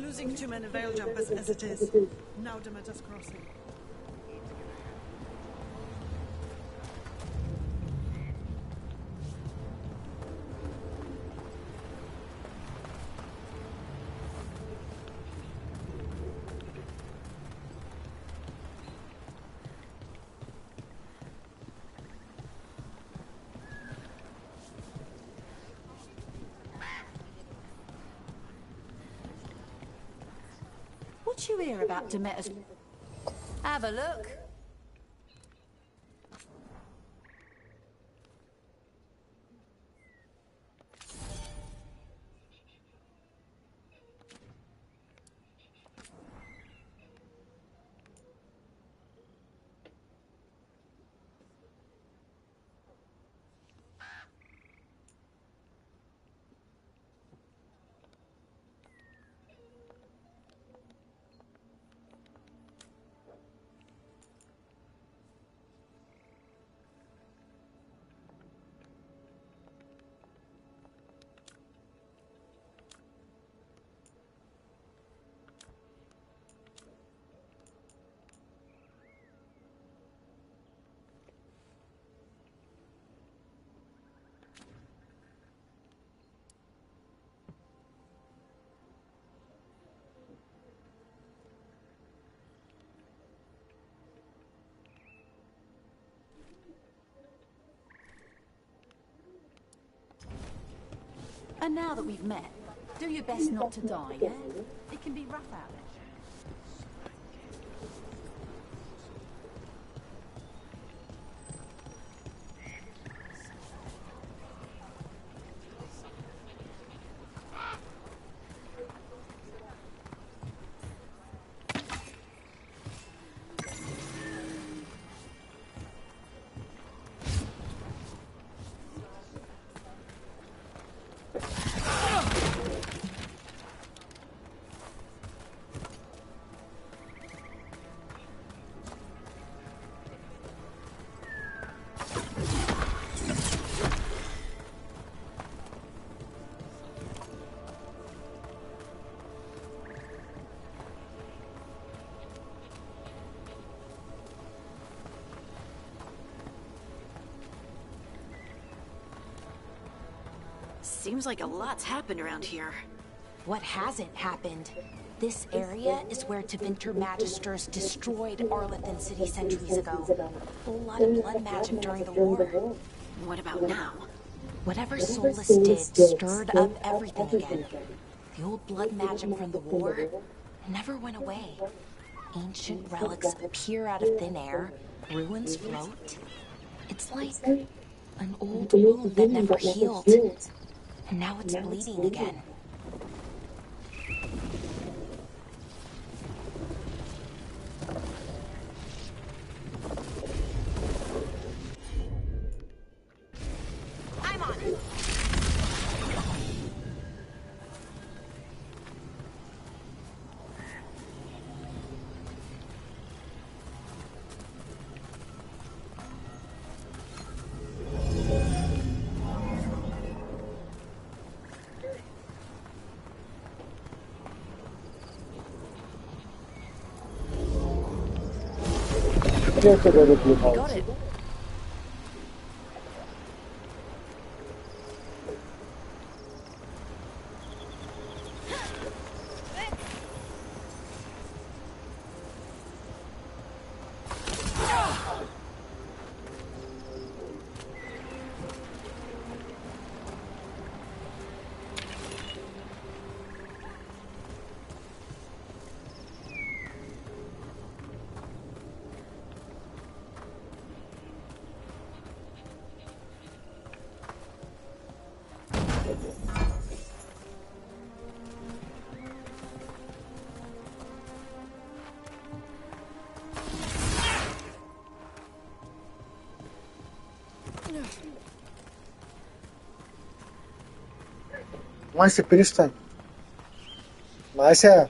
losing too many veil jumpers as it is. Now Demeter's crossing. What you hear about Demeter's? Have a look. And now that we've met, do your best not to die, yeah? It can be rough out there. Seems like a lot's happened around here. What hasn't happened? This area is where Tevinter Magisters destroyed Arlethan City centuries ago. A lot of blood magic during the war. What about now? Whatever Solus did stirred up everything again. The old blood magic from the war never went away. Ancient relics appear out of thin air, ruins float. It's like an old wound that never healed. And now it's bleeding again. I'm on it. Got it. Мася, перестань. Мася.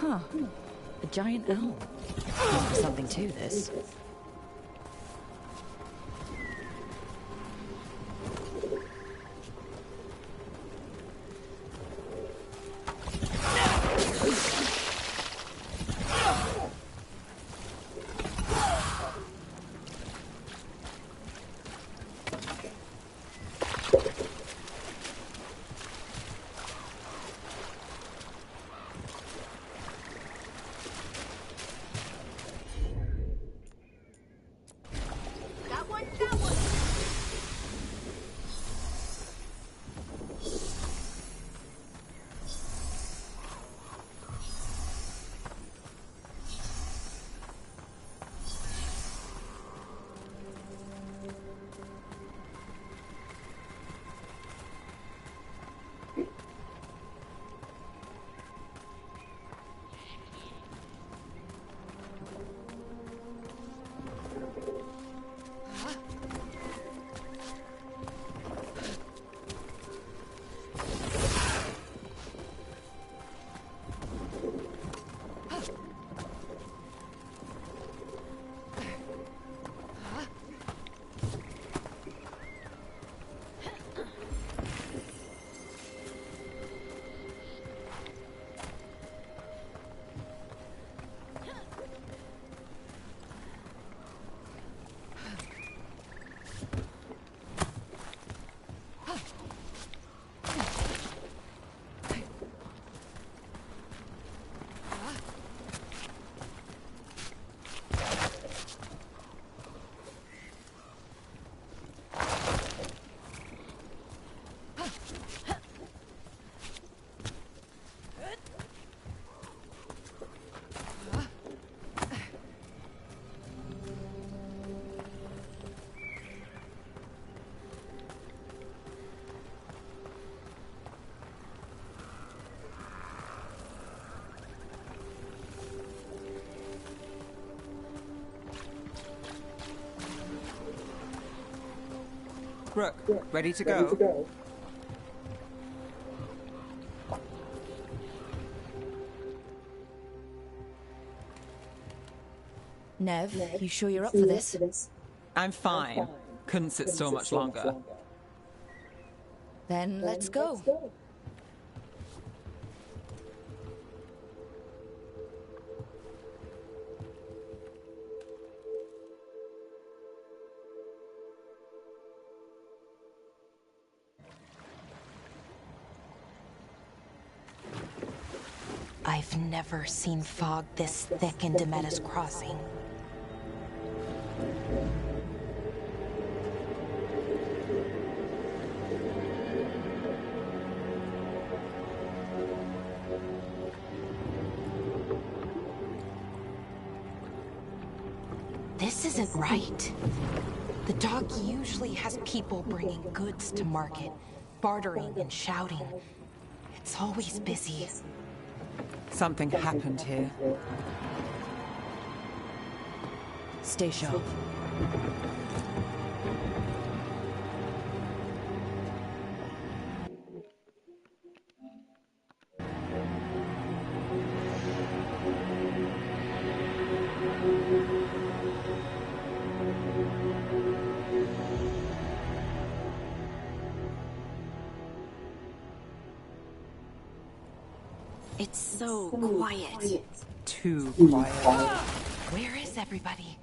Huh. A giant owl. Must be something to this. Rook, ready to go? Nev, you sure you're up for this? I'm fine. Couldn't sit so much longer. Then let's go. I've never seen fog this thick in Demetta's Crossing. This isn't right. The dock usually has people bringing goods to market, bartering and shouting. It's always busy. Something happened here. Stay sharp. It's so quiet. Too quiet. Where is everybody?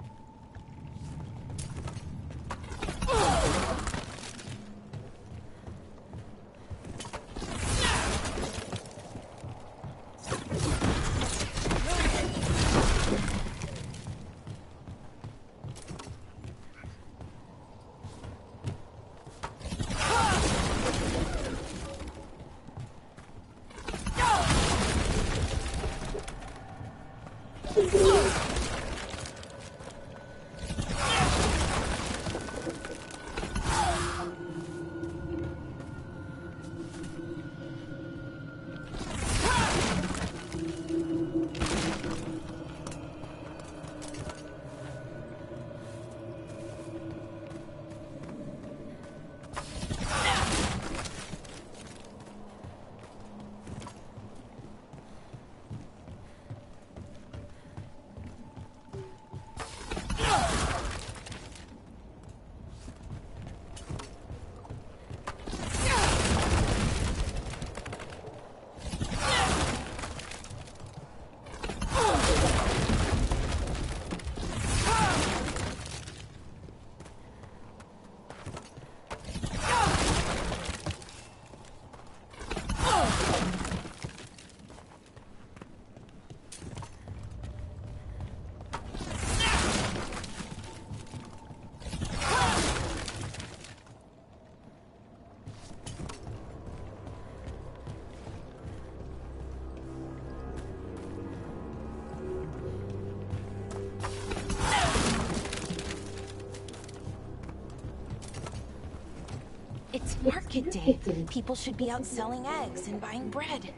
It's market day. People should be out selling eggs and buying bread.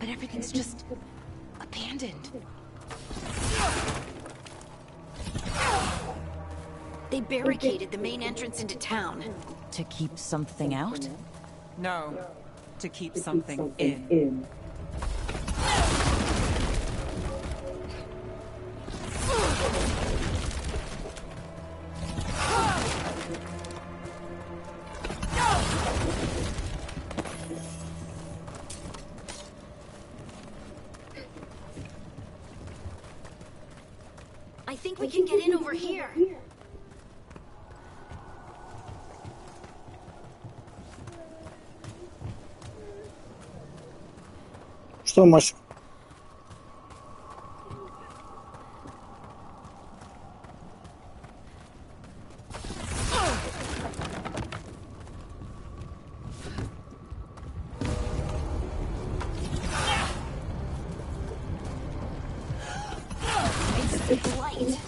But everything's just abandoned. They barricaded the main entrance into town. To keep something out? No, to keep something in. I think we can get in over here. Что, Маш? It's light.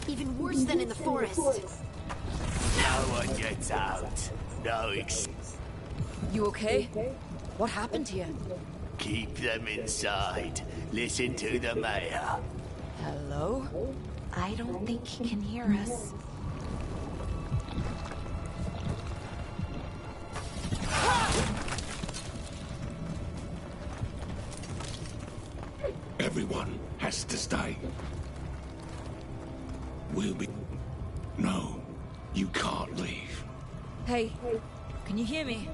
Even worse than in the forest. No one gets out. No You okay? What happened here? Keep them inside. Listen to the mayor. Hello? I don't think he can hear us. Everyone has to stay. We'll be... No, you can't leave. Hey, can you hear me?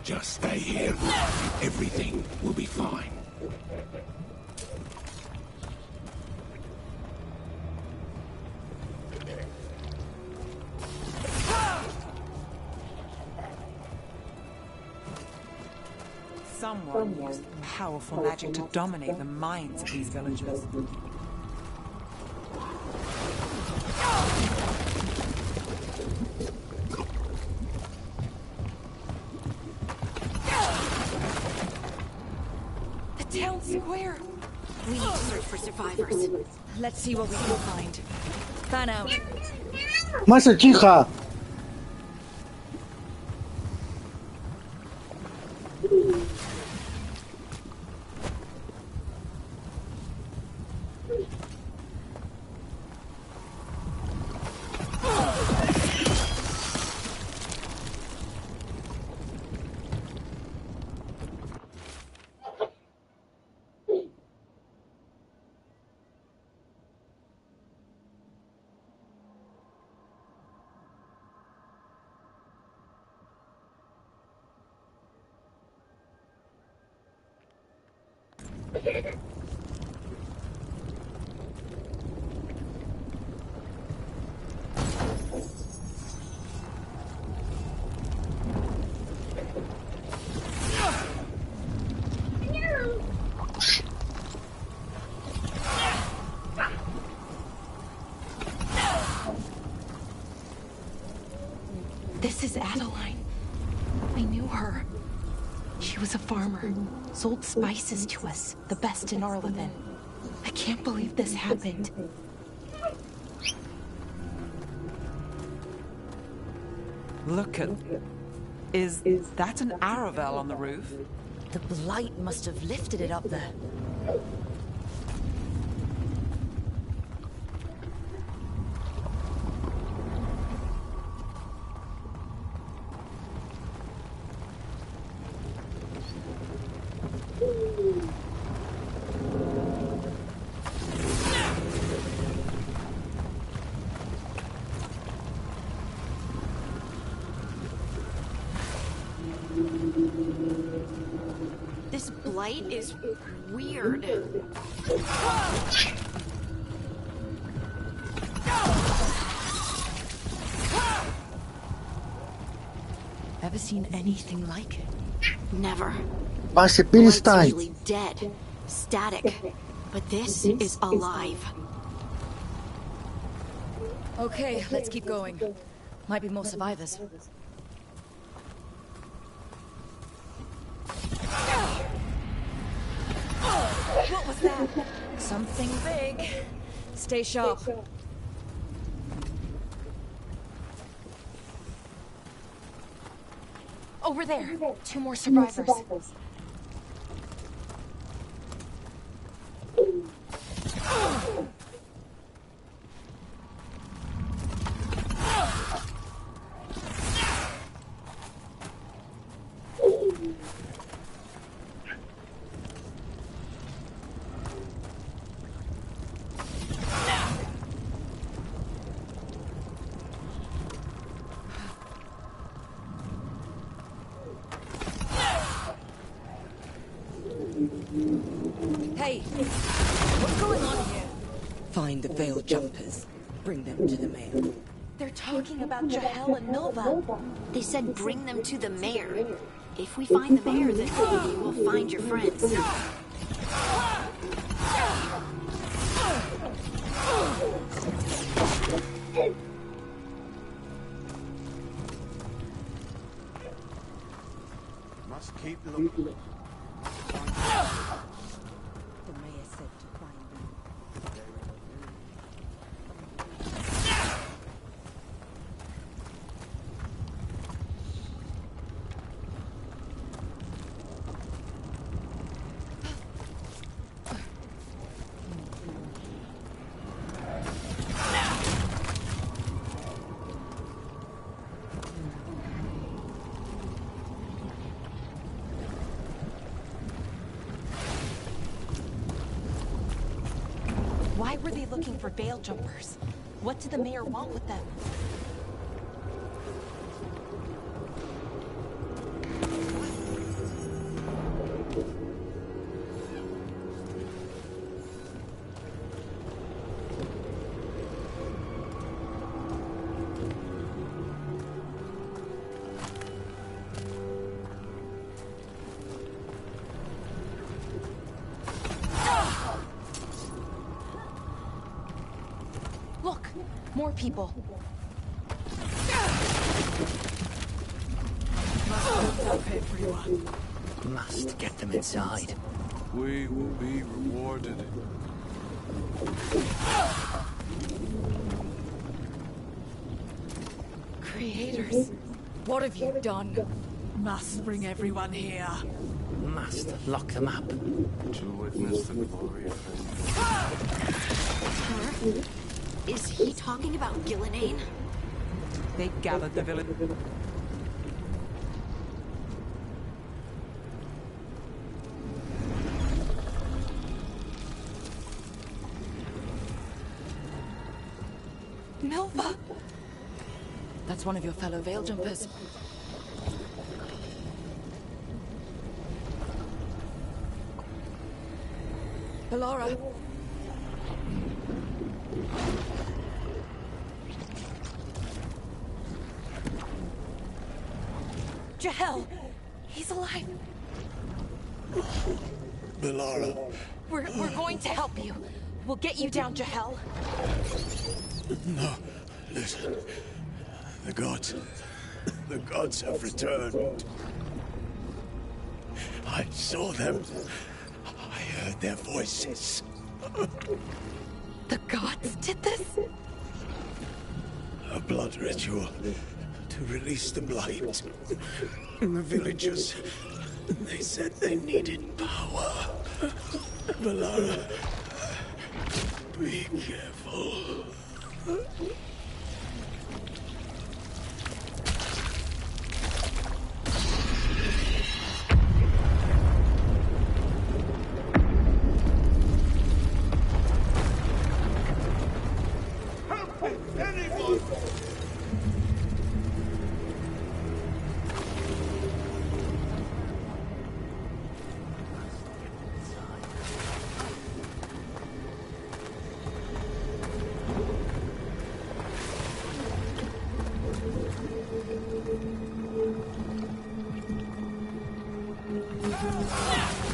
Just stay here. Everything will be fine. Someone used powerful magic to dominate the minds of these villagers. The town square! We need to search for survivors. Let's see what we can find. Fan out. Мася, тихо! This is Adeline. I knew her. She was a farmer, sold spices to us, the best in Arlevin. I can't believe this happened. Look at... Is that an Aravel on the roof? The blight must have lifted it up there. This blight is weird. Ever seen anything like it? Never. Мася, Blight's перестань! usually dead, static, but this is alive. Okay, let's keep going. Might be more survivors. What was that? Something big. Stay sharp. Over there. 2 more survivors. Hey, what's going on here? Find the veiled jumpers. Bring them to the mayor. They're talking about Jahel and Nova. They said bring them to the mayor. If we find the mayor, then we'll find your friends. Must keep looking. The mayor said to find them. Why were they looking for veil jumpers? What did the mayor want with them? Look, more people. Must get them inside. We will be rewarded. Creators, what have you done? Must bring everyone here. Must lock them up. To witness the glory of Is he talking about Gillenane? They gathered the village. Milva! That's one of your fellow Veil Jumpers. Ballora. Jahel! He's alive! Ballora. We're going to help you. We'll get you down, Jahel. No, listen. The gods have returned. I saw them. I heard their voices. The gods did this? A blood ritual to release the blight. And the villagers, they said they needed power. Ballora, be careful.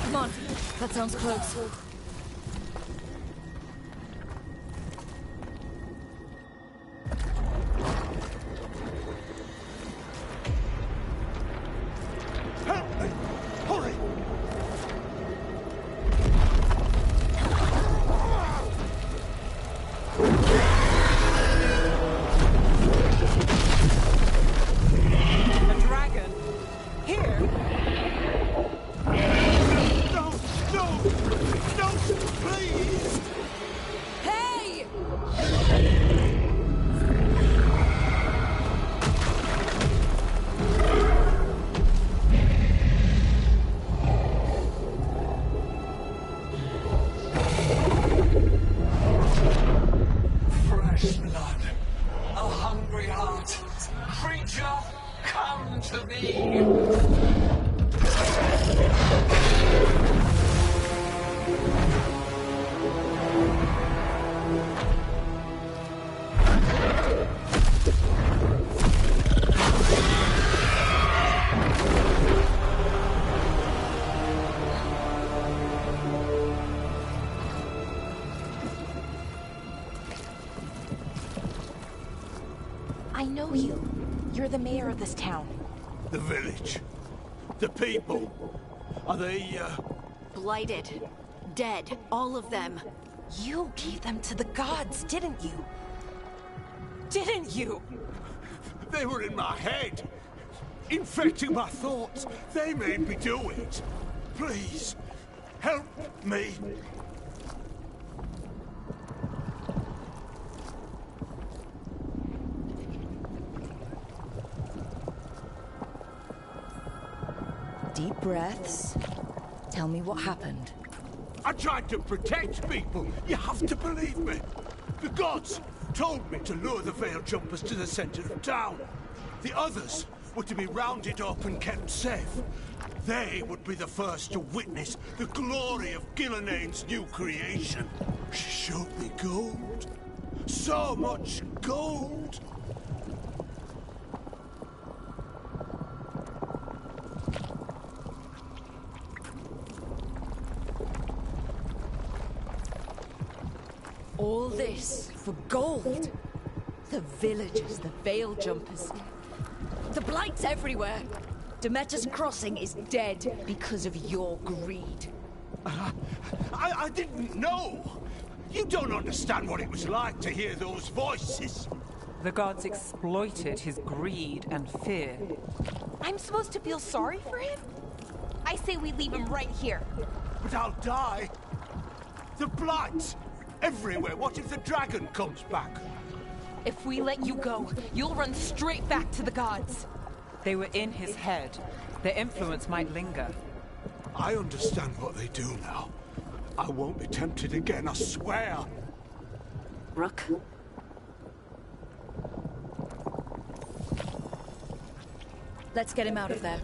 Come on, that sounds close. Help me! Hurry! A dragon? Here? No, please! Hey! Fresh blood, a hungry heart. Creature, come to me! I know you. You're the mayor of this town. The village. The people. Are they, Blighted. Dead. All of them. You gave them to the gods, didn't you? Didn't you? They were in my head. Infecting my thoughts. They made me do it. Please, help me. Deep breaths. Tell me what happened. I tried to protect people. You have to believe me. The gods told me to lure the Veil Jumpers to the center of town. The others were to be rounded up and kept safe. They would be the first to witness the glory of Gillenane's new creation. She showed me gold. So much gold. All this for gold. The villagers, the Veil Jumpers. The blight's everywhere. Demeter's Crossing is dead because of your greed. I didn't know. You don't understand what it was like to hear those voices. The gods exploited his greed and fear. I'm supposed to feel sorry for him? I say we leave him right here. But I'll die. The blight! Everywhere. What if the dragon comes back? If we let you go, you'll run straight back to the gods. They were in his head. Their influence might linger. I understand what they do now. I won't be tempted again, I swear. Rook? Let's get him out of there.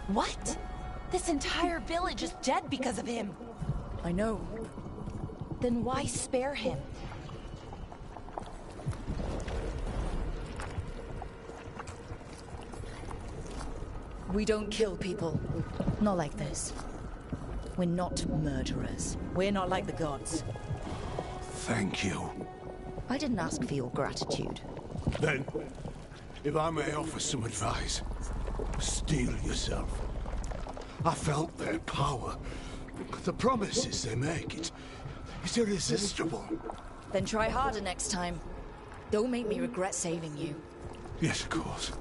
What? This entire village is dead because of him. I know. Then why spare him? We don't kill people. Not like this. We're not murderers. We're not like the gods. Thank you. I didn't ask for your gratitude. Then, if I may offer some advice, steel yourself. I felt their power. The promises they make, it's irresistible. Then try harder next time. Don't make me regret saving you. Yes, of course.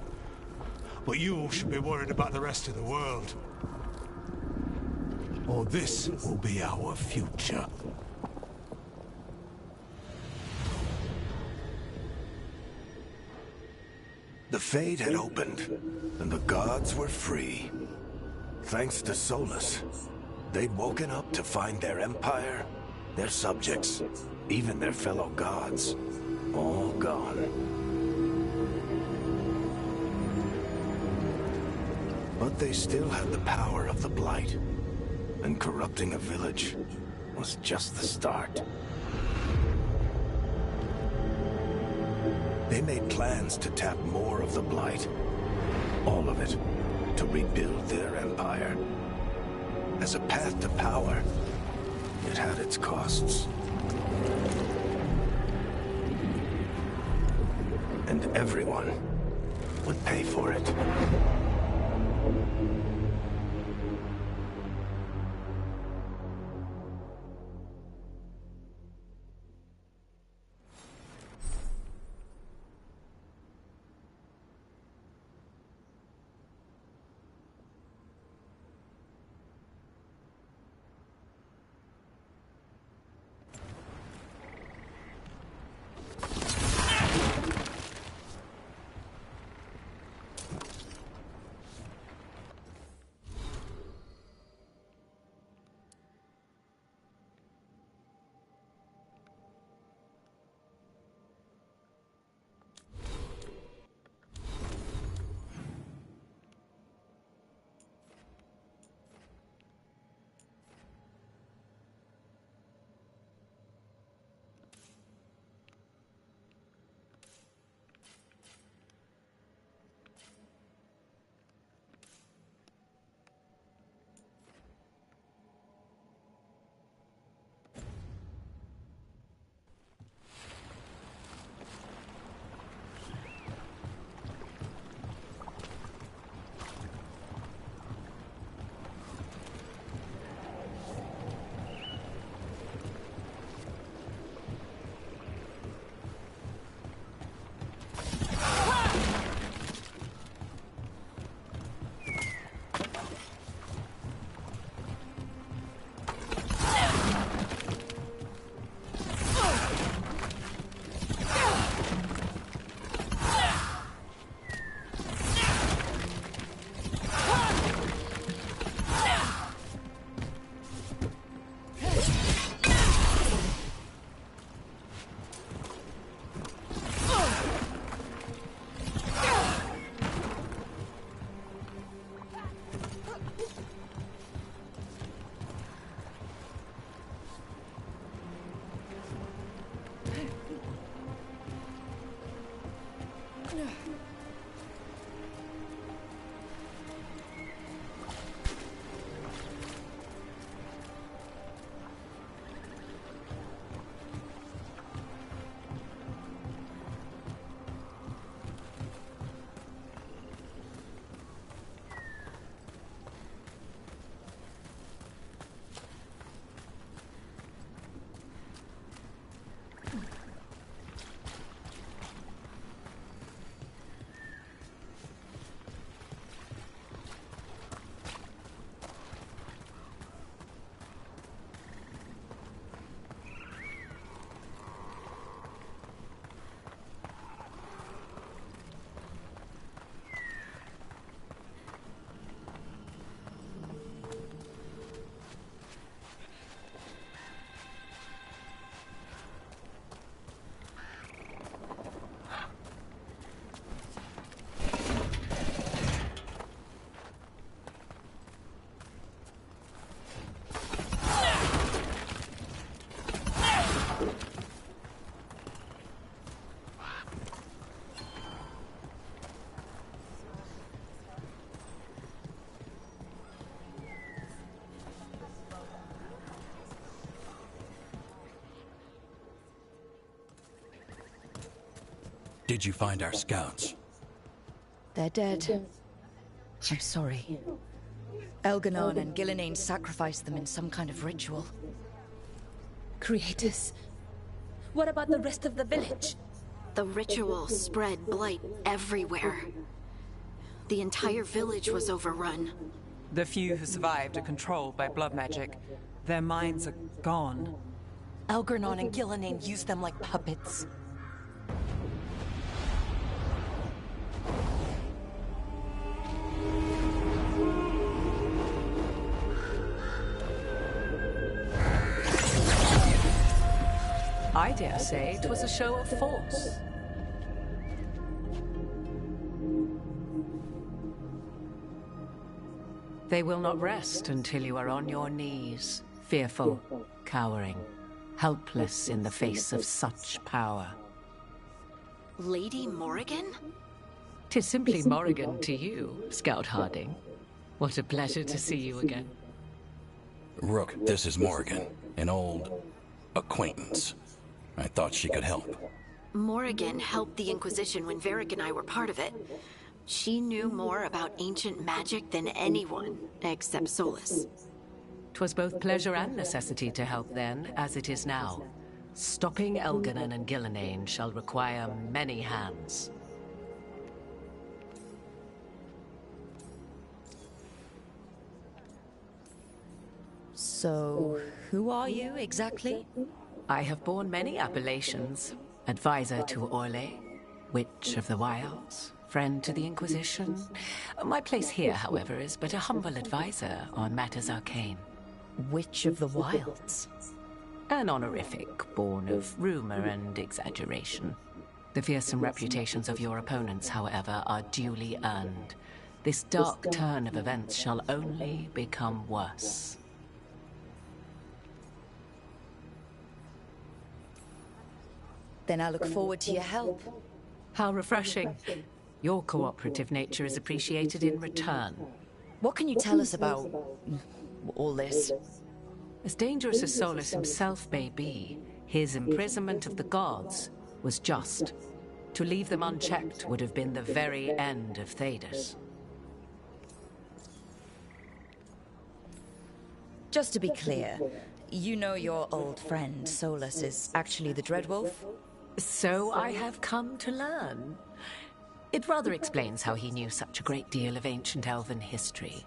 But you should be worried about the rest of the world. Or this will be our future. The Fade had opened, and the gods were free. Thanks to Solus, they'd woken up to find their empire, their subjects, even their fellow gods, all gone. But they still had the power of the Blight, and corrupting a village was just the start. They made plans to tap more of the Blight, all of it, to rebuild their empire. As a path to power, it had its costs. And everyone would pay for it. Did you find our scouts? They're dead. I'm sorry. Elganon and Gillenane sacrificed them in some kind of ritual. Creators, what about the rest of the village? The ritual spread blight everywhere. The entire village was overrun. The few who survived are controlled by blood magic. Their minds are gone. Elganon and Gillenane used them like puppets. I dare say it was a show of force. They will not rest until you are on your knees, fearful, cowering, helpless in the face of such power. Lady Morrigan? 'Tis simply Morrigan to you, Scout Harding. What a pleasure to see you again. Rook, this is Morrigan, an old acquaintance. I thought she could help. Morrigan helped the Inquisition when Varric and I were part of it. She knew more about ancient magic than anyone, except Solus. 'Twas both pleasure and necessity to help then, as it is now. Stopping Elganon and Gillenane shall require many hands. So, who are you exactly? I have borne many appellations. Advisor to Orlais, Witch of the Wilds, friend to the Inquisition. My place here, however, is but a humble advisor on matters arcane. Witch of the Wilds? An honorific born of rumor and exaggeration. The fearsome reputations of your opponents, however, are duly earned. This dark turn of events shall only become worse. Then I look forward to your help. How refreshing. Your cooperative nature is appreciated in return. What can you tell us about all this? As dangerous as Solus himself may be, his imprisonment of the gods was just. To leave them unchecked would have been the very end of Thedas. Just to be clear, you know your old friend Solus is actually the Dreadwolf? So I have come to learn. It rather explains how he knew such a great deal of ancient elven history,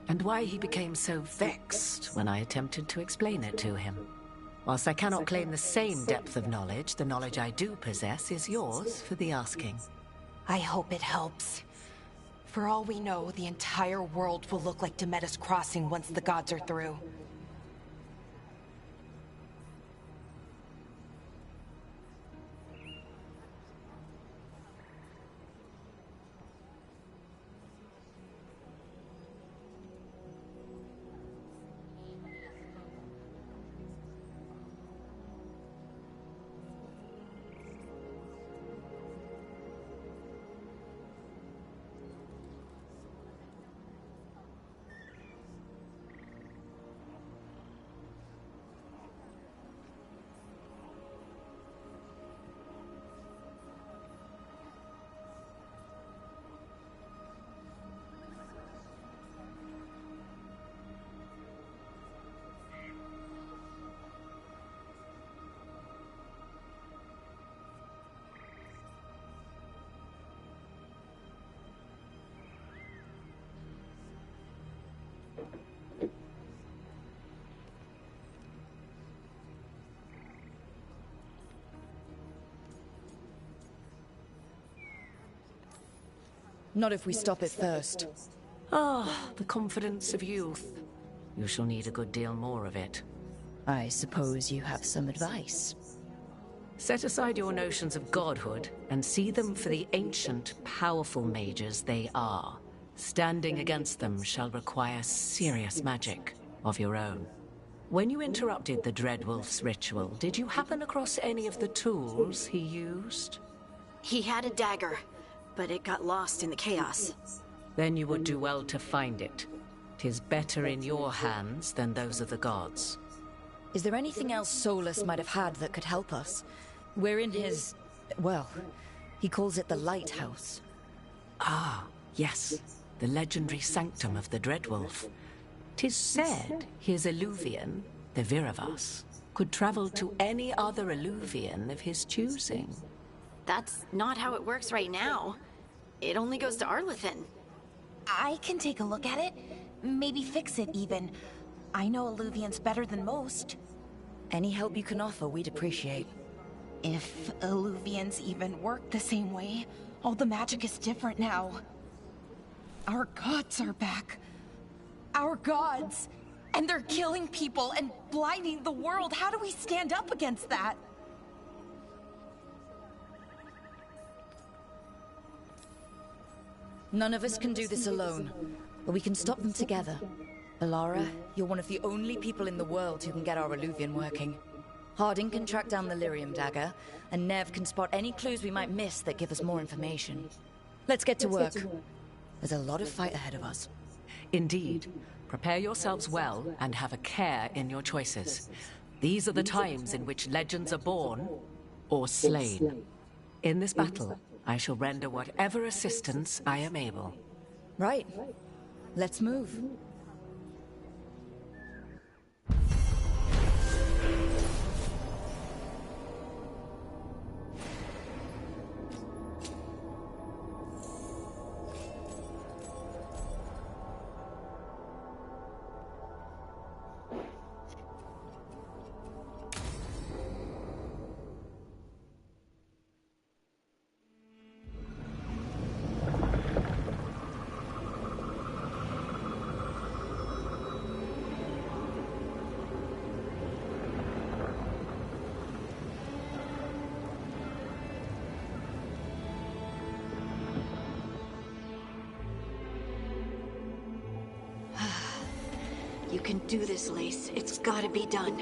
and why he became so vexed when I attempted to explain it to him. Whilst I cannot claim the same depth of knowledge, the knowledge I do possess is yours for the asking. I hope it helps. For all we know, the entire world will look like Demetis Crossing once the gods are through. Not if we stop it first. Ah, the confidence of youth. You shall need a good deal more of it. I suppose you have some advice. Set aside your notions of godhood and see them for the ancient, powerful mages they are. Standing against them shall require serious magic of your own. When you interrupted the Dreadwolf's ritual, did you happen across any of the tools he used? He had a dagger, but it got lost in the chaos. Then you would do well to find it. 'Tis better in your hands than those of the gods. Is there anything else Solus might have had that could help us? We're in his, well, He calls it the Lighthouse. Ah, yes. The legendary sanctum of the Dreadwolf. 'Tis said his Illuvian, the Viravas, could travel to any other Illuvian of his choosing. That's not how it works right now. It only goes to Arlethan. I can take a look at it. Maybe fix it, even. I know Illuvians better than most. Any help you can offer, we'd appreciate. If Illuvians even work the same way, all the magic is different now. Our gods are back. Our gods! And they're killing people and blinding the world. How do we stand up against that? None of us can do this alone, but we can stop them together. Alara, you're one of the only people in the world who can get our Illuvian working. Harding can track down the Lyrium dagger, and Nev can spot any clues we might miss that give us more information. Let's get to work. There's a lot of fight ahead of us. Indeed. Prepare yourselves well and have a care in your choices. These are the times in which legends are born or slain. In this battle, I shall render whatever assistance I am able. Right. Let's move. You can do this, Lace. It's gotta be done.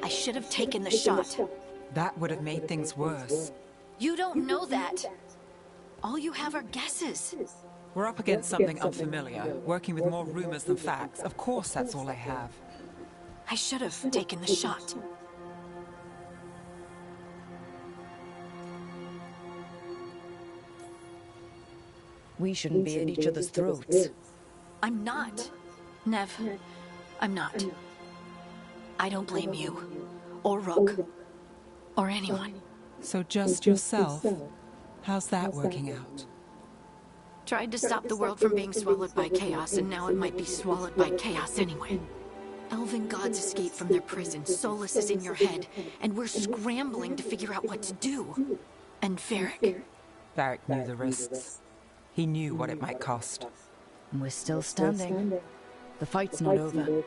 I should have taken the shot. That would have made things worse. You don't know that. All you have are guesses. We're up against something unfamiliar, working with more rumors than facts. Of course that's all I have. I should have taken the shot. We shouldn't be at each other's throats. I'm not. Nev, I'm not. I don't blame you, or Rook, or anyone. So just yourself? How's that working out? Tried to stop the world from being swallowed by chaos, and now it might be swallowed by chaos anyway. Elven gods escaped from their prison, Solus is in your head, and we're scrambling to figure out what to do. And Varric. Varric knew the risks. He knew what it might cost. And we're still standing. The fight's not over.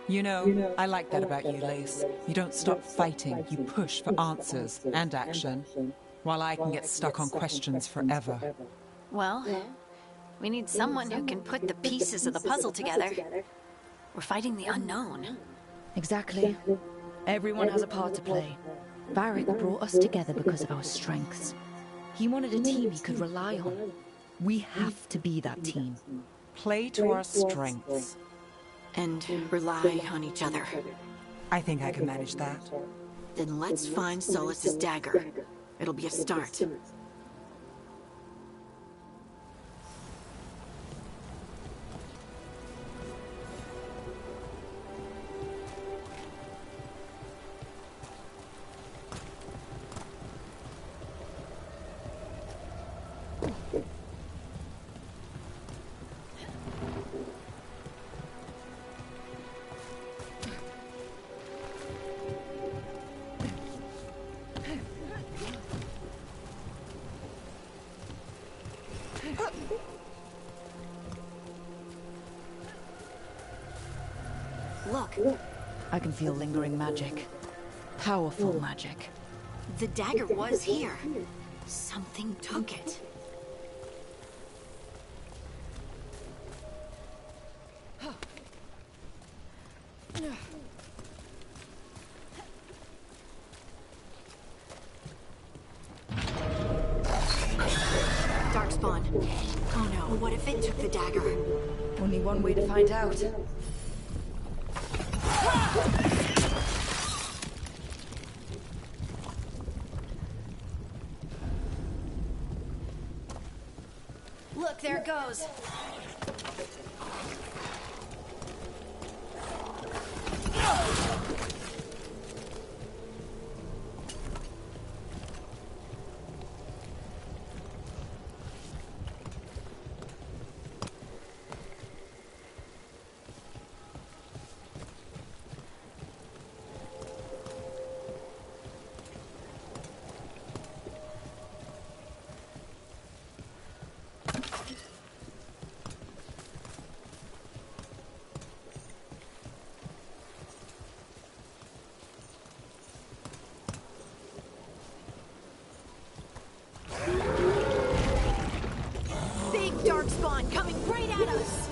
You know, I like that about you, Lace. You don't stop fighting, you push for answers and action, while I can get stuck on questions forever. Well, we need someone who can put the pieces of the puzzle together. We're fighting the unknown. Exactly. Everyone has a part to play. Varric brought us together because of our strengths. He wanted a team he could rely on. We have to be that team. Play to our strengths. And rely on each other. I think I can manage that. Then let's find Solus's dagger. It'll be a start. Look. I can feel lingering magic. Powerful magic. The dagger was here. Something took it. Darkspawn. Oh no, what if it took the dagger? Only one way to find out. Look, there it goes. Darkspawn coming right at us!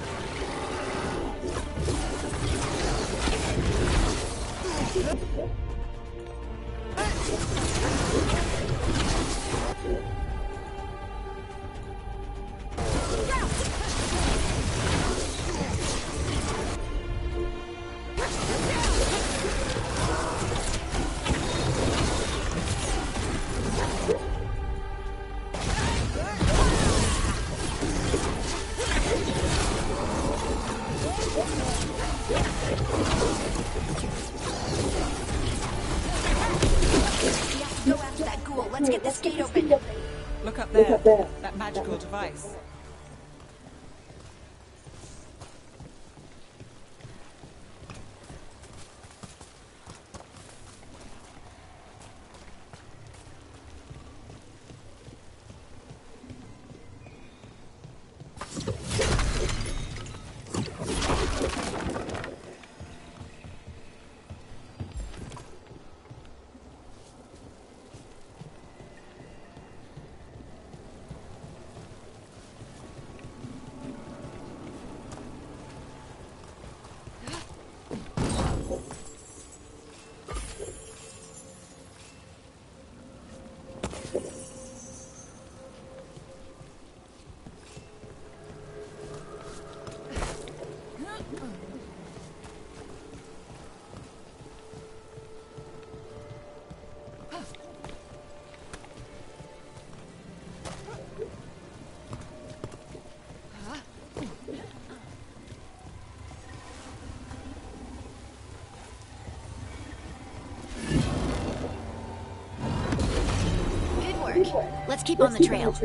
Let's get this gate open. Look up there. That magical device. Let's keep on the trail.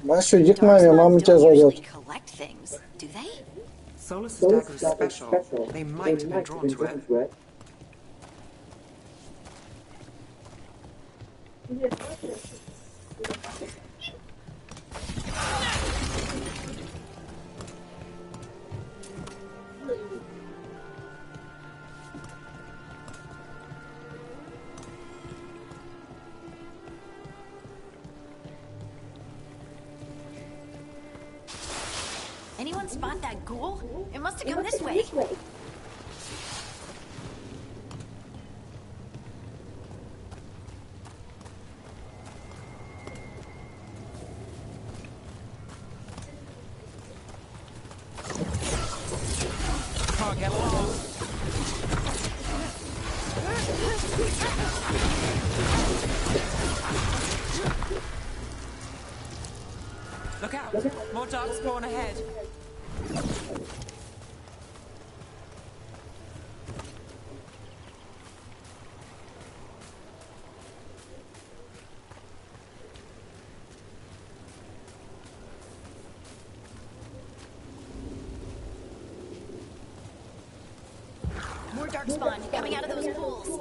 Маша, иди к маме, мама тебя зовет. Solus' dagger is special. They might have been drawn to it. Anyone spot that ghoul? It must have come this way. Can't get along. Look out! More dark spawn ahead. More dark spawn coming out of those pools.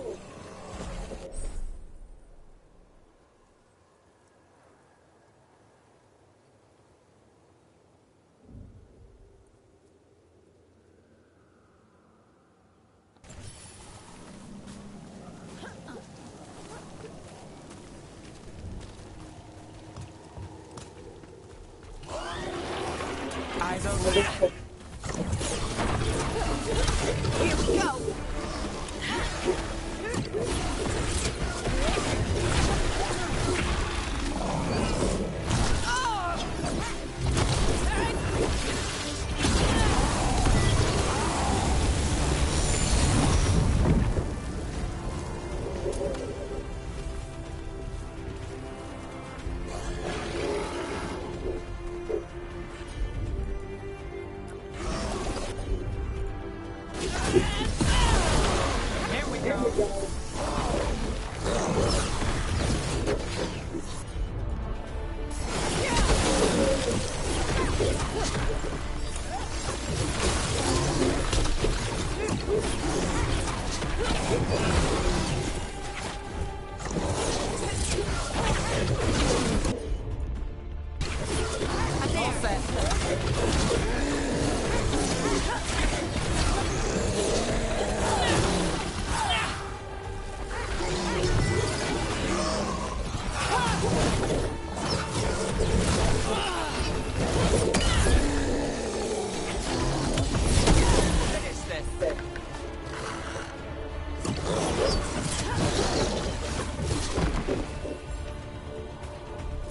Eyes open. Here we go. Here we go. All set.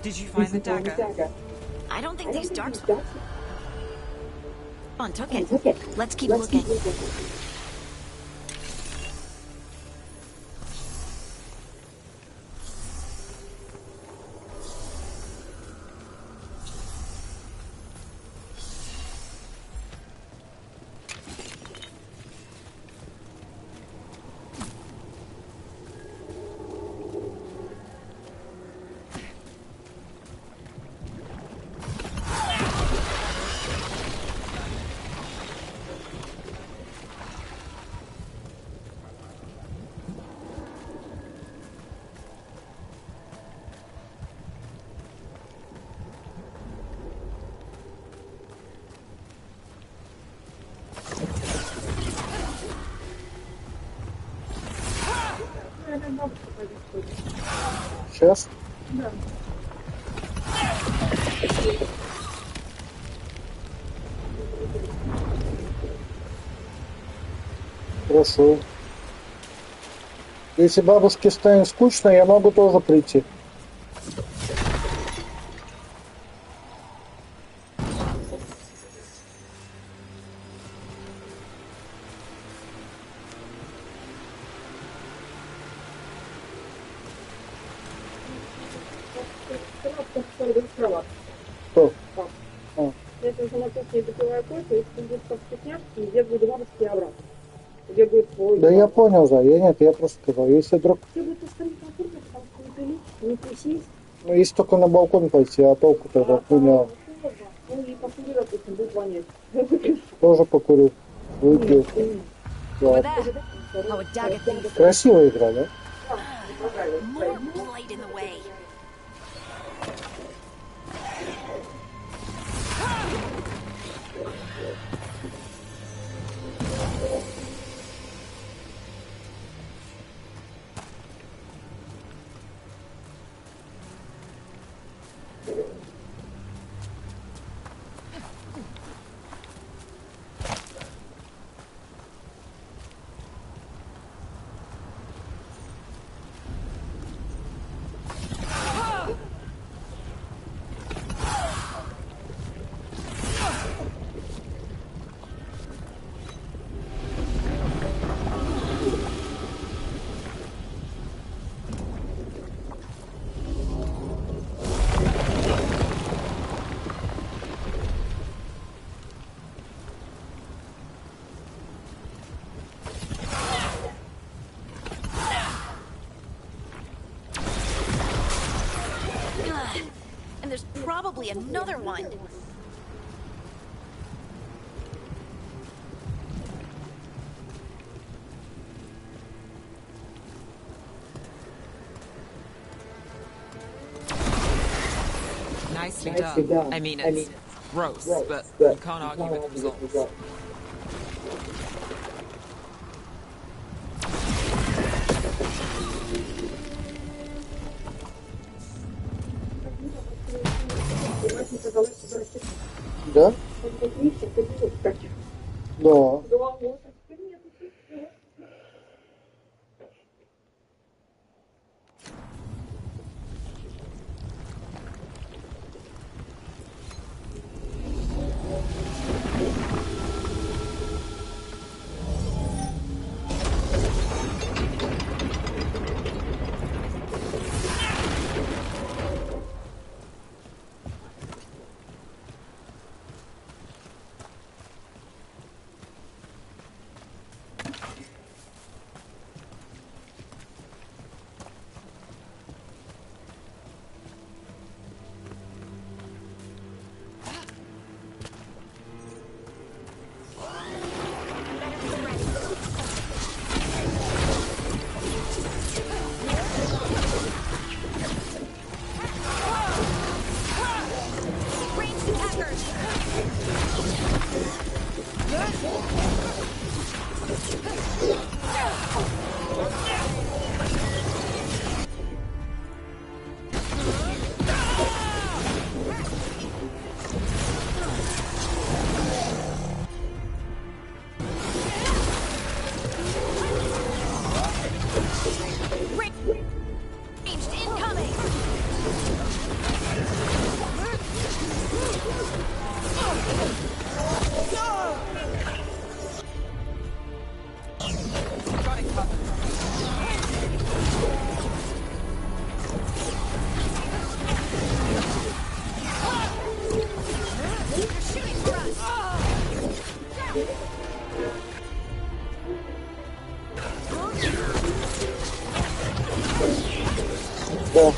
Did you find the dagger? I don't think these dark spawn took it. Let's keep looking. Сейчас. Да. Хорошо. Если бабушке станет скучно, я могу тоже прийти. Что? Если уже на кухне бытовая койка, если будет под вкусняшки, где будет бабушки и обратно. Где будет свой. Да я понял, да. Я просто сказал, если вдруг... Где будет остальные комфортно, там не прилить, не присесть. Ну, если только на балкон пойти, а толку тогда хуйня. Ну и покури, допустим, будет вонять. Тоже покурю. Выпил. Over Да. there. How a dagger thief. Красивая игра, да? More blight in the way. And there's probably another one. Nicely done. I mean, it's gross, but you can't argue with the results. Да? Да. Да.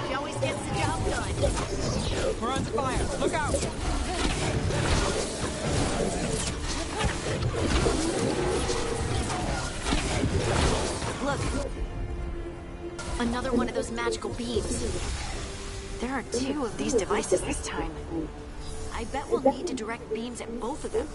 She always gets the job done. We're under fire. Look out! Look. Another one of those magical beams. There are 2 of these devices this time. I bet we'll need to direct beams at both of them.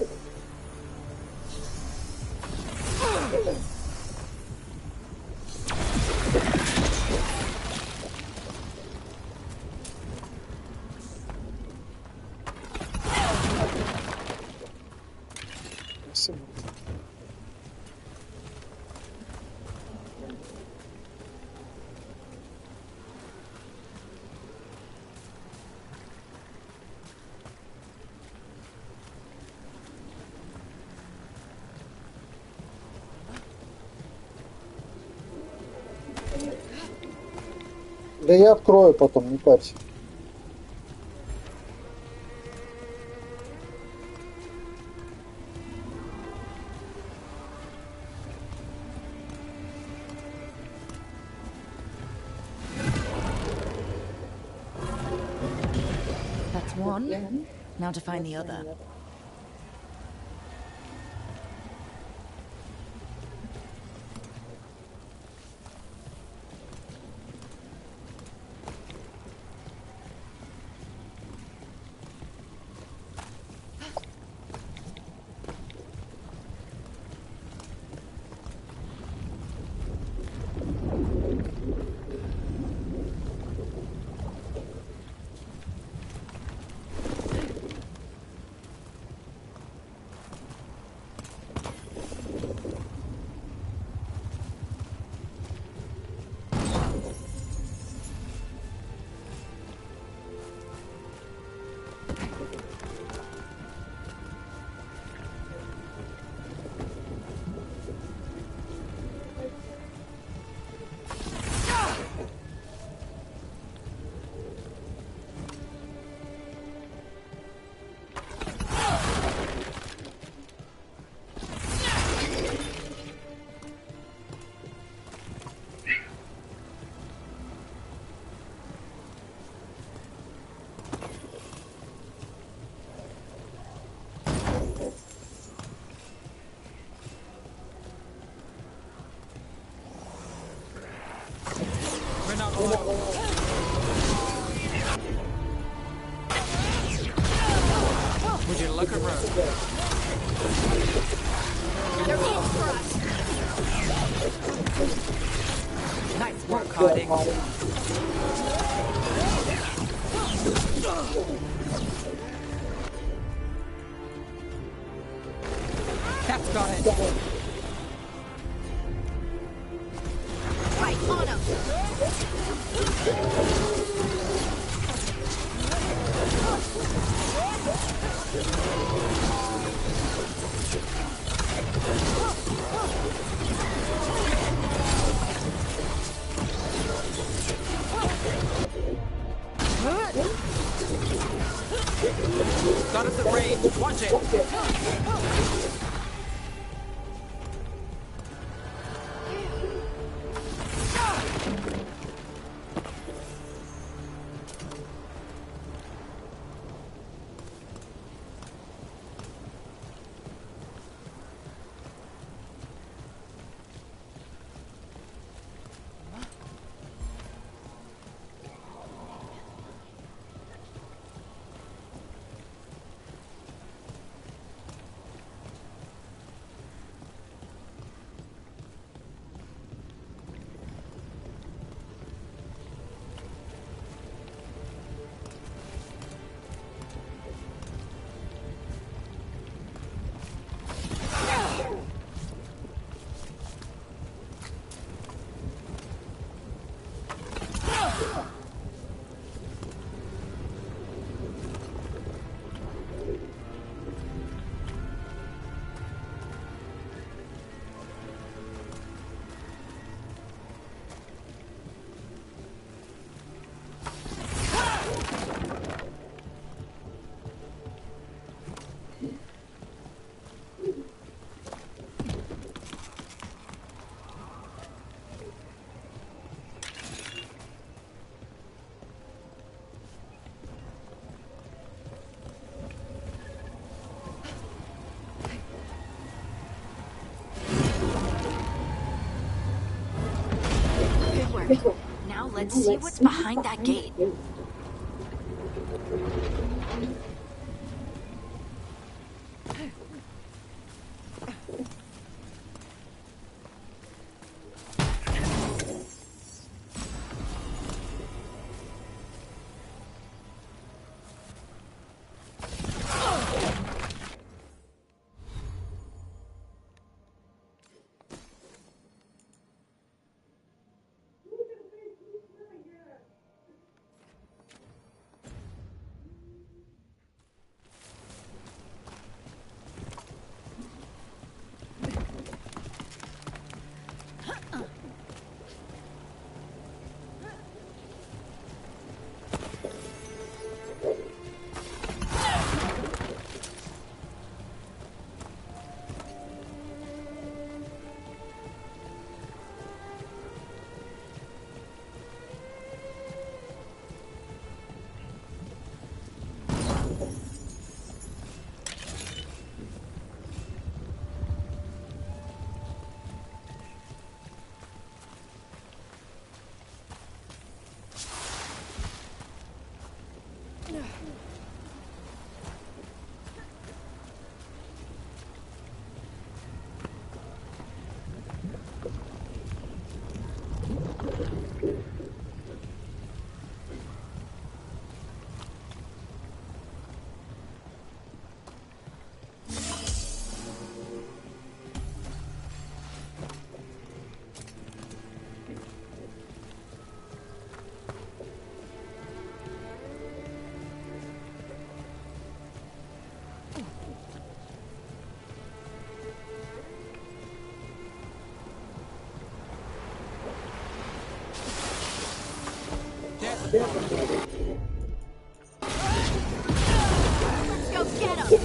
Да я открою потом, не парься. That's one. Now to find the other. Would you look around? They're in for us. Nice work, Harding. That's got it. Right on him. Got us at range. Watch it. Good work. Now let's see what's behind that gate. Let's go get him!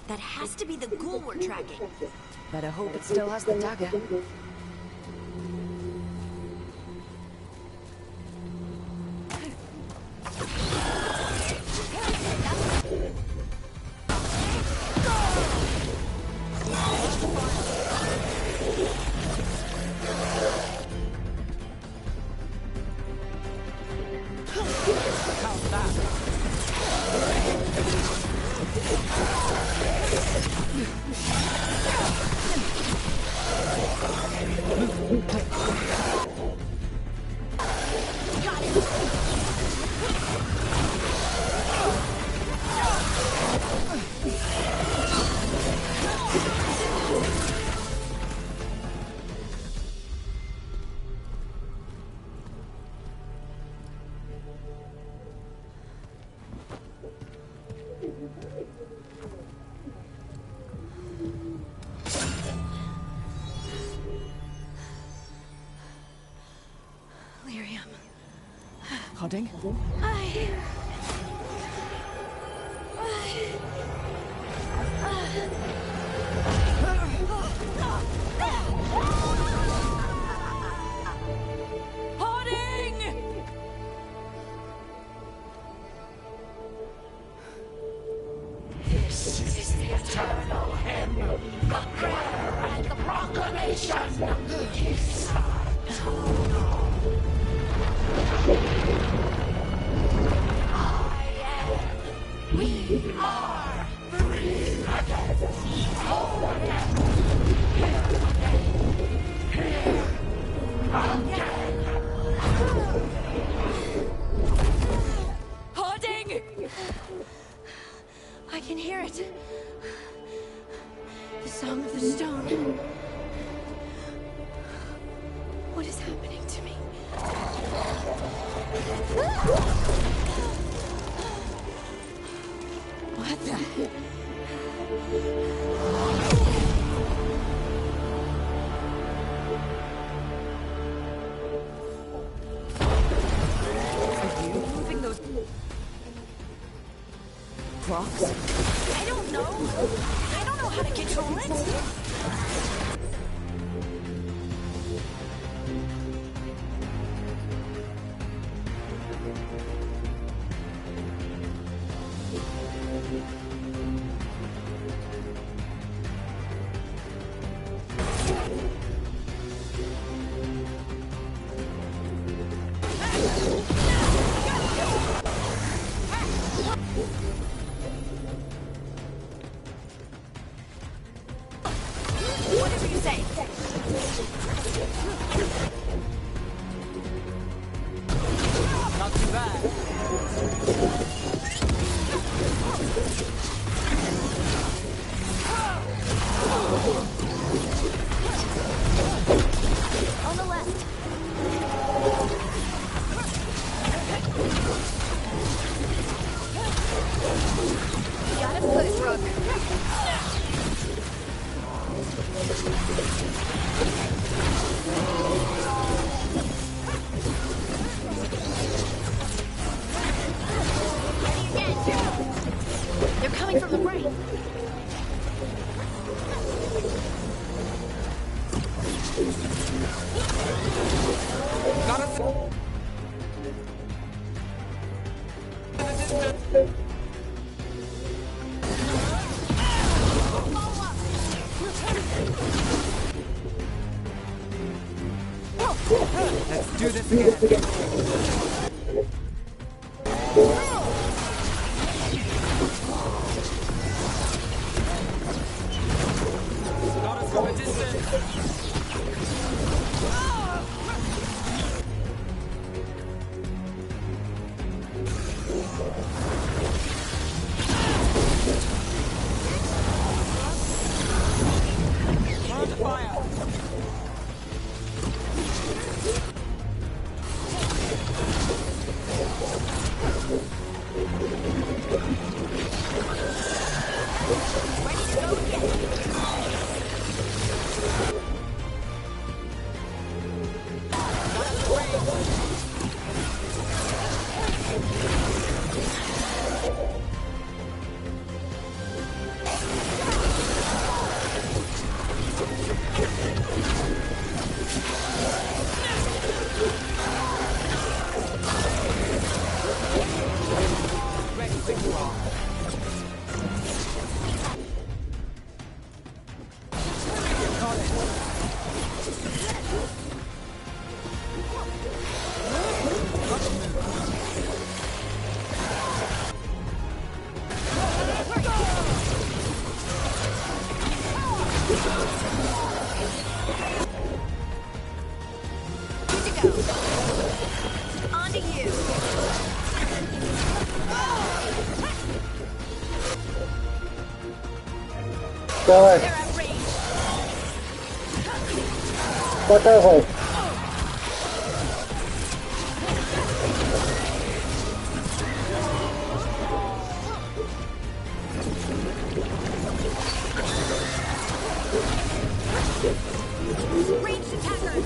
That has to be the ghoul we're tracking. Better hope it still has the dagger. Harding? This is the eternal hymn, the prayer and the proclamation. It's eternal. We are free again. Whole again. Here again. Harding! I can hear it. The song of the stone. What is happening to me? What the? Are you moving those rocks? I don't know. I don't know how to control it. Whatever you say. Not too bad. On the left. Got him good, Rook. They're coming from the right. Got us. Let's do this again. Got us from a distance. Burn the fire. On to you. Давай. Показывай. Ranged attackers.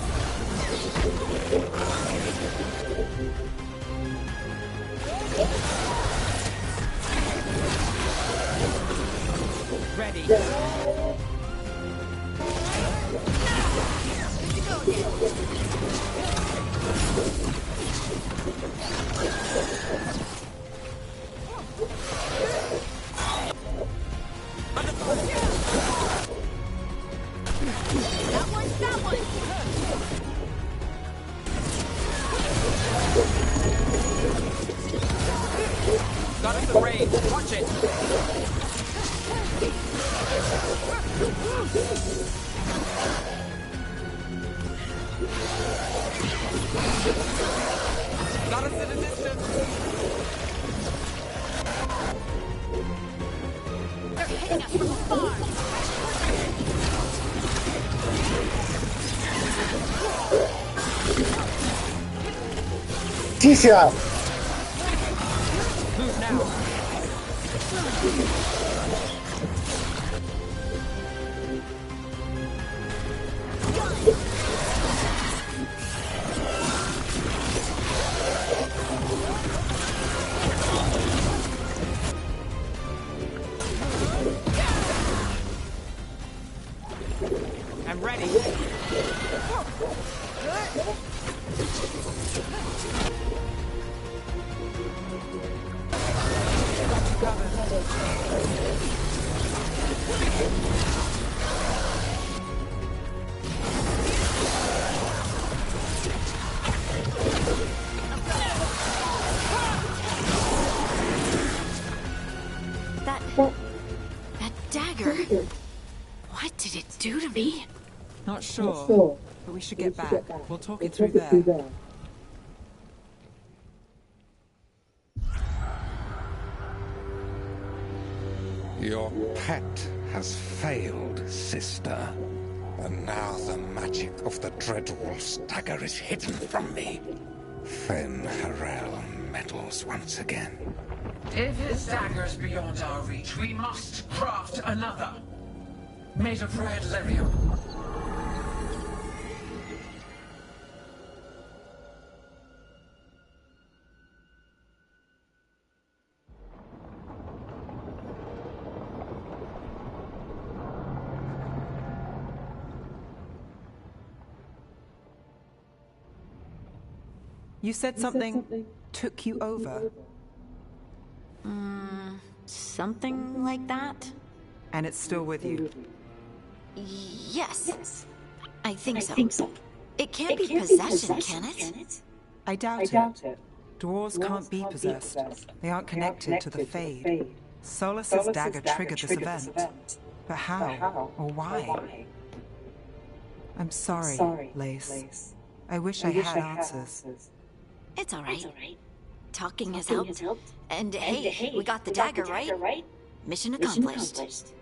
Ready. That one. Got us the raid. Watch it. Got us in a distance. They're hitting us from afar. Тихо! Move now. I'm ready. That dagger. What did it do to me? Not sure, but we should get back. We'll talk it through there. Your pet has failed, sister. And now the magic of the Dreadwolf's dagger is hidden from me. Fen Harel meddles once again. If his dagger's beyond our reach, we must craft another. Made of red lyrium. You said something took you over. Something like that? And it's still with you? Yes. I think so. It can't be possession, can it? I doubt it. Dwarves can't be possessed. They aren't connected to the Fade. Solus's dagger triggered this event. But how? Or why? I'm sorry, Lace. I wish I had answers. It's all right. Talking has helped. And hey, we got the dagger, right? Mission accomplished.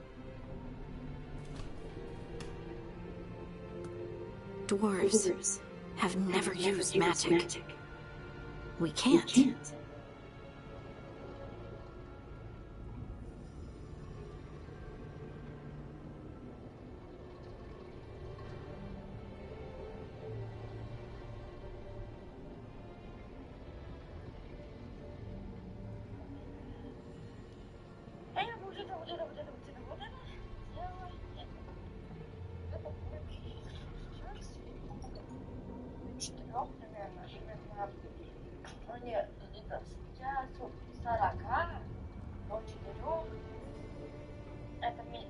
Dwarves have never used magic. We can't.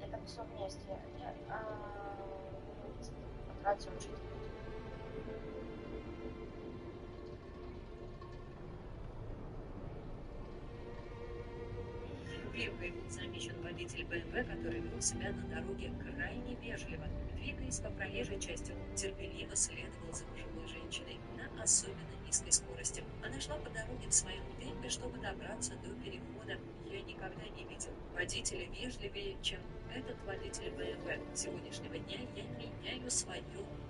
Это все вместе. Потратил чуть. Первый был замечен водитель БМВ, который вел себя на дороге крайне вежливо, двигаясь по проезжей части. Он терпеливо следовал за пожилой женщиной на особенно низкой скорости. Она шла по дороге в своем темпе, чтобы добраться до перехода. Я никогда не видел водителя вежливее, чем этот водитель БМВ. С сегодняшнего дня я меняю свое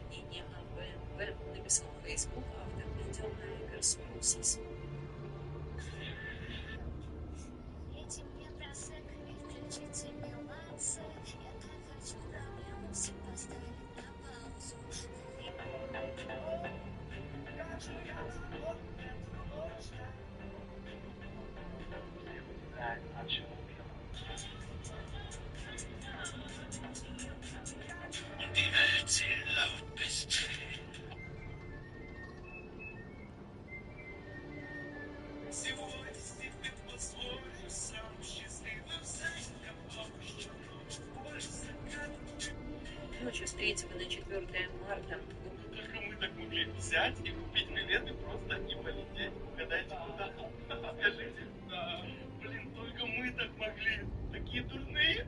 мнение о БМВ, написал в Facebook автор видео Tigers Process. Ночью с 3 на 4 марта. Только мы так могли взять и купить билеты, просто не полететь. Угадайте, куда? Скажите. Да, блин, только мы так могли. Такие дурные.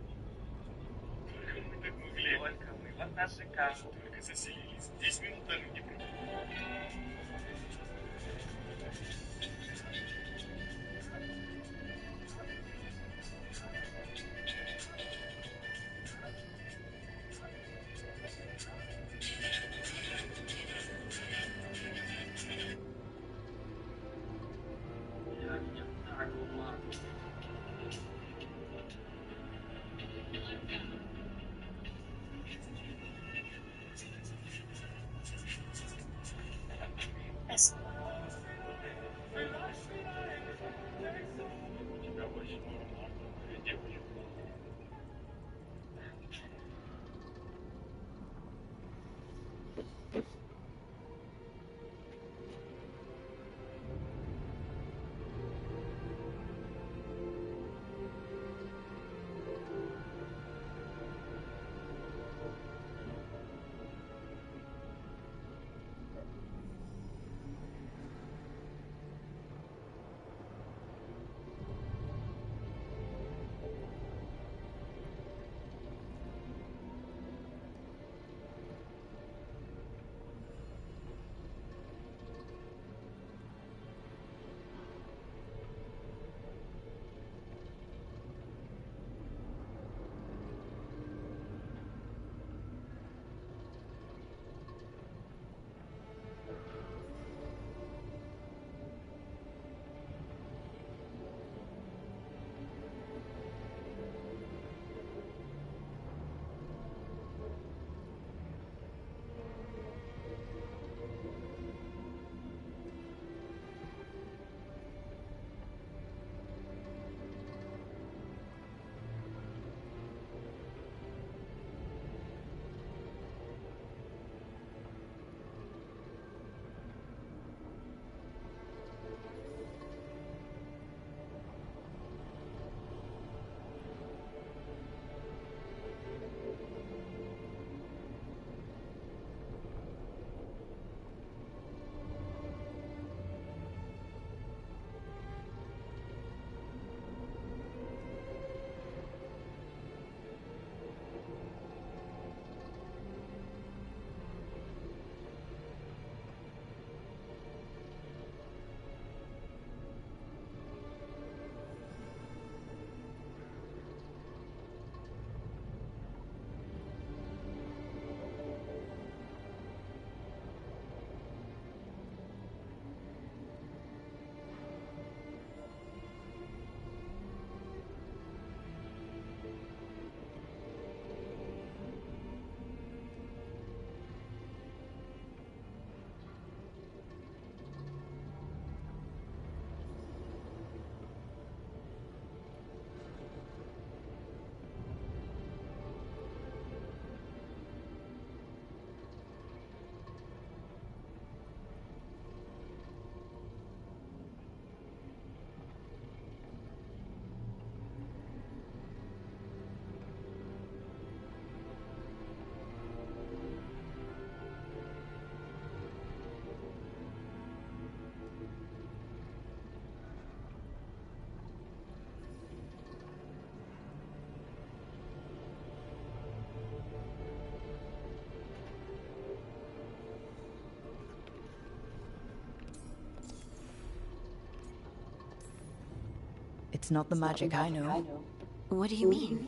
Только мы так могли. Только мы. Вот наши карты. Только заселились. 10 минут даже не прошло. It's not the magic I know. What do you mean?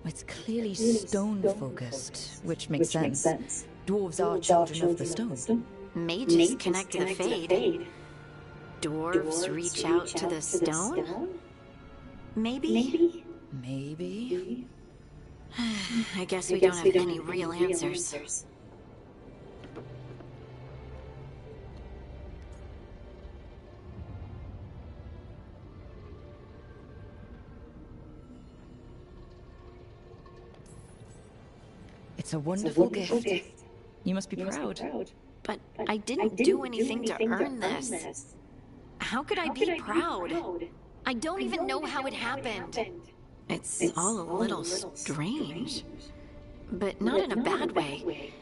It's clearly stone-focused, which makes sense. Dwarves are children of the stone. Mages connect to the Fade. Dwarves reach out to the stone? Maybe? Maybe? I guess we don't have any real answers. It's a wonderful gift. You must be proud. But I didn't do anything to earn this. How could I be proud? I don't even know how it happened. It's all a little strange. But not in a bad way.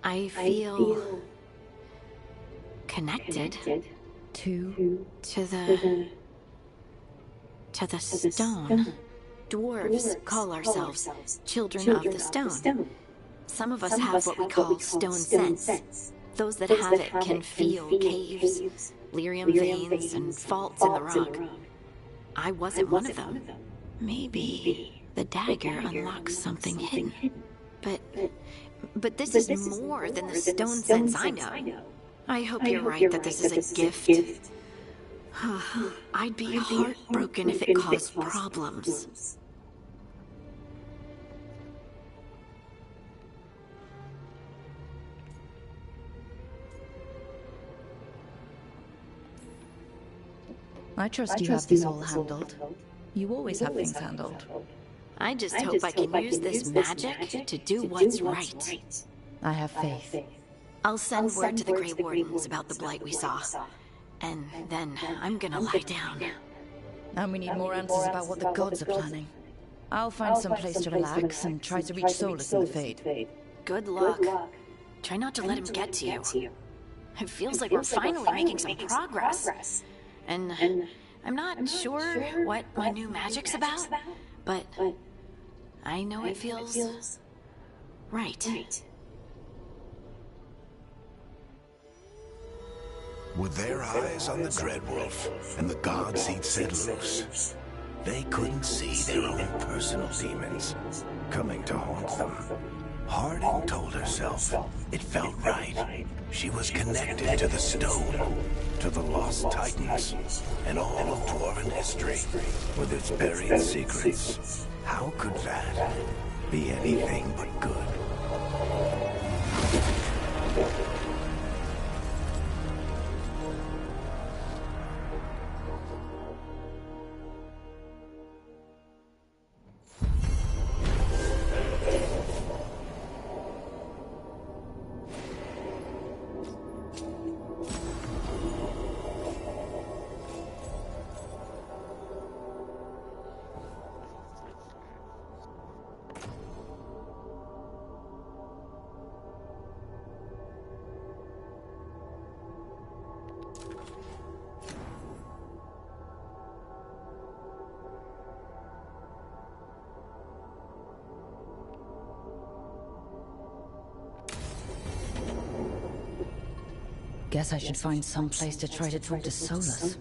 I feel connected to the stone. Dwarves call ourselves children of the stone. Some of us have what we call stone sense. Those that have it can feel caves, lyrium veins, and faults in the rock. I wasn't one of them. Maybe the dagger unlocks something hidden. But this is more than the stone sense I know. I hope you're right that this is a gift. I'd be heartbroken if it caused problems. I trust you have this all handled. You always have things handled. I just hope I can use this magic to do what's right. I have faith. I'll send word to the Grey Wardens about the blight we saw. And then I'm gonna lie down. And we need more answers about what the gods are planning. I'll find some place to relax and try to reach Solus in the Fade. Good luck. Try not to let him get to you. It feels like we're finally making some progress. And I'm not sure what my new magic's about, but I know it feels right. With their eyes on the Dreadwolf and the gods he'd set loose, they couldn't see their own personal demons coming to haunt them. Harding told herself it felt right. She was connected to the stone, to the lost titans, and all of dwarven history with its buried secrets. How could that be anything but good? Guess I should find some place to try to talk to Solus.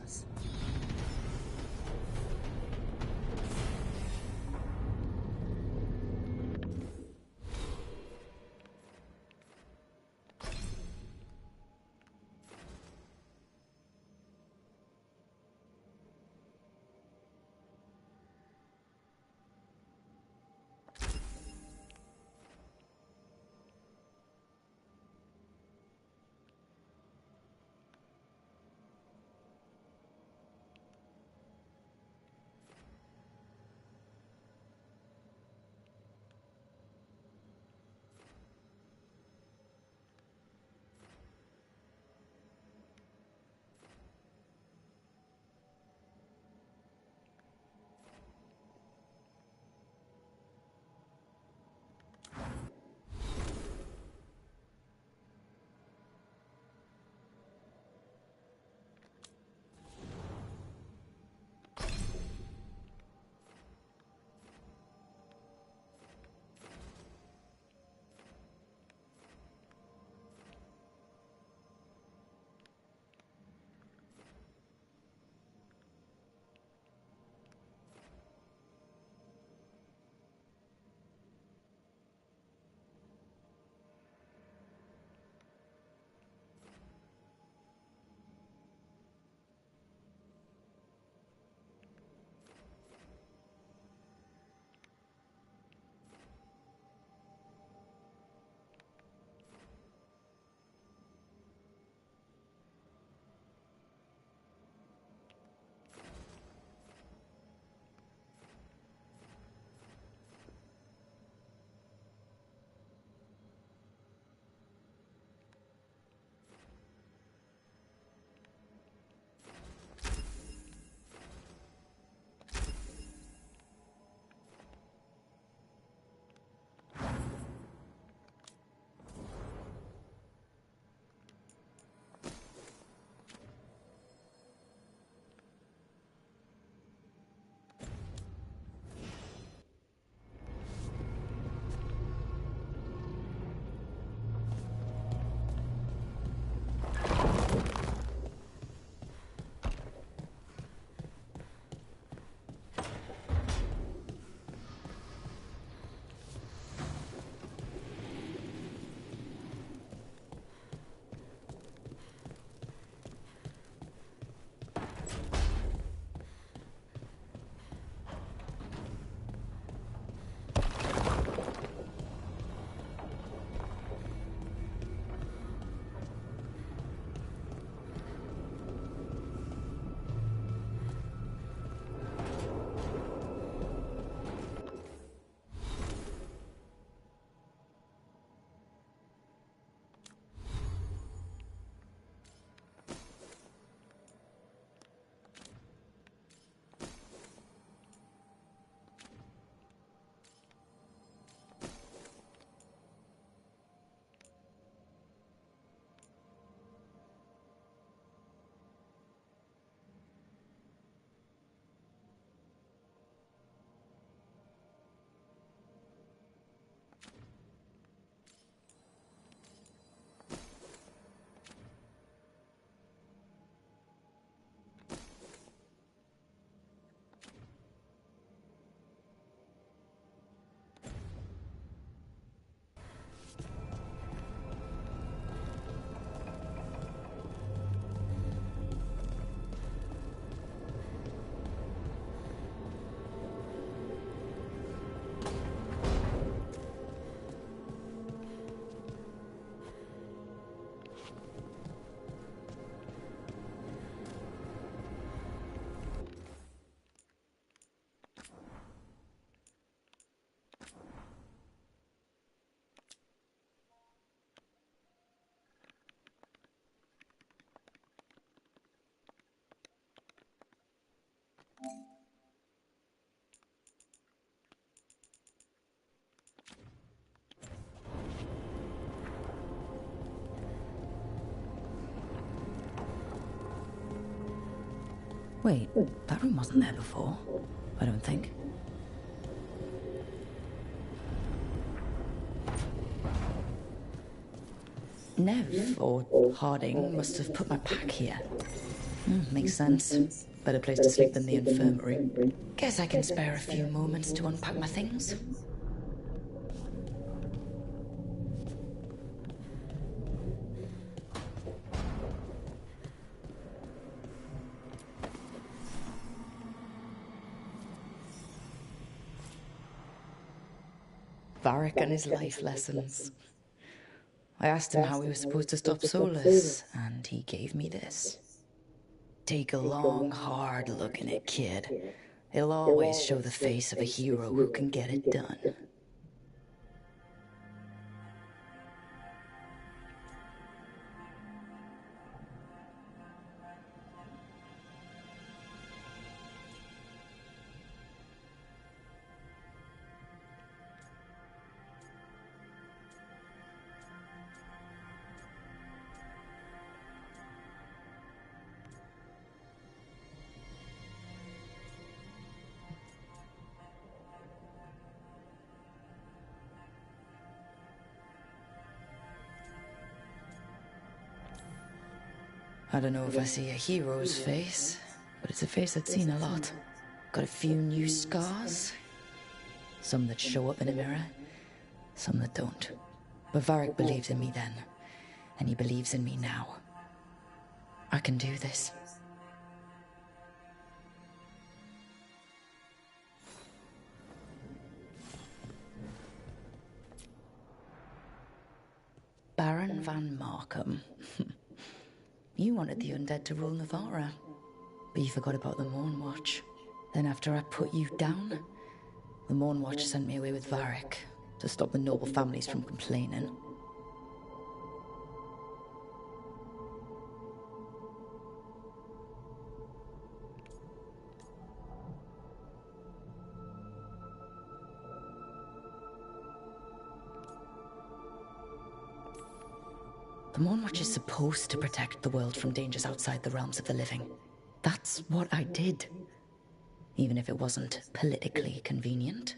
Wait, that room wasn't there before. I don't think. Nev, or Harding, must have put my pack here. Makes sense. Better place to sleep than the infirmary. Guess I can spare a few moments to unpack my things. Varric and his life lessons. I asked him how we were supposed to stop Solus, and he gave me this. Take a long, hard look in it, kid. It'll always show the face of a hero who can get it done. I don't know if I see a hero's face, but it's a face I've seen a lot. Got a few new scars. Some that show up in a mirror, some that don't. But Varric believed in me then, and he believes in me now. I can do this. Baron van Markham. You wanted the undead to rule Navarra, but you forgot about the Mournwatch. Then after I put you down, the Mournwatch sent me away with Varric to stop the noble families from complaining. The Mournwatch is supposed to protect the world from dangers outside the realms of the living. That's what I did. Even if it wasn't politically convenient.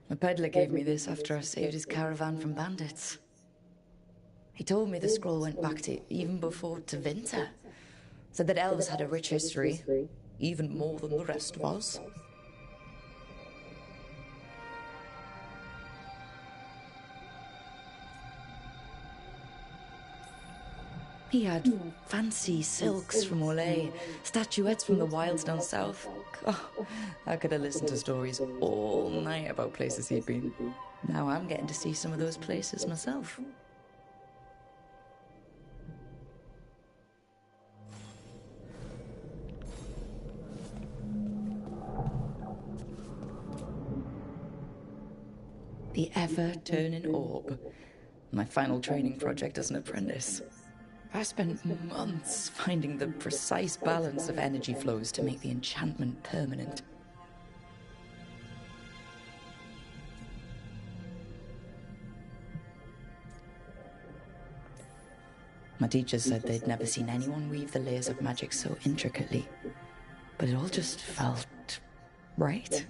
A peddler gave me this after I saved his caravan from bandits. He told me the scroll went back to even before Tevinter. Said that elves had a rich history, even more than the rest of us. He had fancy silks from Orlais, statuettes from the wilds down south. Oh, I could have listened to stories all night about places he'd been. Now I'm getting to see some of those places myself. The ever-turning orb. My final training project as an apprentice. I spent months finding the precise balance of energy flows to make the enchantment permanent. My teachers said they'd never seen anyone weave the layers of magic so intricately, but it all just felt right.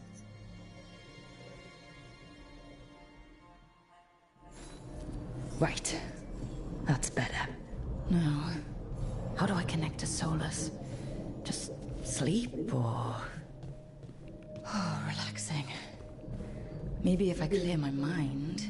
Right. That's better. Now, how do I connect to Solus? Just sleep or... Oh, relaxing. Maybe if I clear my mind...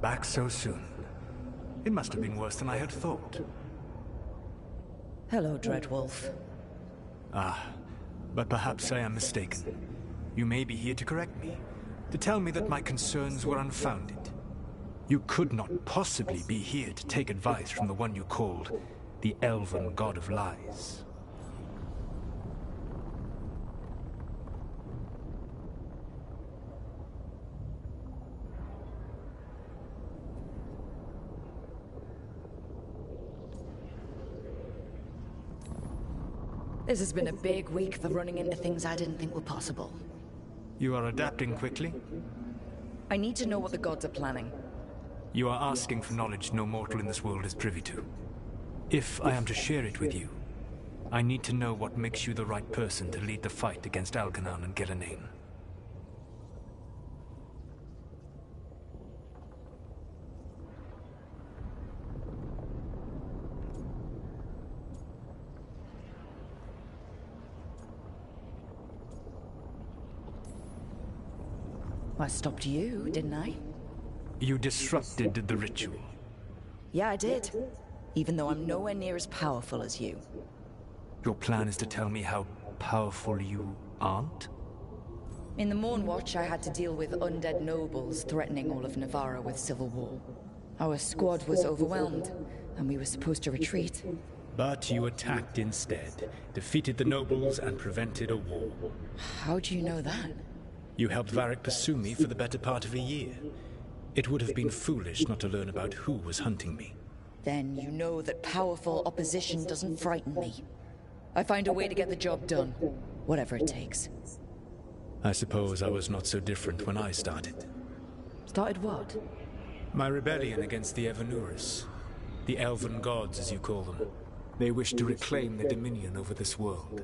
Back so soon. It must have been worse than I had thought. Hello, Dreadwolf. Ah, but perhaps I am mistaken. You may be here to correct me, to tell me that my concerns were unfounded. You could not possibly be here to take advice from the one you called the Elven God of Lies. This has been a big week for running into things I didn't think were possible. You are adapting quickly? I need to know what the gods are planning. You are asking for knowledge no mortal in this world is privy to. If I am to share it with you, I need to know what makes you the right person to lead the fight against Algernon and Gillenane. I stopped you, didn't I? You disrupted the ritual. Yeah, I did. Even though I'm nowhere near as powerful as you. Your plan is to tell me how powerful you aren't? In the Mornwatch, I had to deal with undead nobles threatening all of Navarra with civil war. Our squad was overwhelmed, and we were supposed to retreat. But you attacked instead, defeated the nobles, and prevented a war. How do you know that? You helped Varric pursue me for the better part of a year. It would have been foolish not to learn about who was hunting me. Then you know that powerful opposition doesn't frighten me. I find a way to get the job done, whatever it takes. I suppose I was not so different when I started. Started what? My rebellion against the Evanuris. The Elven Gods, as you call them. They wish to reclaim their dominion over this world.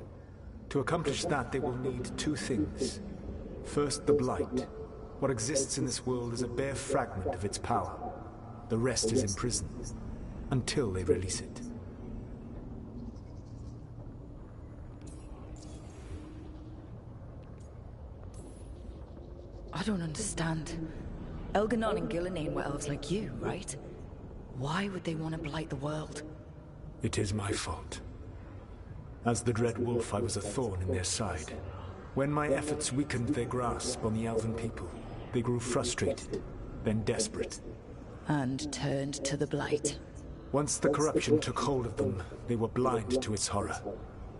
To accomplish that, they will need two things. First, the Blight. What exists in this world is a bare fragment of its power. The rest is imprisoned, until they release it. I don't understand. Elgernon and Gillenane were elves like you, right? Why would they want to blight the world? It is my fault. As the Dread Wolf, I was a thorn in their side. When my efforts weakened their grasp on the Elven people, they grew frustrated, then desperate. And turned to the Blight. Once the corruption took hold of them, they were blind to its horror.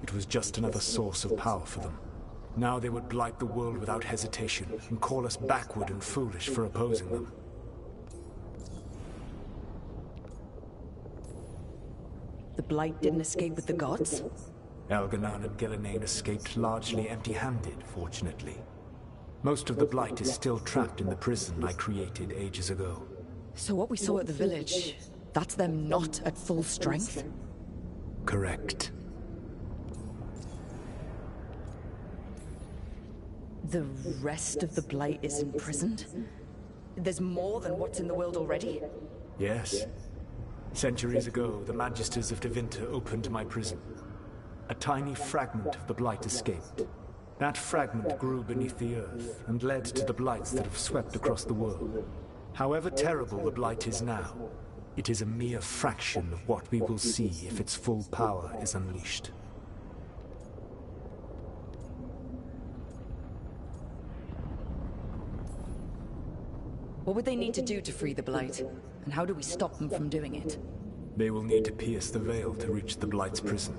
It was just another source of power for them. Now they would blight the world without hesitation, and call us backward and foolish for opposing them. The Blight didn't escape with the gods? Elgernon and Gillenane escaped largely empty-handed, fortunately. Most of the Blight is still trapped in the prison I created ages ago. So what we saw at the village, that's them not at full strength? Correct. The rest of the Blight is imprisoned? There's more than what's in the world already? Yes. Centuries ago, the Magisters of Tevinter opened my prison. A tiny fragment of the Blight escaped. That fragment grew beneath the earth and led to the Blights that have swept across the world. However terrible the Blight is now, it is a mere fraction of what we will see if its full power is unleashed. What would they need to do to free the Blight? And how do we stop them from doing it? They will need to pierce the veil to reach the Blight's prison.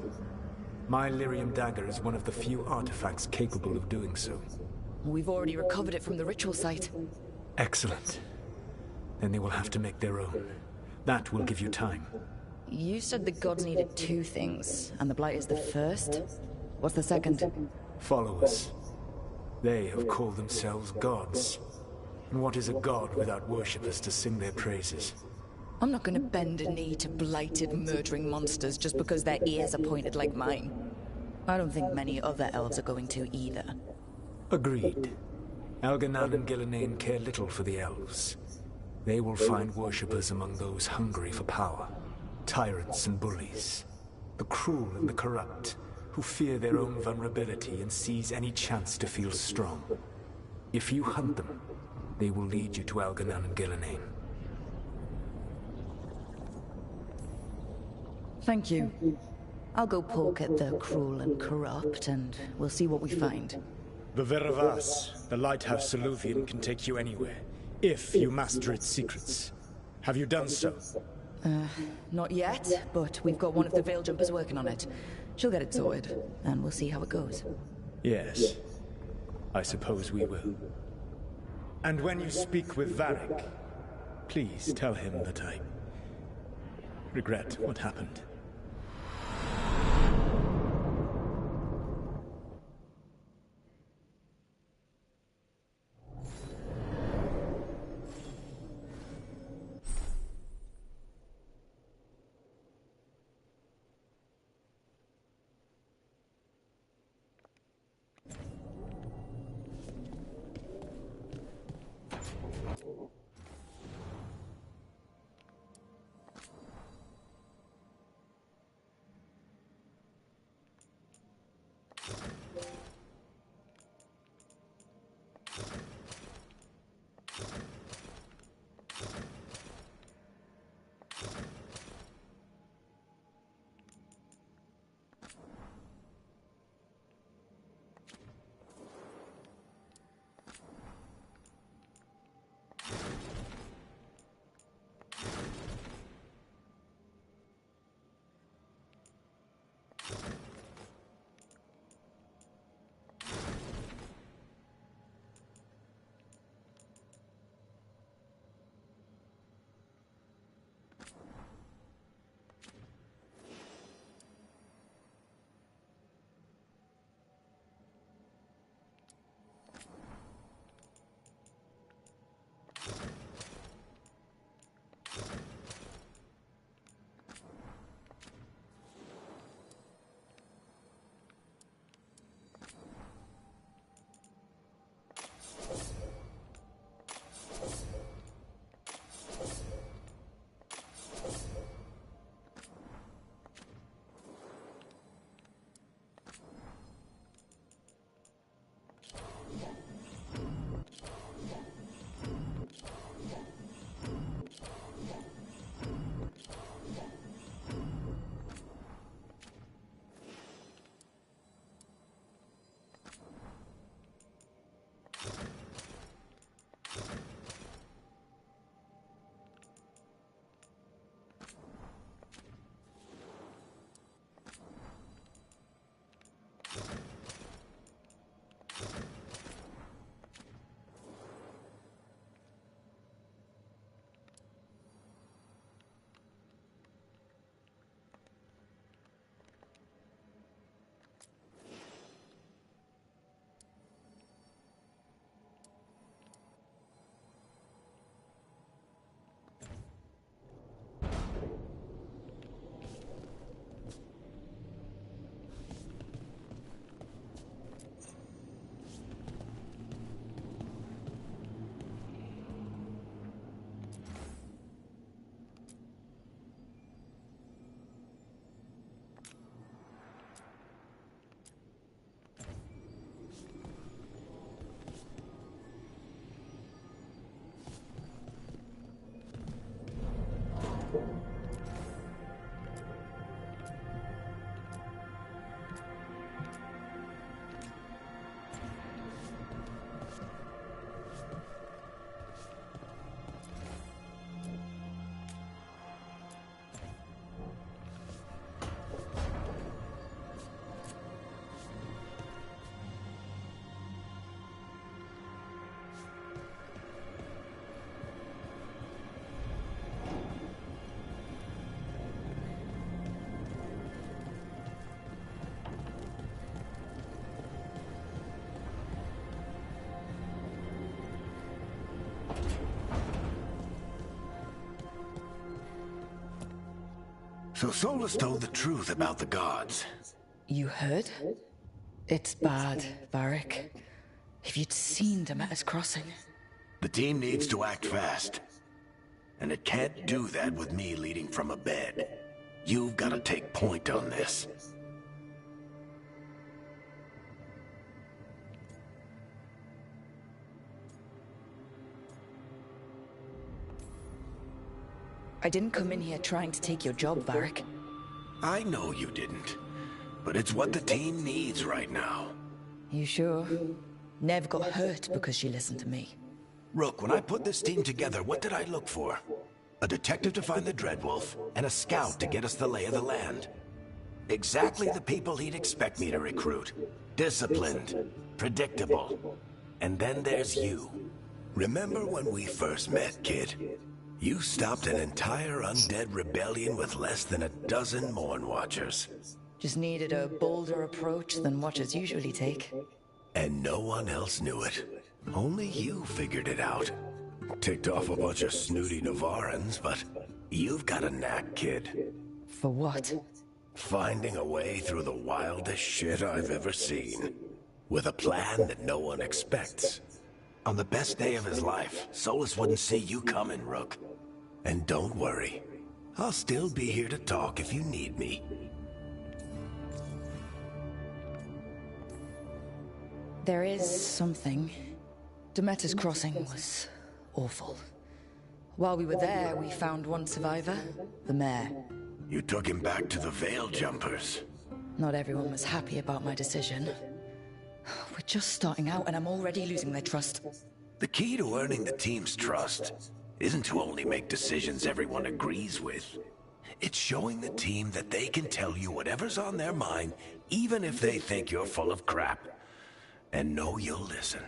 My Lyrium dagger is one of the few artifacts capable of doing so. We've already recovered it from the ritual site. Excellent. Then they will have to make their own. That will give you time. You said the gods needed two things, and the Blight is the first? What's the second? Followers. They have called themselves gods. And what is a god without worshippers to sing their praises? I'm not gonna bend a knee to blighted, murdering monsters just because their ears are pointed like mine. I don't think many other elves are going to either. Agreed. Elgernon and Gillenane care little for the elves. They will find worshippers among those hungry for power. Tyrants and bullies. The cruel and the corrupt, who fear their own vulnerability and seize any chance to feel strong. If you hunt them, they will lead you to Elgernon and Gillenane. Thank you. I'll go poke at the cruel and corrupt, and we'll see what we find. The Veravas, the lighthouse Soluvian, can take you anywhere, if you master its secrets. Have you done so? Not yet, but we've got one of the Veil Jumpers working on it. She'll get it sorted, and we'll see how it goes. Yes. I suppose we will. And when you speak with Varric, please tell him that I regret what happened. So Solus told the truth about the gods. You heard? It's bad, Varric. If you'd seen Demeter's crossing. The team needs to act fast. And it can't do that with me leading from a bed. You've got to take point on this. I didn't come in here trying to take your job, Varric. I know you didn't. But it's what the team needs right now. You sure? Nev got hurt because she listened to me. Rook, when I put this team together, what did I look for? A detective to find the Dreadwolf, and a scout to get us the lay of the land. Exactly the people he'd expect me to recruit. Disciplined, predictable. And then there's you. Remember when we first met, kid? You stopped an entire undead rebellion with less than a dozen Morn Watchers. Just needed a bolder approach than Watchers usually take. And no one else knew it. Only you figured it out. Ticked off a bunch of snooty Navarrans, but you've got a knack, kid. For what? Finding a way through the wildest shit I've ever seen. With a plan that no one expects. On the best day of his life, Solus wouldn't see you coming, Rook. And don't worry. I'll still be here to talk if you need me. There is something. Demeter's Crossing was awful. While we were there, we found one survivor, the mayor. You took him back to the Veil Jumpers. Not everyone was happy about my decision. We're just starting out and I'm already losing their trust. The key to earning the team's trust isn't to only make decisions everyone agrees with. It's showing the team that they can tell you whatever's on their mind, even if they think you're full of crap. And know you'll listen.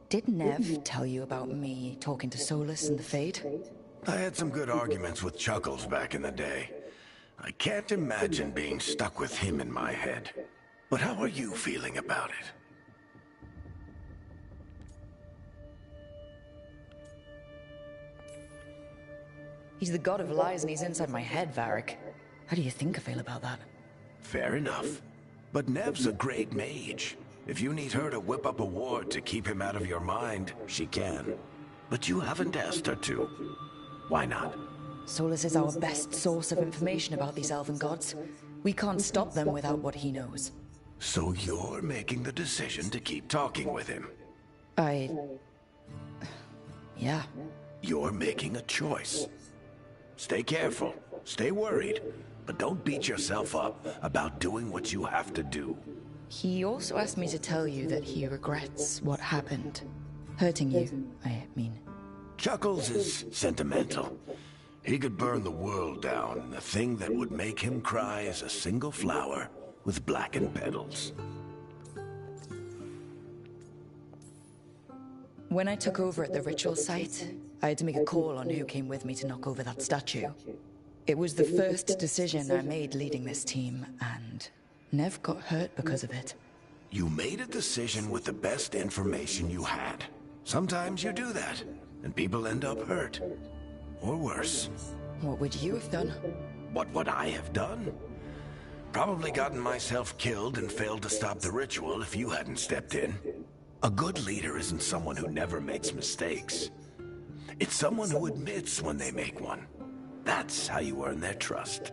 Did Nev tell you about me talking to Solus and the Fade? I had some good arguments with Chuckles back in the day. I can't imagine being stuck with him in my head. But how are you feeling about it? He's the god of lies and he's inside my head, Varric. How do you think I feel about that? Fair enough. But Nev's a great mage. If you need her to whip up a ward to keep him out of your mind, she can. But you haven't asked her to. Why not? Solus is our best source of information about these elven gods. We can't stop them without what he knows. So you're making the decision to keep talking with him? Yeah. You're making a choice. Stay careful, stay worried, but don't beat yourself up about doing what you have to do. He also asked me to tell you that he regrets what happened. Hurting you, I mean. Chuckles is sentimental. He could burn the world down, and the thing that would make him cry is a single flower with blackened petals. When I took over at the ritual site, I had to make a call on who came with me to knock over that statue. It was the first decision I made leading this team, and Nev got hurt because of it. You made a decision with the best information you had. Sometimes you do that, and people end up hurt. Or worse. What would you have done? What would I have done? Probably gotten myself killed and failed to stop the ritual if you hadn't stepped in. A good leader isn't someone who never makes mistakes. It's someone who admits when they make one. That's how you earn their trust.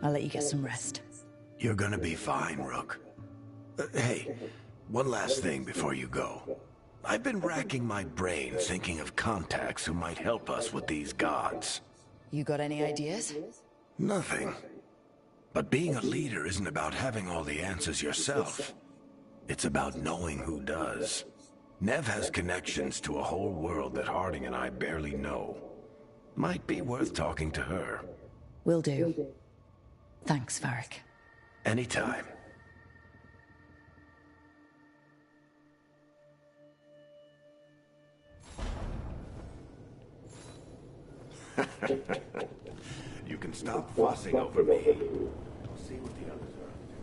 I'll let you get some rest. You're gonna be fine, Rook. Hey, one last thing before you go. I've been racking my brain thinking of contacts who might help us with these gods. You got any ideas? Nothing. But being a leader isn't about having all the answers yourself. It's about knowing who does. Nev has connections to a whole world that Harding and I barely know. Might be worth talking to her. Will do. Thanks, Varric. Anytime. You can stop fussing over me. I'll see what the others are up to.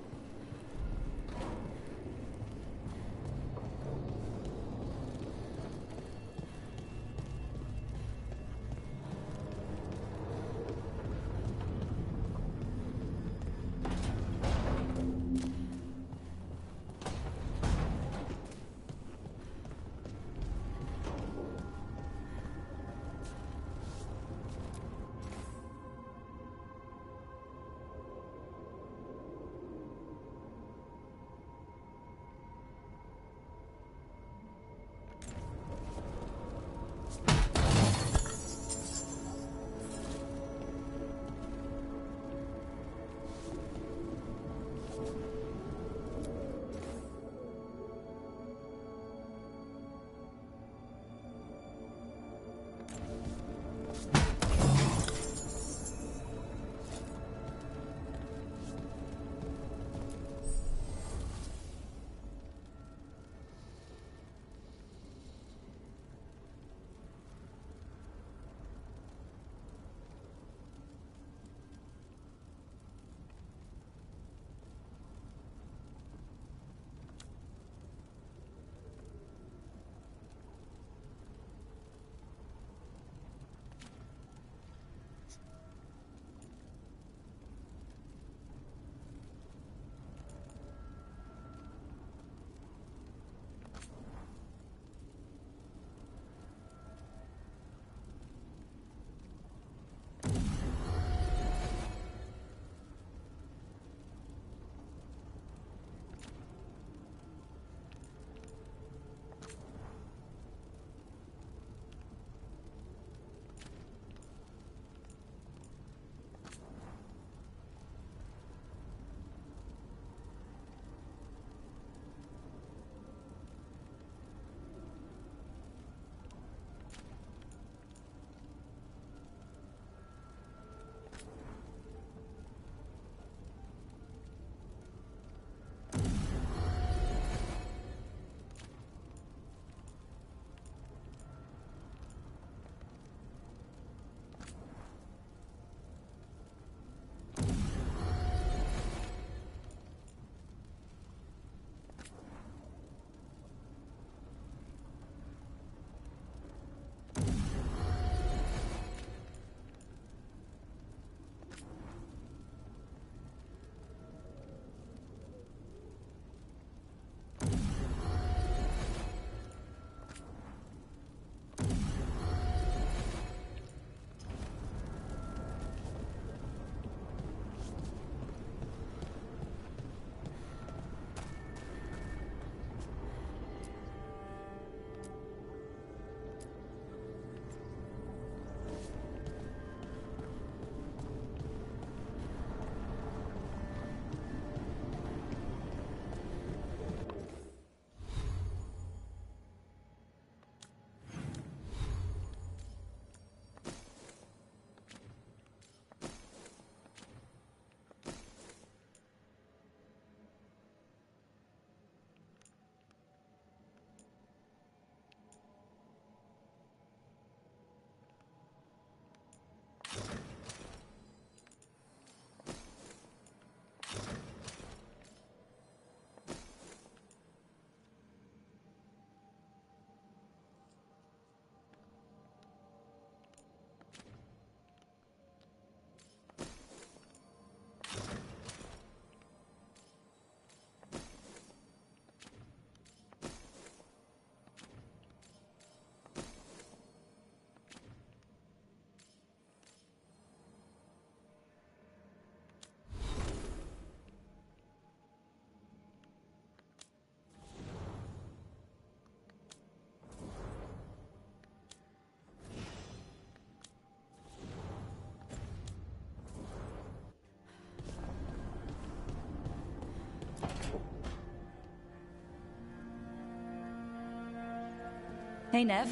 Hey, Nev.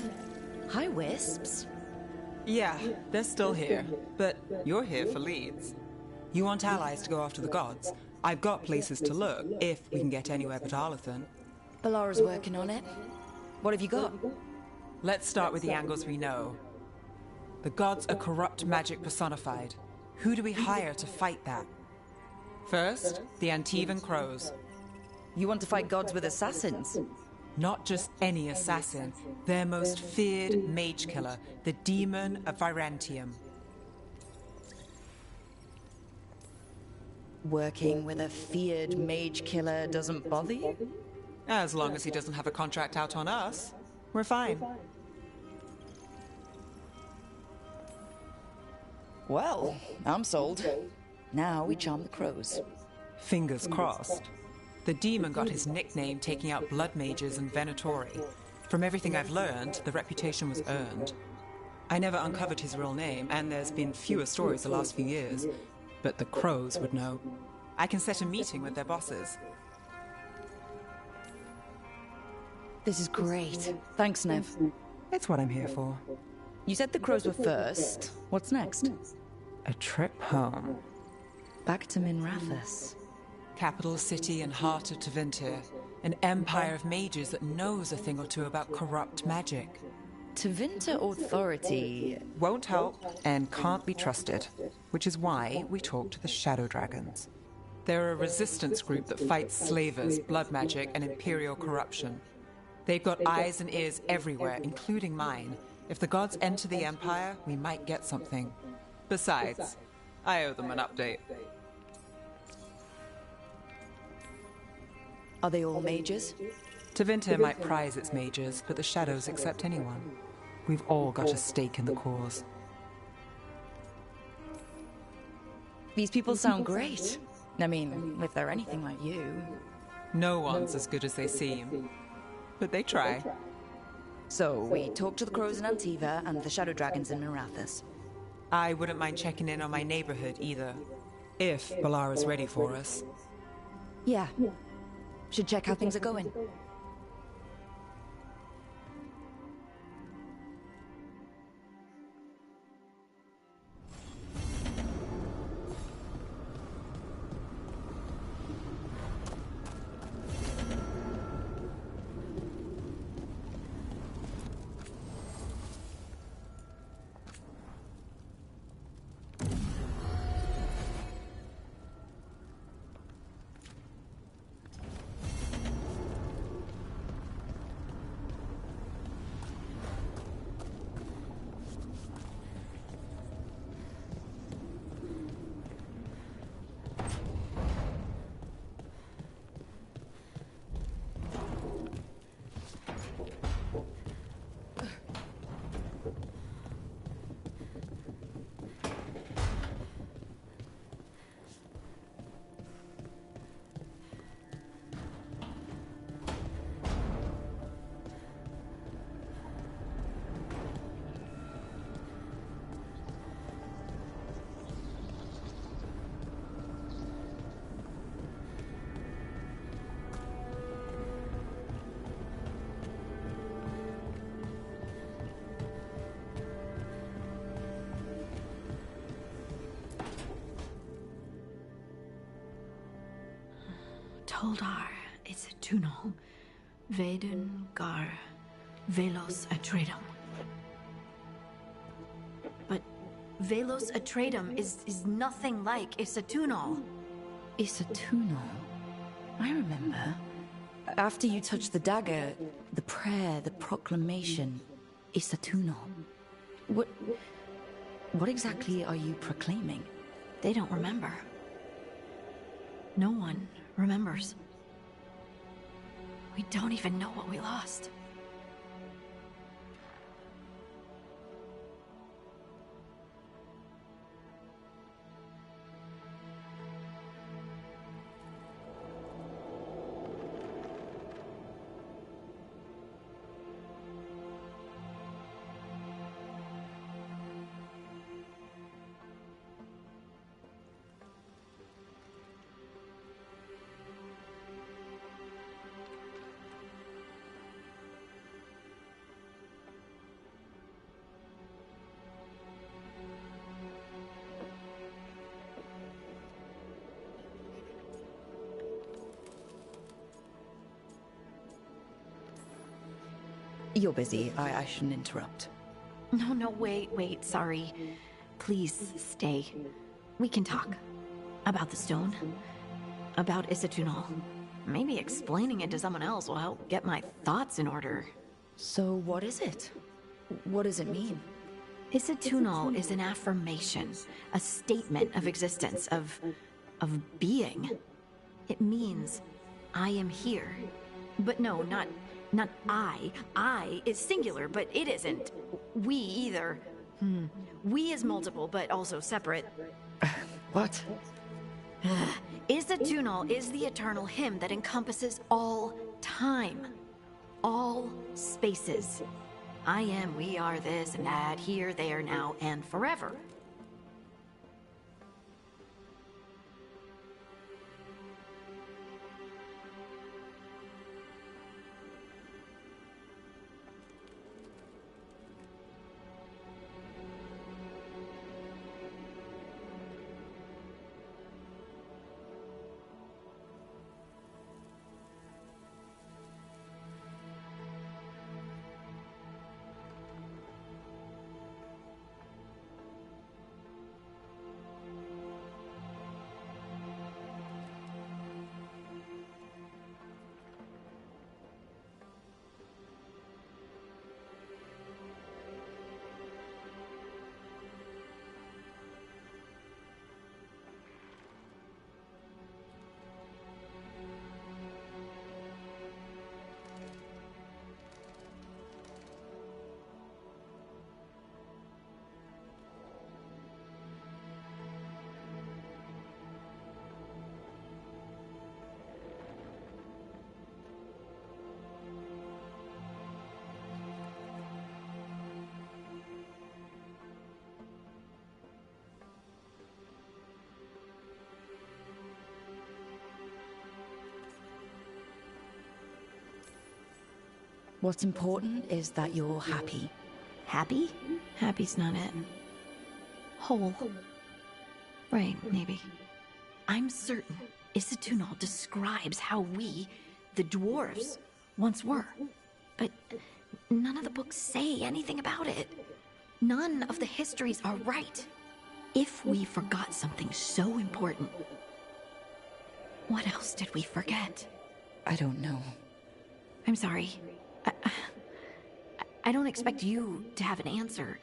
Hi, Wisps. Yeah, they're still here, but you're here for leads. You want allies to go after the gods? I've got places to look, if we can get anywhere but Arlathan. Balara's working on it. What have you got? Let's start with the angles we know. The gods are corrupt magic personified. Who do we hire to fight that? First, the Antivan Crows. You want to fight gods with assassins? Not just any assassin, their most feared mage killer, the Demon of Virantium. Working with a feared mage killer doesn't bother you? As long as he doesn't have a contract out on us, we're fine. Well, I'm sold. Now we charm the crows. Fingers crossed. The demon got his nickname taking out blood mages and Venatori. From everything I've learned, the reputation was earned. I never uncovered his real name, and there's been fewer stories the last few years, but the crows would know. I can set a meeting with their bosses. This is great. Thanks, Nev. It's what I'm here for. You said the crows were first. What's next? A trip home. Back to Minrathous. Capital city and heart of Tevinter. An empire of mages that knows a thing or two about corrupt magic. Tevinter authority won't help and can't be trusted, which is why we talk to the Shadow Dragons. They're a resistance group that fights slavers, blood magic, and imperial corruption. They've got eyes and ears everywhere, including mine. If the gods enter the Empire, we might get something. Besides, I owe them an update. Are they all mages? Tevinter might prize its mages, but the Shadows accept anyone. We've all got a stake in the cause. These people sound great. I mean, if they're anything like you. No one's as good as they seem. But they try. So, we talk to the crows in Antiva and the Shadow Dragons in Minrathous. I wouldn't mind checking in on my neighborhood either. If Balara's ready for us. Yeah. Should check how things are going. Toldar, it's a Tunal. Veilguard Velos Atreidim. But Velos Atreidim is nothing like Isatunal. Isatunal? I remember. After you touched the dagger, the prayer, the proclamation, Isatunal. What exactly are you proclaiming? They don't remember. No one remembers. We don't even know what we lost. You're busy. I shouldn't interrupt. No, wait, sorry. Please stay. We can talk. About the stone. About Isatunal. Maybe explaining it to someone else will help get my thoughts in order. So what is it? What does it mean? Isatunal is an affirmation, a statement of existence, of being. It means I am here. But no, not I. I is singular, but it isn't. We either. We is multiple, but also separate. What? Isatunal is the eternal hymn that encompasses all time. All spaces. I am, we are, this and that, here, there, now, and forever. What's important is that you're happy. Happy? Happy's not it. Whole. Right, maybe. I'm certain Isatunal describes how we, the dwarves, once were. But none of the books say anything about it. None of the histories are right. If we forgot something so important, what else did we forget? I don't know. I'm sorry. I don't expect you to have an answer.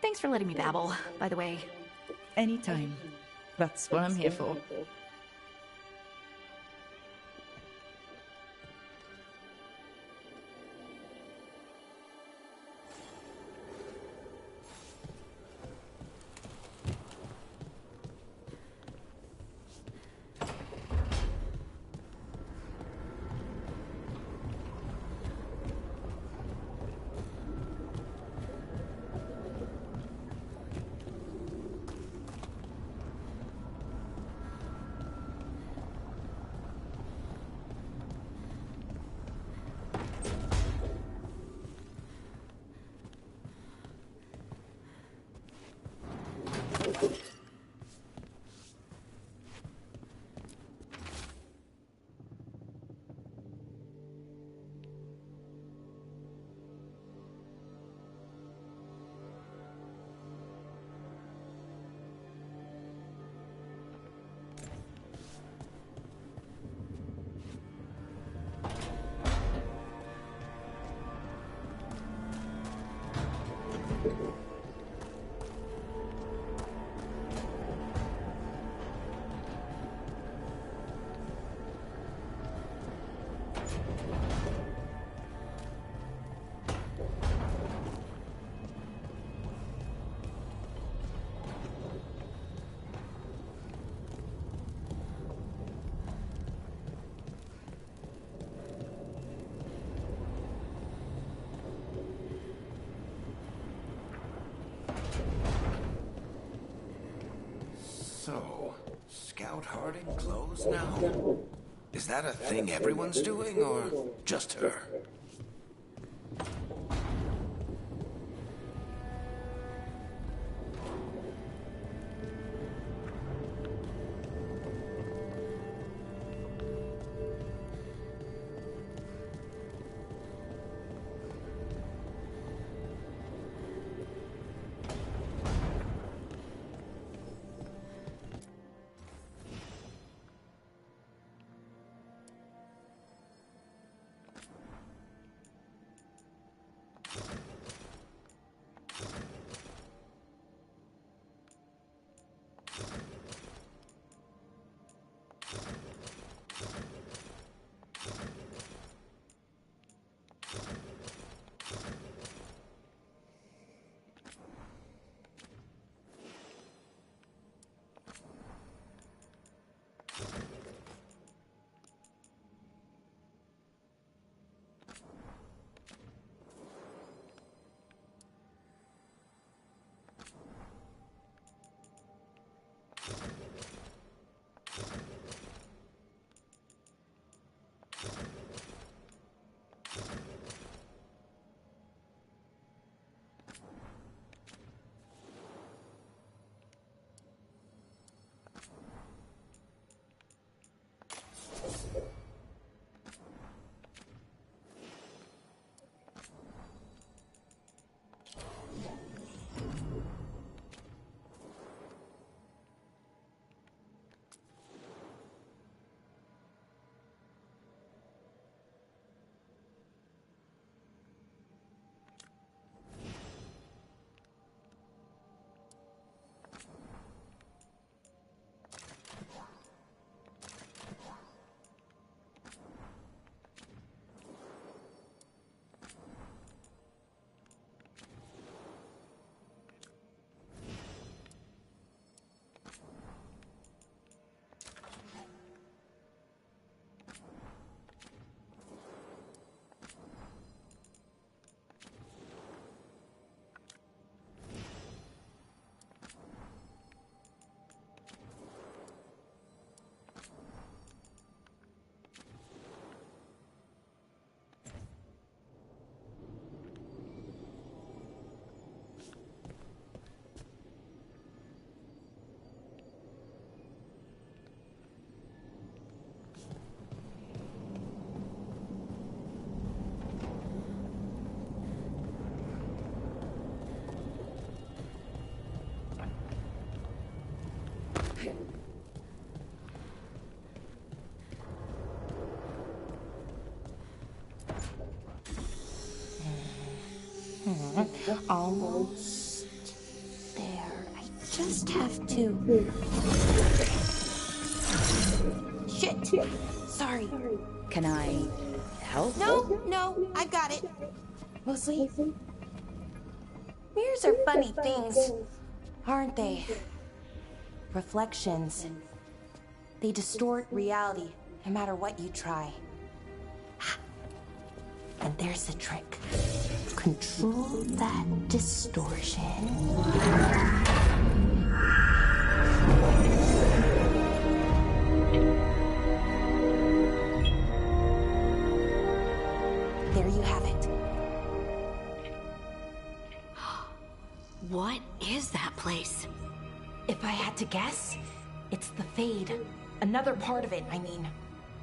Thanks for letting me babble, by the way. Anytime. That's what I'm here for. So, Scout Harding clothes now? Is that a thing everyone's doing, or just her? Almost there. I just have to... Shit! Sorry. Can I help? No, I got it. Mostly, mirrors are funny things, aren't they? Reflections. They distort reality, no matter what you try. And there's the trick. Control that distortion. There you have it. What is that place? If I had to guess, it's the Fade. Another part of it, I mean.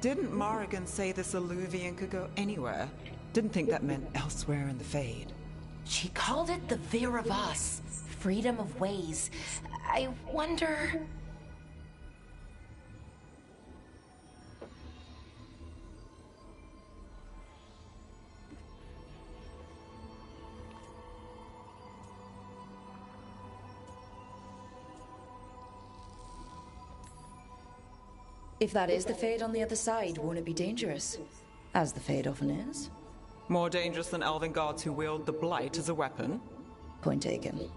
Didn't Morrigan say this Illuvian could go anywhere? Didn't think that meant elsewhere in the Fade. She called it the Vir of Us. Freedom of ways. I wonder... If that is the Fade on the other side, won't it be dangerous? As the Fade often is. More dangerous than elven gods who wield the Blight as a weapon? Point taken.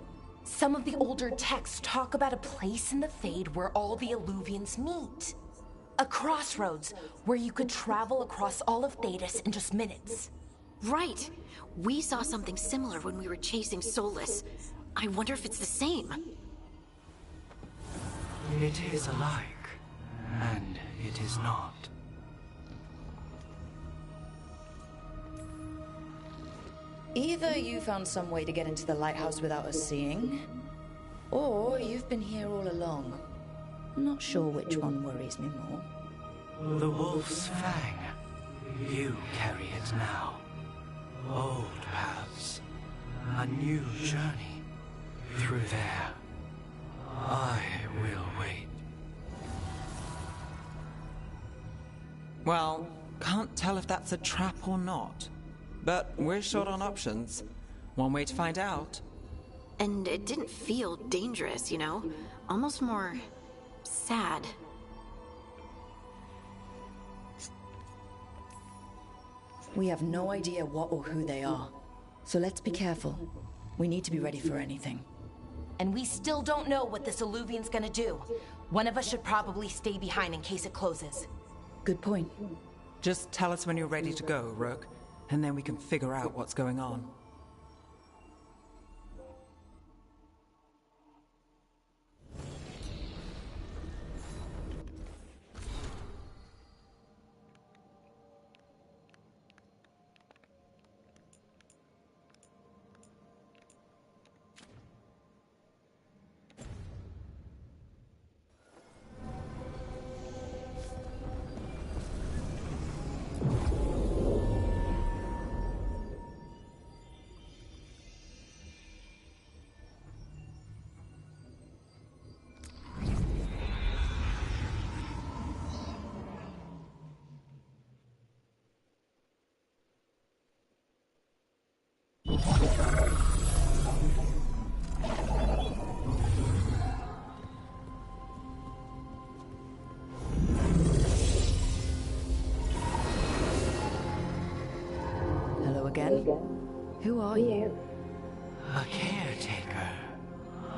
Some of the older texts talk about a place in the Fade where all the Illuvians meet. A crossroads where you could travel across all of Thedas in just minutes. Right. We saw something similar when we were chasing Solus. I wonder if it's the same. It is alike, and it is not. Either you found some way to get into the lighthouse without us seeing, or you've been here all along. Not sure which one worries me more. The wolf's fang. You carry it now. Old paths. A new journey. Through there. I will wait. Well, can't tell if that's a trap or not. But we're short on options. One way to find out. And it didn't feel dangerous, you know? Almost more... sad. We have no idea what or who they are. So let's be careful. We need to be ready for anything. And we still don't know what this Illuvian's gonna do. One of us should probably stay behind in case it closes. Good point. Just tell us when you're ready to go, Rook, and then we can figure out what's going on. Hello again. Who are you? A caretaker.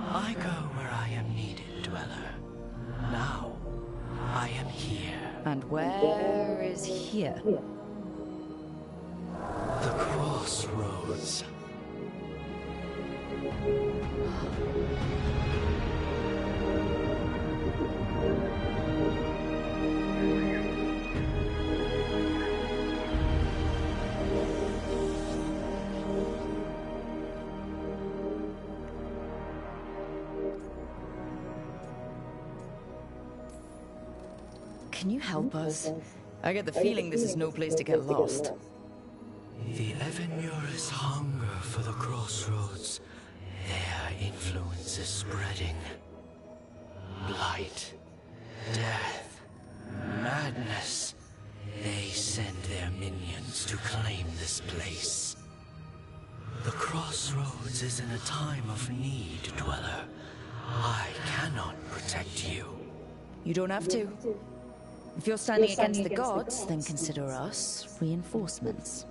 I go where I am needed, Dweller. Now, I am here. And where is here? The crossroads. Can you help us? I get the feeling this is no place to get lost. The Evenur's hunger for the crossroads. Their influence is spreading. Blight, death, madness. They send their minions to claim this place. The crossroads is in a time of need, Dweller. I cannot protect you. You don't have to. If you're standing against the gods, then consider us reinforcements.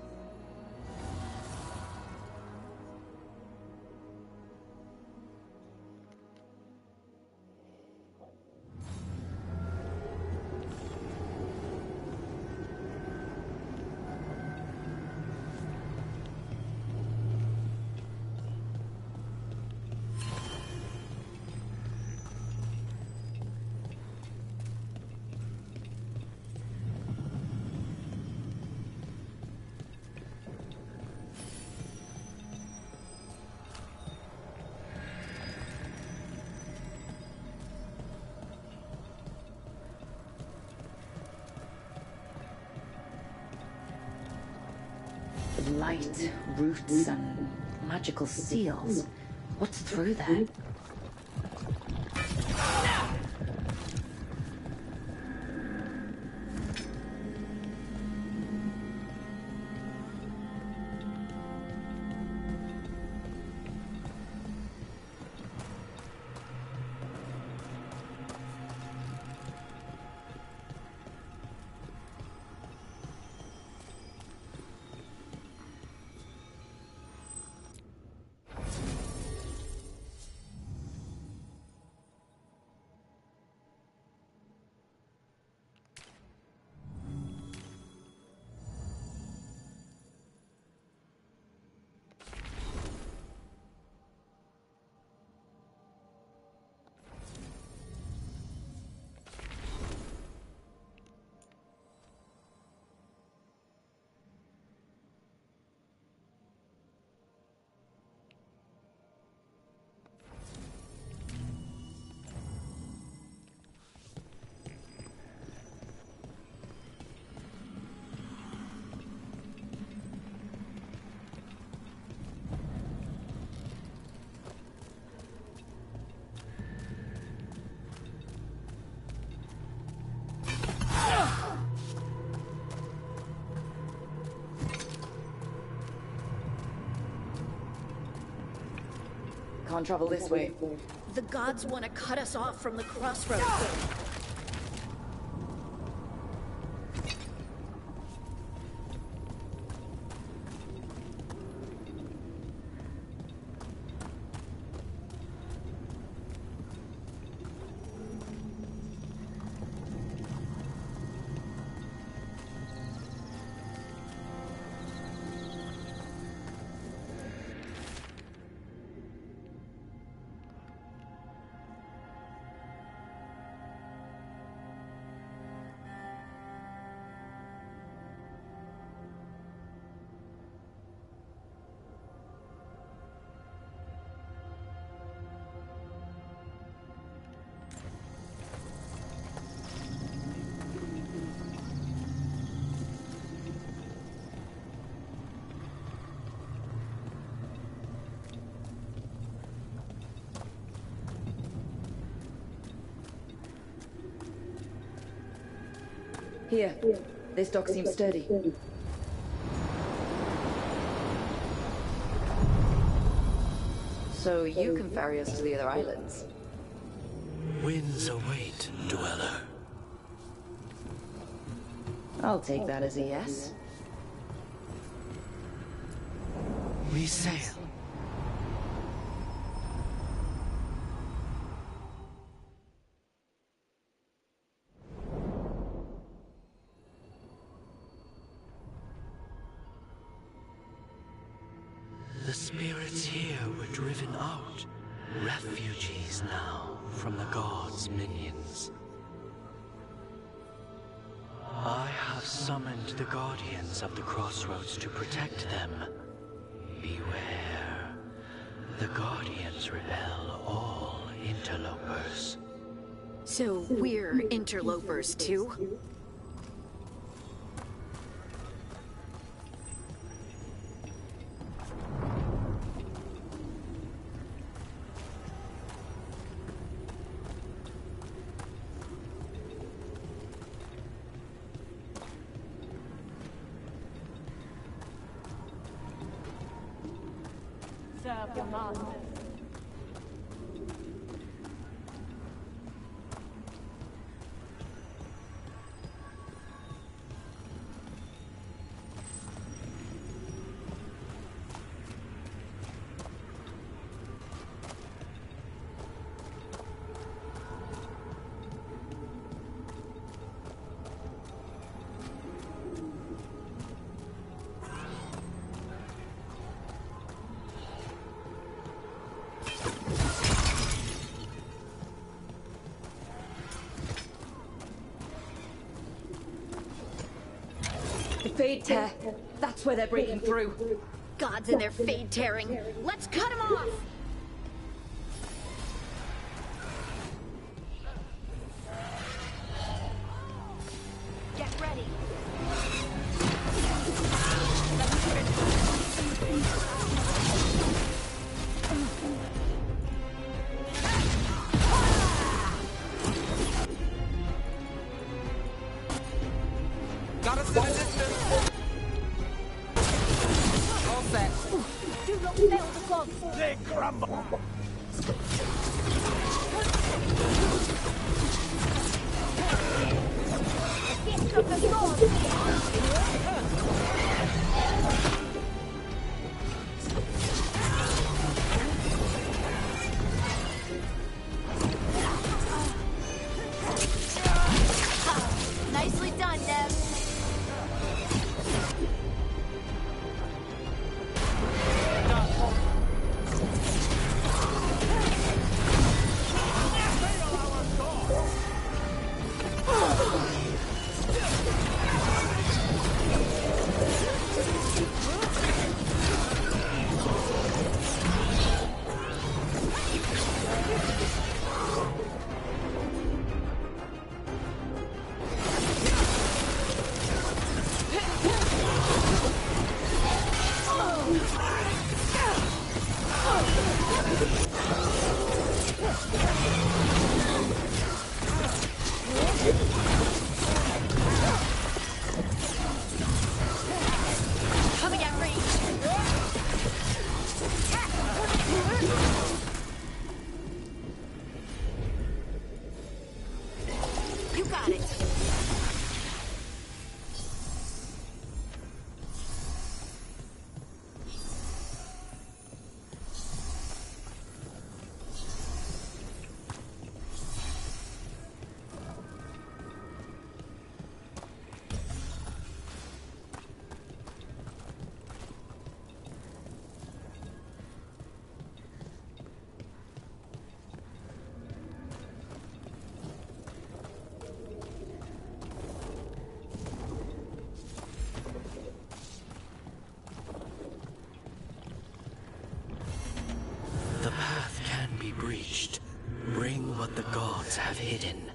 Light, roots, and magical seals. What's through there? Can't travel this way. The gods want to cut us off from the crossroads. Here. This dock seems sturdy. So you can ferry us to the other islands? Winds await, Dweller. I'll take that as a yes. We sail. The spirits here were driven out, refugees now from the gods' minions. I have summoned the guardians of the crossroads to protect them. Beware. The guardians repel all interlopers. So we're interlopers too? up your heart. Fade tear. That's where they're breaking through. Gods and their fade tearing. Let's cut them off! Get ready. Got us in a distance. All set. Do not fail the gods. They crumble. Gift of the gods. Nicely done, Nev. Coming at range. You got it. The path can be breached. Bring what the gods have hidden.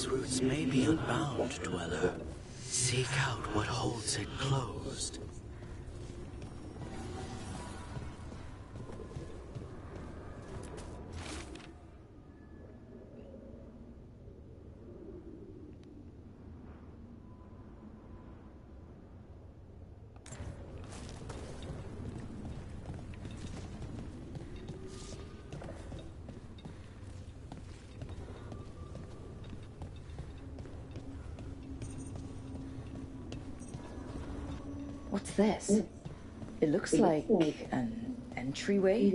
Its roots may be unbound, Dweller. Seek out what holds it closed. What's this? It looks like an entryway.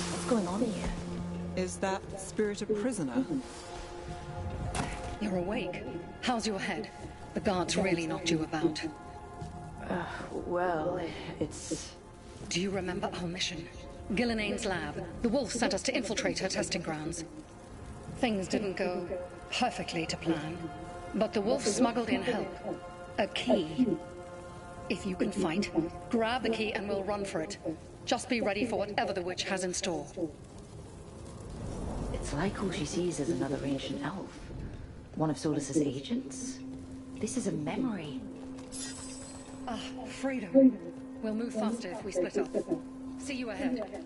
What's going on here? Is that spirit a prisoner? You're awake. How's your head? The guards really knocked you about. Well, it's... Do you remember our mission? Gillenane's lab. The wolf sent us to infiltrate her testing grounds. Things didn't go perfectly to plan, but the wolf smuggled in help. A key. If you can fight, grab the key and we'll run for it. Just be ready for whatever the witch has in store. It's like all she sees is another ancient elf. One of Solus's agents? This is a memory. Ah, freedom. We'll move faster if we split up. See you ahead.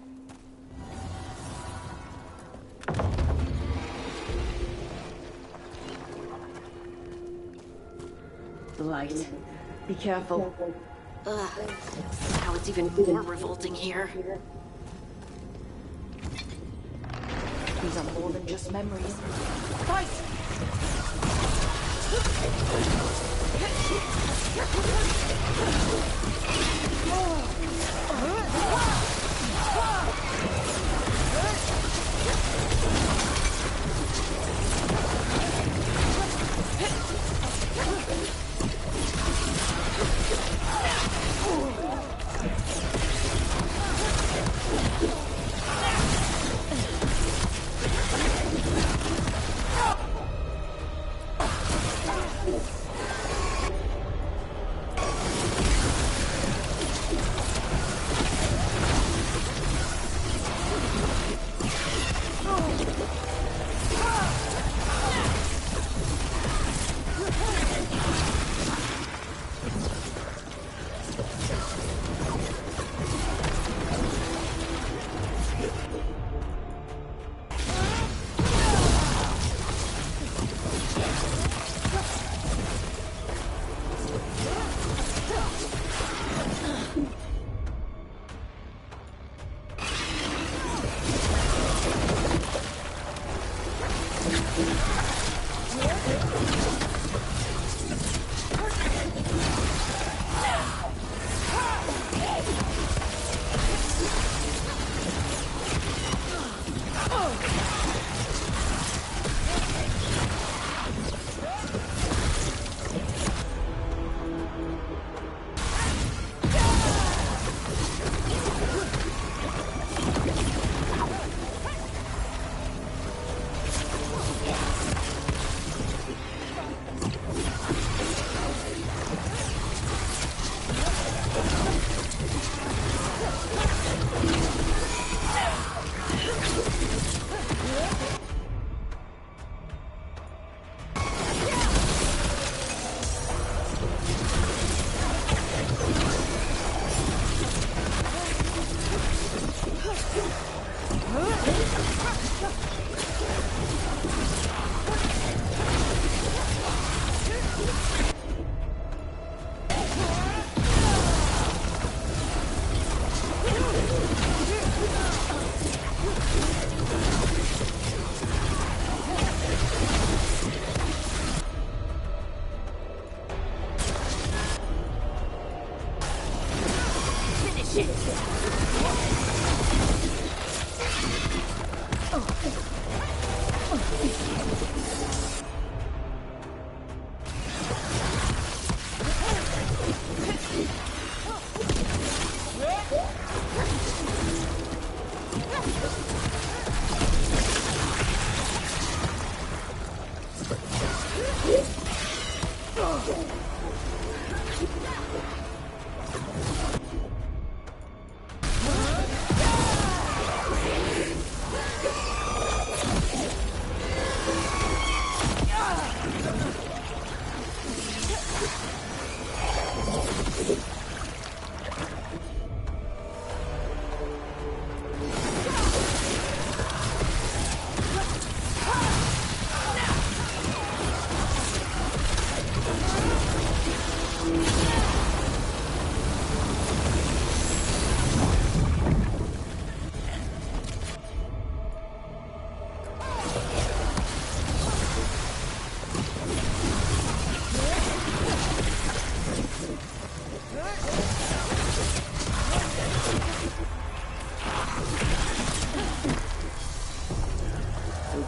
The light. Be careful. Ugh. Now it's even more revolting here. These are more than just memories. Fight!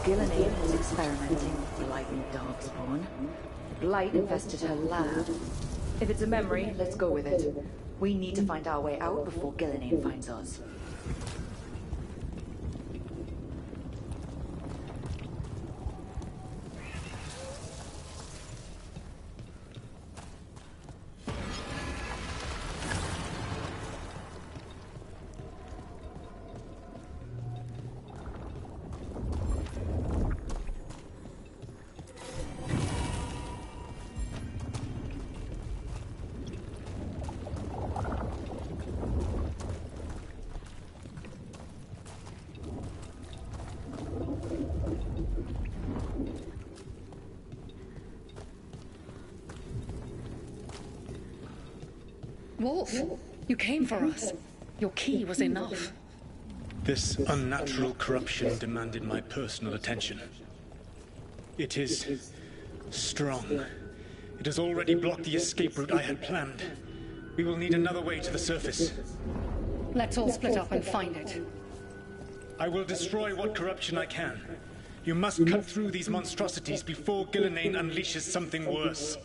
Gillenane was experimenting with Blight and Darkspawn. Blight infested her lab. If it's a memory, let's go with it. We need to find our way out before Gillenane finds us. Wolf, you came for us. Your key was enough. This unnatural corruption demanded my personal attention. It is strong. It has already blocked the escape route I had planned. We will need another way to the surface. Let's all split up and find it. I will destroy what corruption I can. You must cut through these monstrosities before Gillenane unleashes something worse.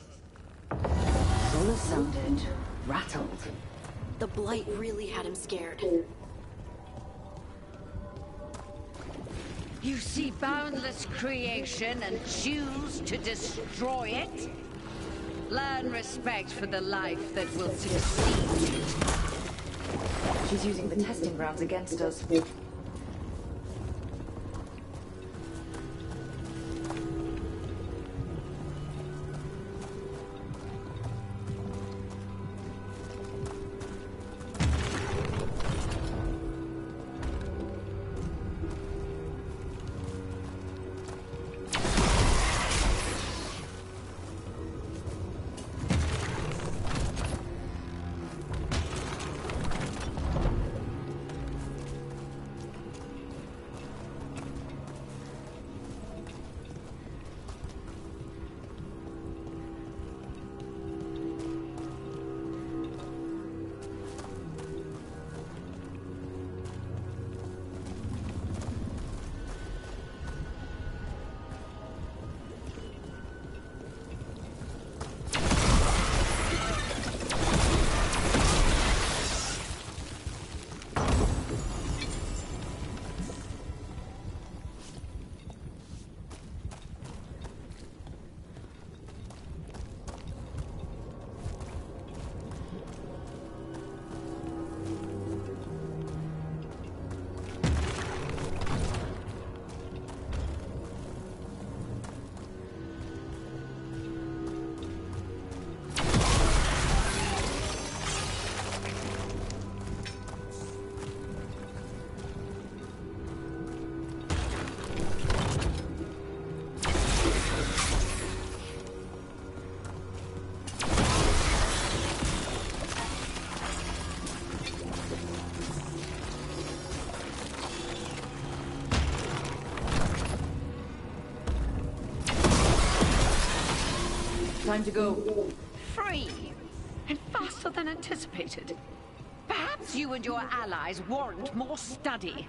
Sola sounded rattled. The Blight really had him scared. You see boundless creation and choose to destroy it? Learn respect for the life that will succeed. She's using the testing grounds against us. Time to go. Free! And faster than anticipated. Perhaps you and your allies warrant more study.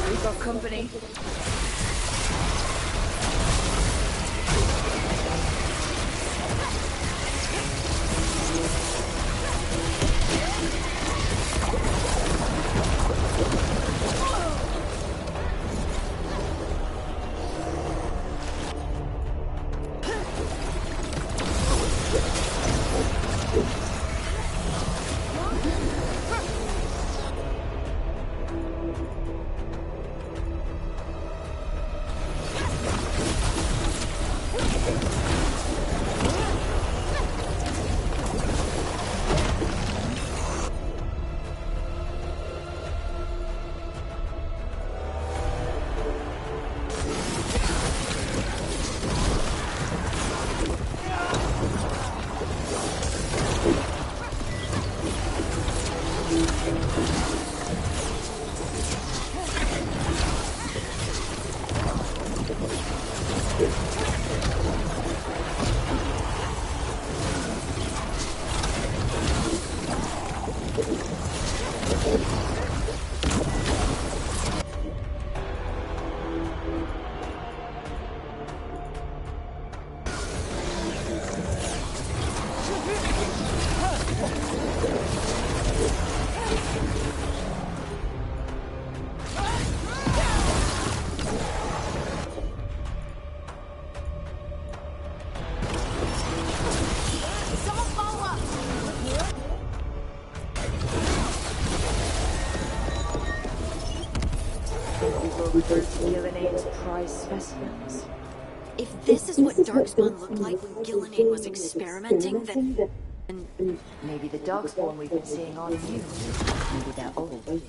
We've got company. Gillinane's prize specimens. If this is what Darkspawn looked like when Gillinane was experimenting, then... Maybe the Darkspawn we've been seeing aren't new. Maybe they're old.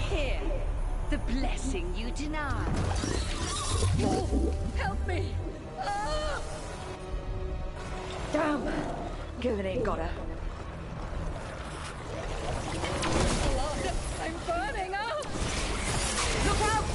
Here, the blessing you denied. No! Help me! Ah! Damn! Gillinane got her. Blood! I'm burning up! Look out!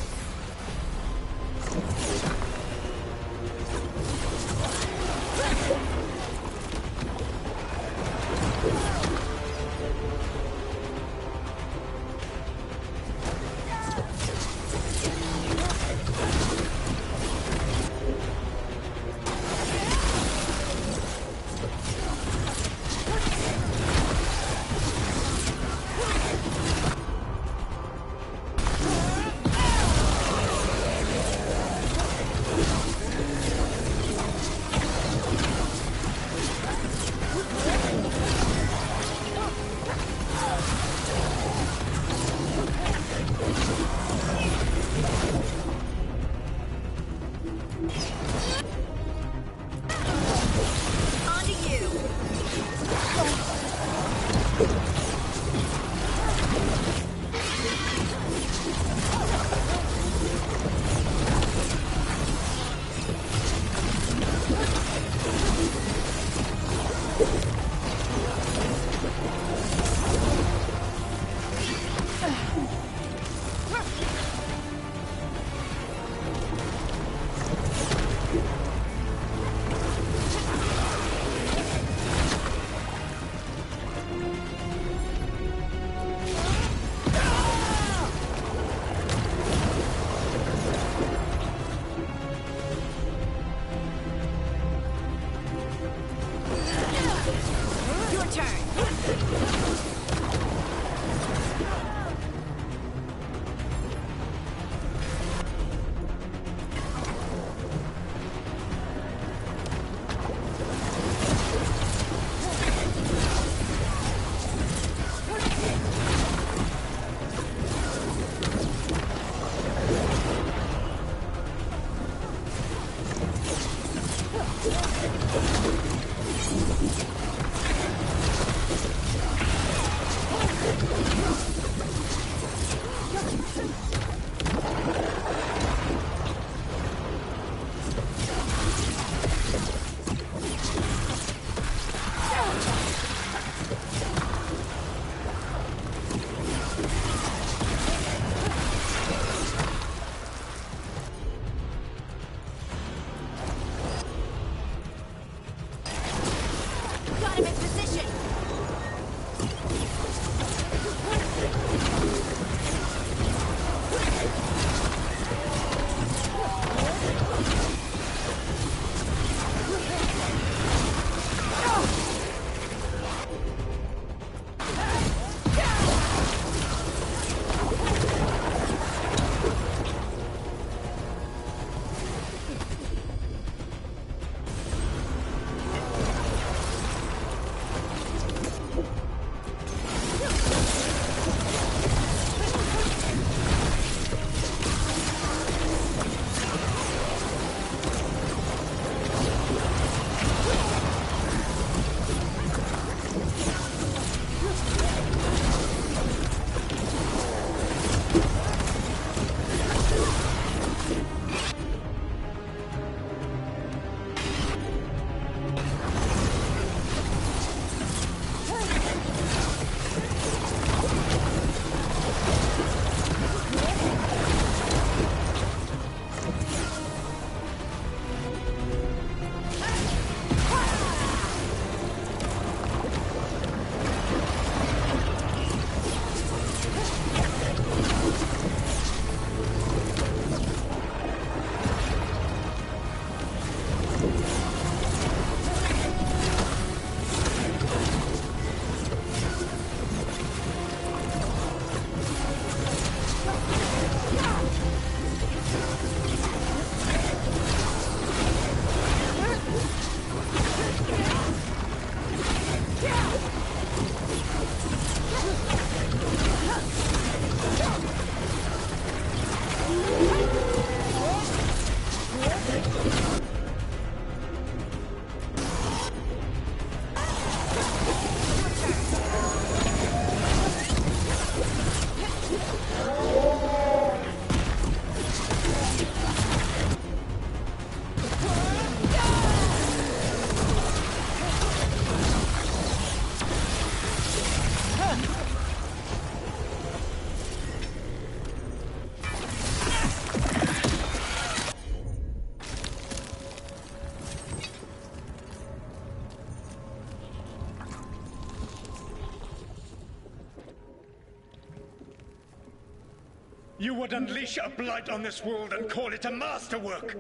You would unleash a blight on this world and call it a masterwork!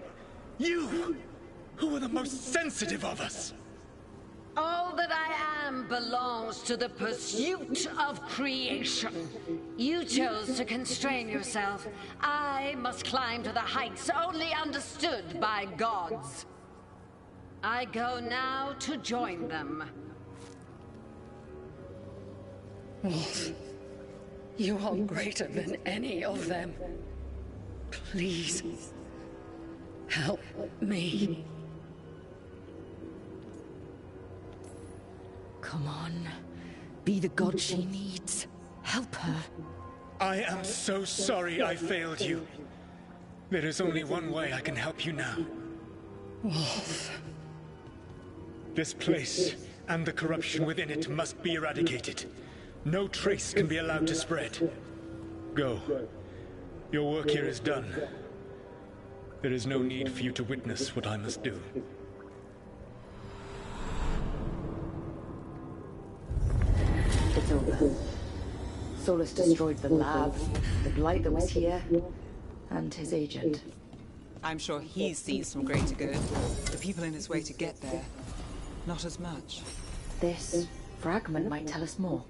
You, who were the most sensitive of us! All that I am belongs to the pursuit of creation. You chose to constrain yourself. I must climb to the heights only understood by gods. I go now to join them. Wolf, you are greater than any of them. Please, help me. Come on. Be the god she needs. Help her. I am so sorry I failed you. There is only one way I can help you now. Wolf. This place and the corruption within it must be eradicated. No trace can be allowed to spread. Go. Your work here is done. There is no need for you to witness what I must do. It's over. Solus destroyed the lab, the blight that was here, and his agent. I'm sure he's seen some greater good. The people in his way to get there, not as much. This fragment might tell us more.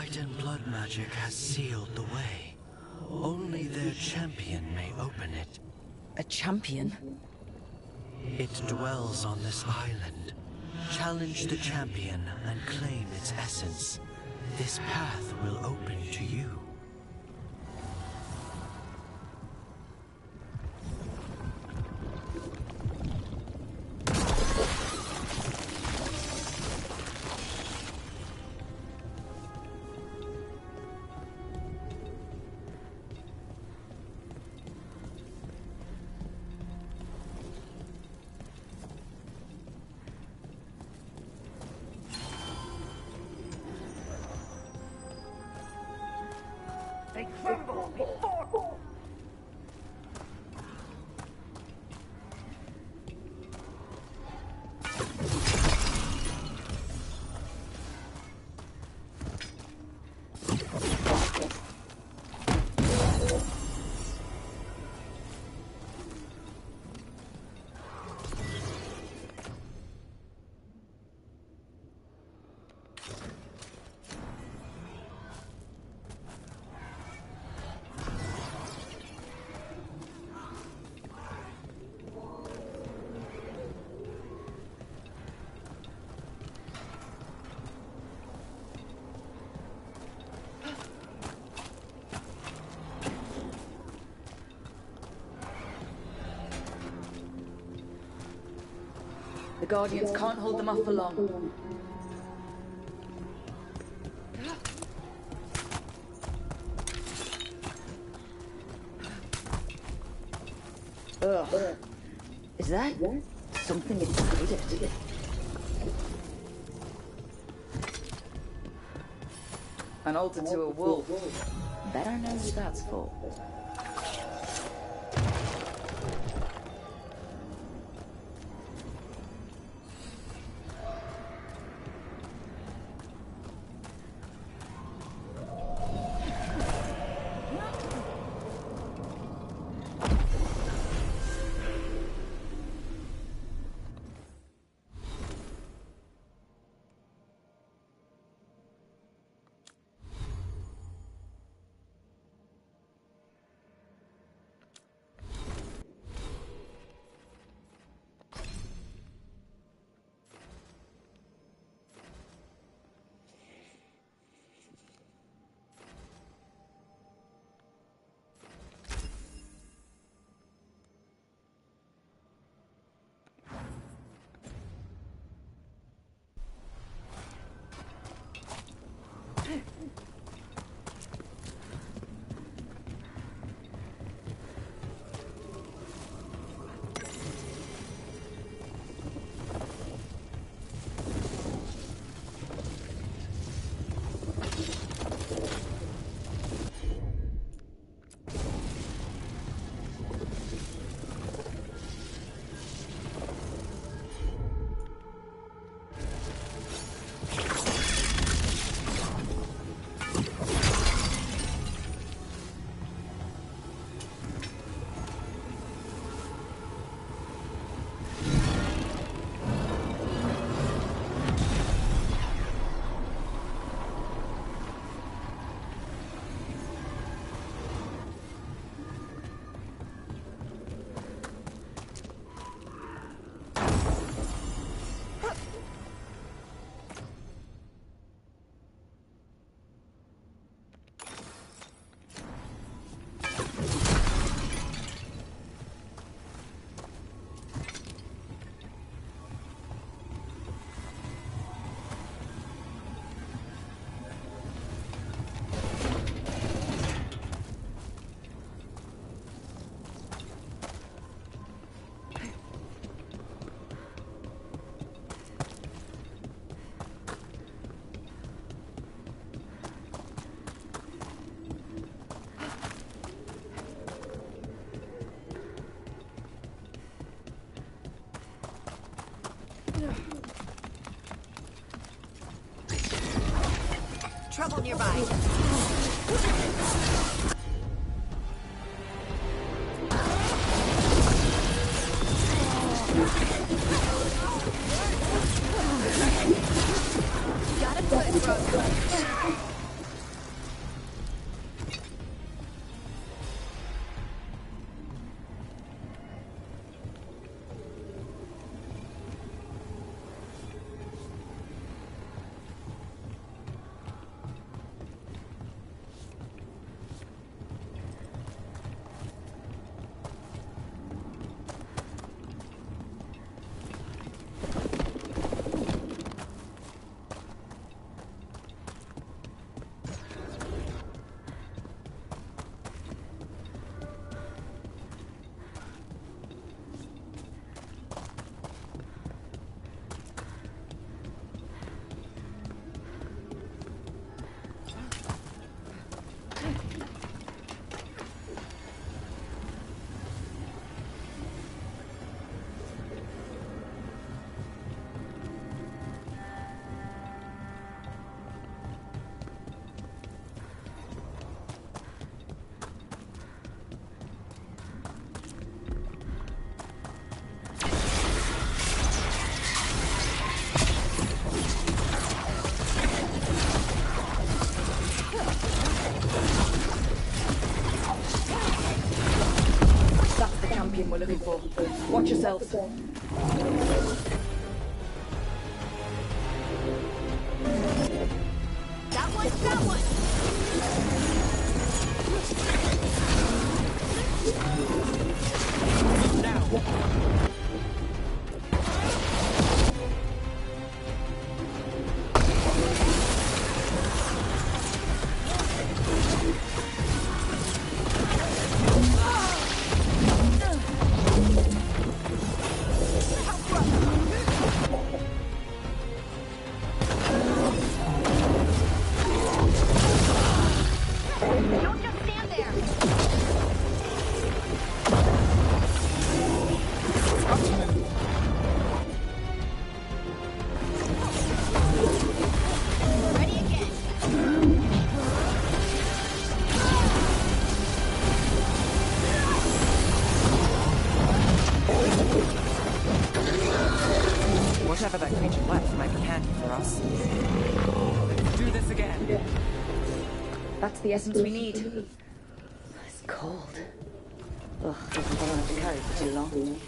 light and blood magic has sealed the way. Only their champion may open it. A champion? It dwells on this island. Challenge the champion and claim its essence. This path will open to you. They crumble before... The Guardians can't hold them off for long. Ugh. Is that something inside it? An altar to a wolf. Better know who that's for. Trouble nearby. Got a foot, bro. thing we're looking for. Watch yourselves. That one's that one! Whatever that creature left might be handy for us. Let's do this again. That's the essence we need. It's cold. Ugh, I don't have to carry it for too long.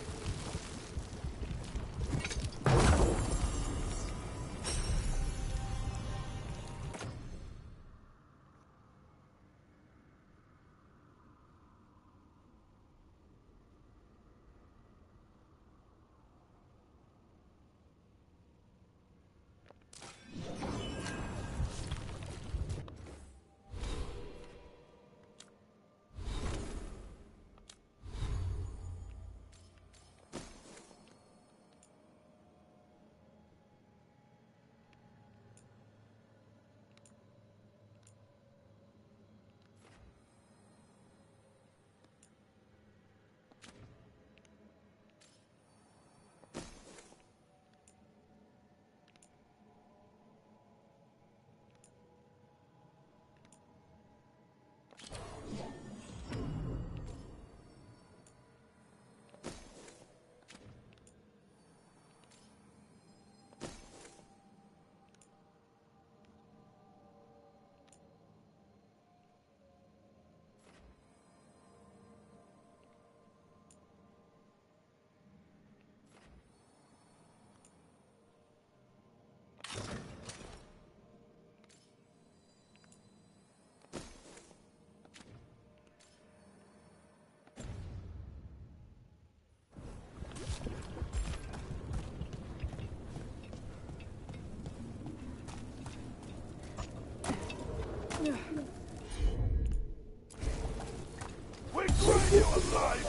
We bring you alive!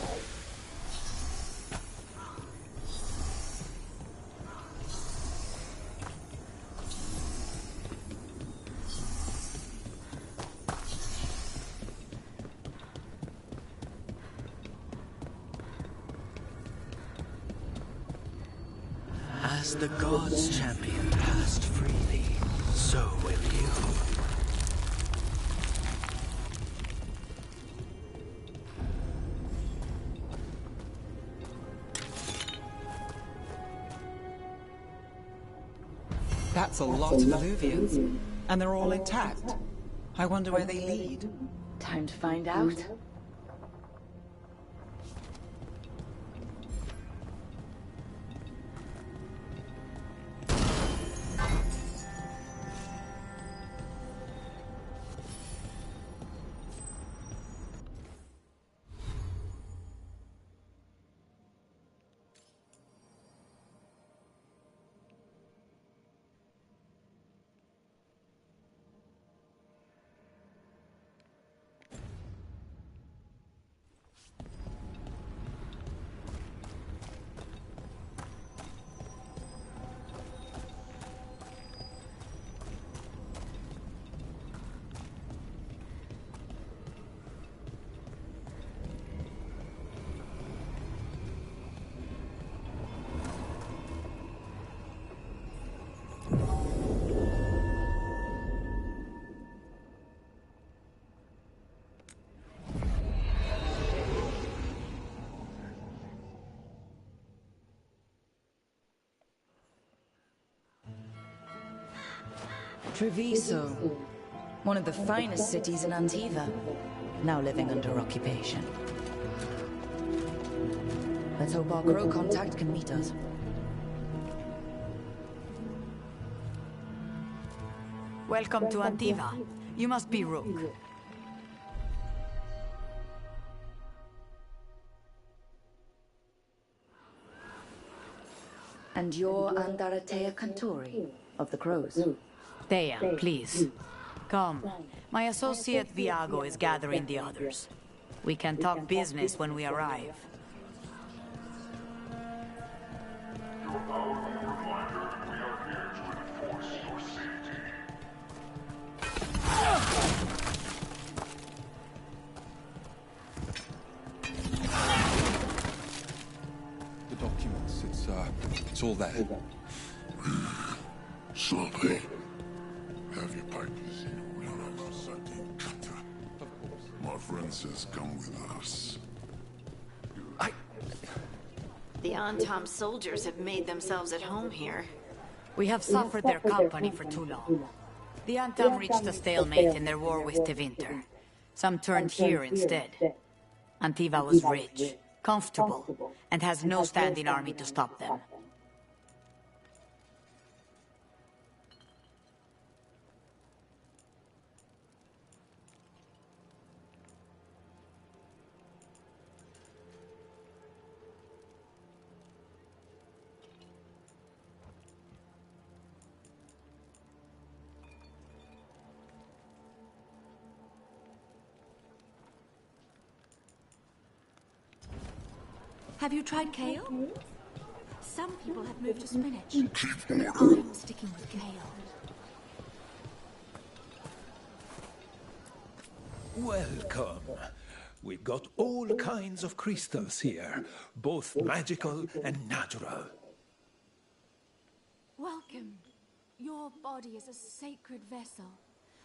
As the gods' champion passed freely, so will you. That's a lot of Illuvians, and they're all intact. I wonder where they lead. Time to find out. Treviso, one of the finest cities in Antiva, now living under occupation. Let's hope our crow contact can meet us. Welcome to Antiva. You must be Rook. And you're Andaratea Cantori of the Crows? Thea, please. Come. My associate Viago is gathering the others. We can talk business when we arrive. The documents, it's all there. Sorry. Have your pipe with you. My friend says come with us. The Antom soldiers have made themselves at home here. We have suffered their company for too long. The Antom reached a stalemate in their war with Tevinter. Some turned here instead. Antiva was rich, comfortable, and has no standing army to stop them. Have you tried kale? Some people have moved to spinach. I'm sticking with kale. Welcome. We've got all kinds of crystals here, both magical and natural. Welcome. Your body is a sacred vessel,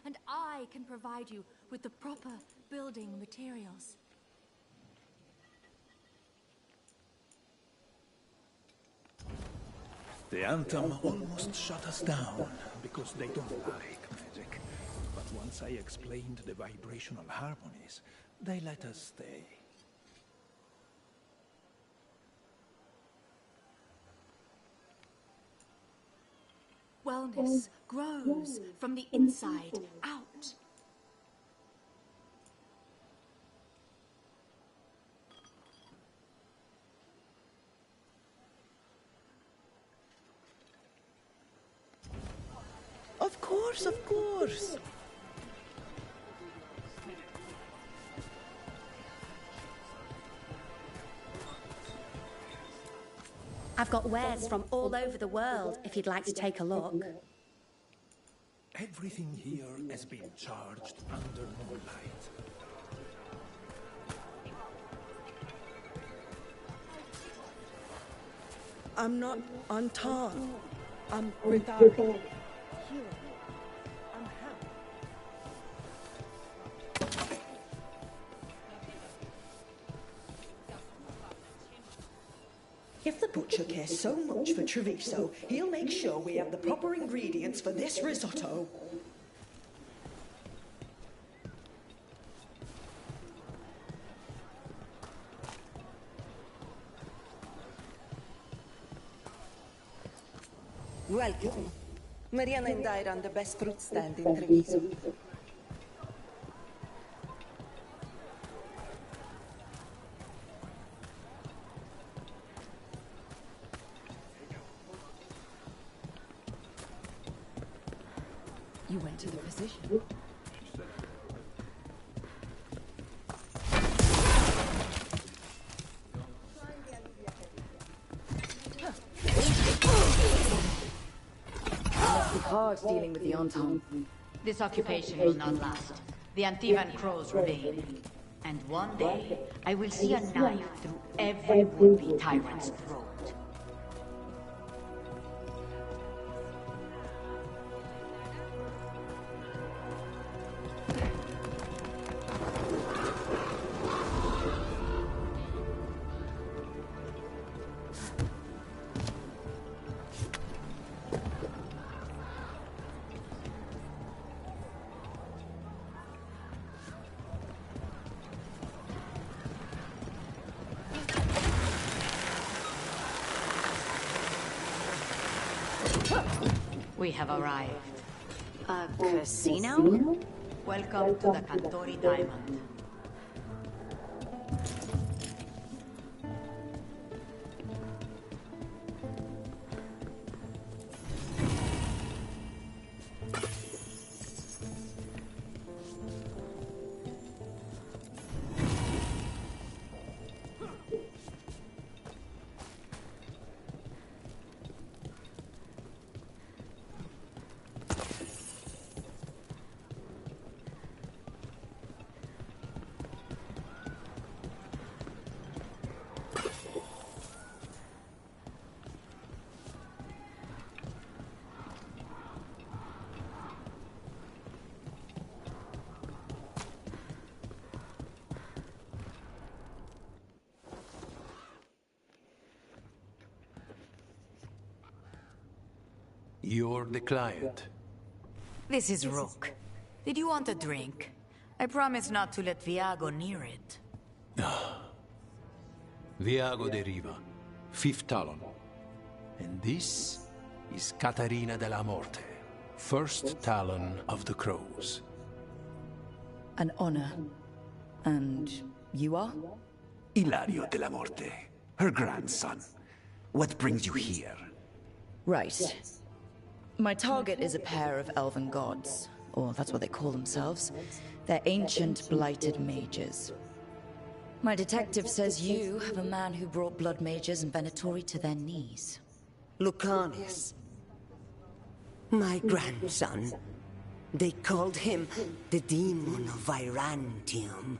and I can provide you with the proper building materials. The Antom almost shut us down because they don't like magic. But once I explained the vibrational harmonies, they let us stay. Wellness grows from the inside out. Of course, of course. I've got wares from all over the world, if you'd like to take a look. Everything here has been charged under moonlight. I'm not on Tom. I'm retarded. If the butcher cares so much for Treviso, he'll make sure we have the proper ingredients for this risotto. Welcome. Mariana and I run the best fruit stand in Treviso. You went to the physician. Hard dealing with the Antom. This occupation will not last. The Antivan crows remain. And one day, I will see a knife through every would-be tyrant's throat. We have arrived. A casino? Welcome to the Cantori Diamond. You're the client. This is Rook. Did you want a drink? I promise not to let Viago near it. Viago de Riva, 5th Talon. And this is Catarina de la Morte, 1st Talon of the Crows. An honor. And you are? Ilario de la Morte, her grandson. What brings you here? Right. My target is a pair of elven gods, or that's what they call themselves. They're ancient, blighted mages. My detective says you have a man who brought blood mages and Venatori to their knees. Lucanis. My grandson. They called him the Demon of Virantium.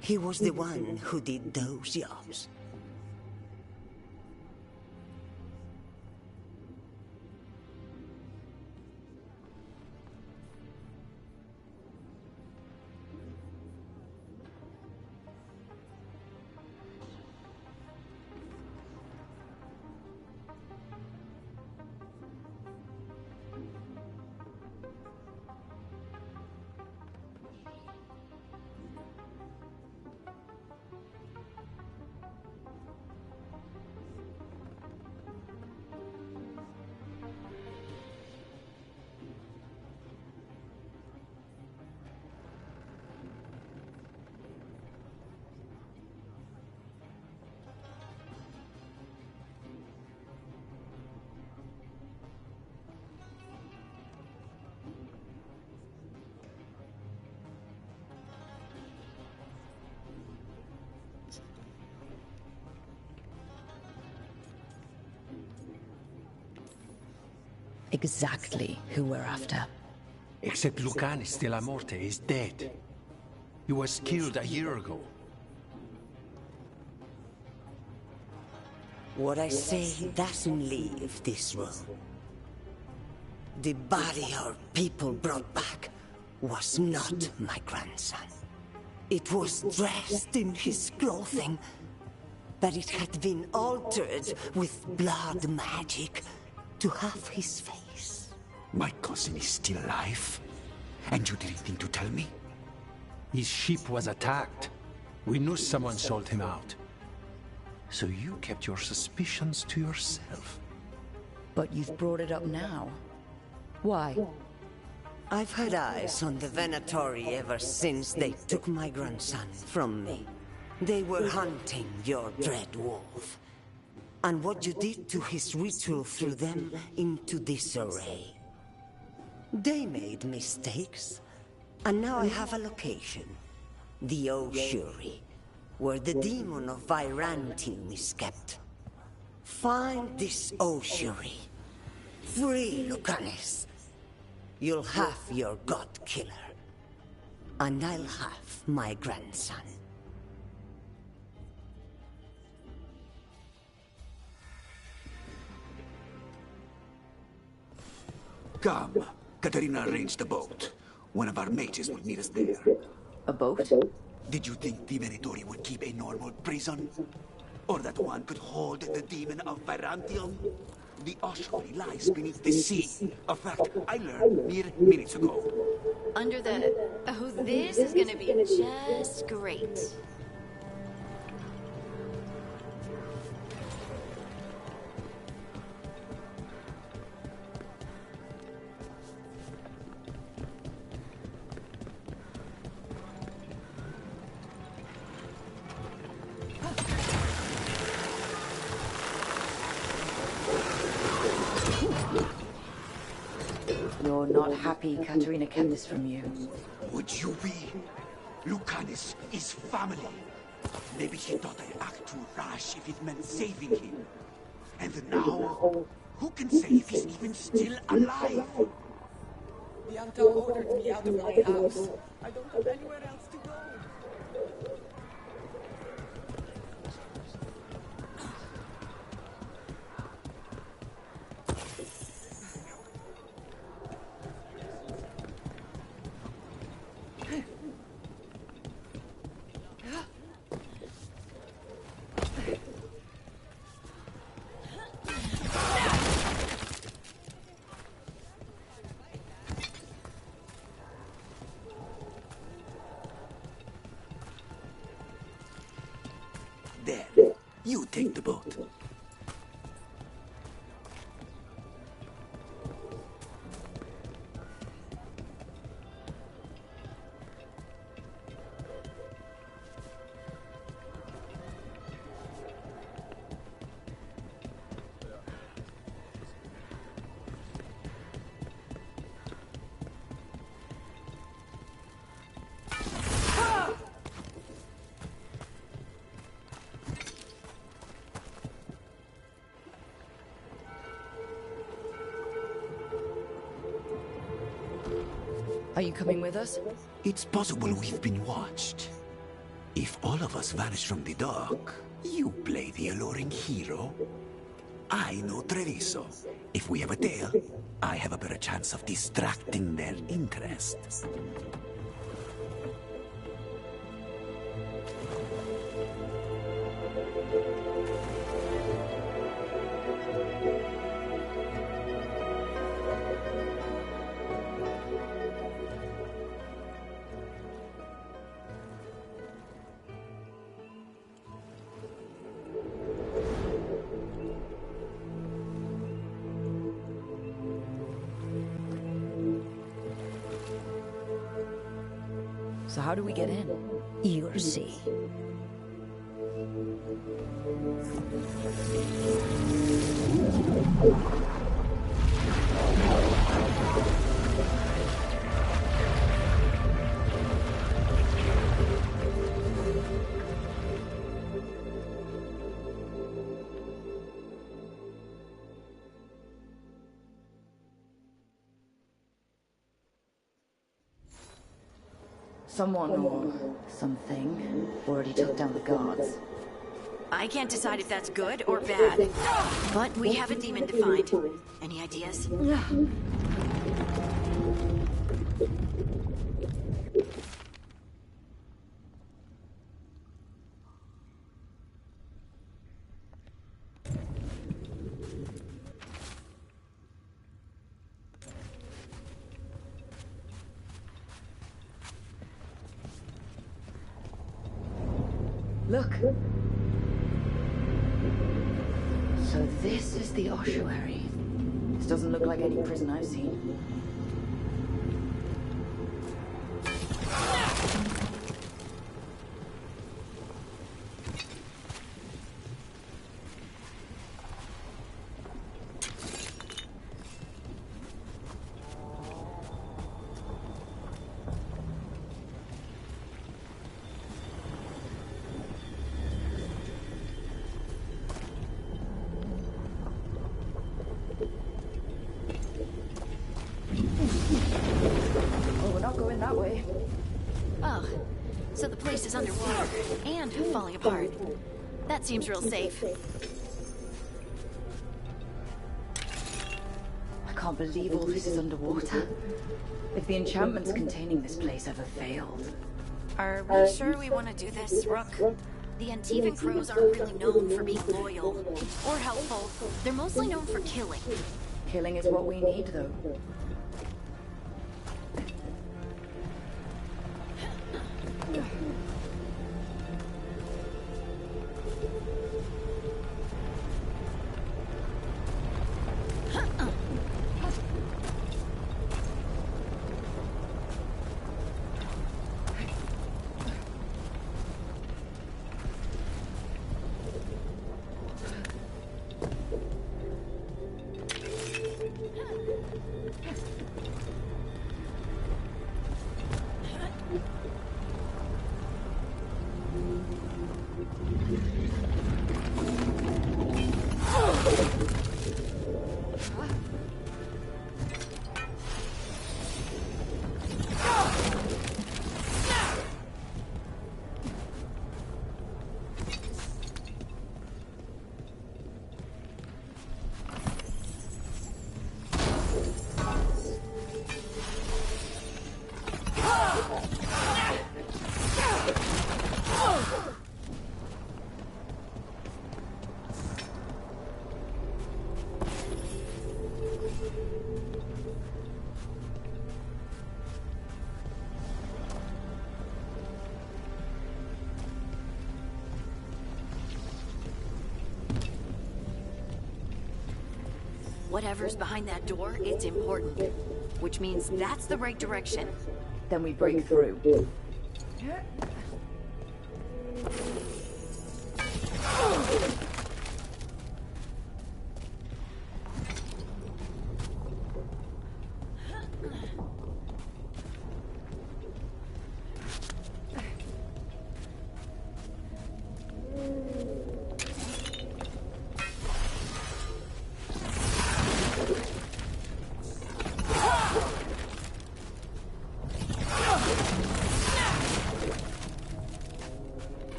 He was the one who did those jobs. Exactly who we're after. Except Lucanis de la Morte is dead. He was killed a year ago. What I say doesn't leave this room. The body our people brought back was not my grandson. It was dressed in his clothing, but it had been altered with blood magic to have his face. My cousin is still alive? And you didn't think to tell me? His ship was attacked. We knew someone sold him out. So you kept your suspicions to yourself. But you've brought it up now. Why? I've had eyes on the Venatori ever since they took my grandson from me. They were hunting your dread wolf. And what you did to his ritual threw them into disarray. They made mistakes, and now I have a location. The Ossuary, where the demon of Virantium is kept. Find this Ossuary. Free Lucanis. You'll have your god killer. And I'll have my grandson. Come. Katarina arranged the boat. One of our mages will meet us there. A boat? Did you think the Venatori would keep a normal prison? Or that one could hold the demon of Virantium? The ossuary lies beneath the sea. A fact I learned mere minutes ago. Under the... Oh, this is gonna be just great. not happy Katerina kept this from you. Would you be? Lucanus is family. Maybe she thought I'd act too rash if it meant saving him. And now, who can say if he's even still alive? The Anta ordered me out of my house. I don't have anywhere else to go. There, you take the boat. Are you coming with us? It's possible we've been watched. If all of us vanish from the dock, you play the alluring hero. I know Treviso. If we have a tail, I have a better chance of distracting their interest. So how do we get in? You'll see. Someone or something already took down the guards. I can't decide if that's good or bad. But we have a demon to find. Any ideas? Look. So this is the ossuary. This doesn't look like any prison I've seen. That way. Oh, so the place is underwater and falling apart. That seems real safe. I can't believe all this is underwater. If the enchantments containing this place ever failed. Are we sure we want to do this, Rook? The Antivan crows aren't really known for being loyal or helpful. They're mostly known for killing. Killing is what we need, though. Whatever's behind that door, it's important. Which means that's the right direction. Then we break through.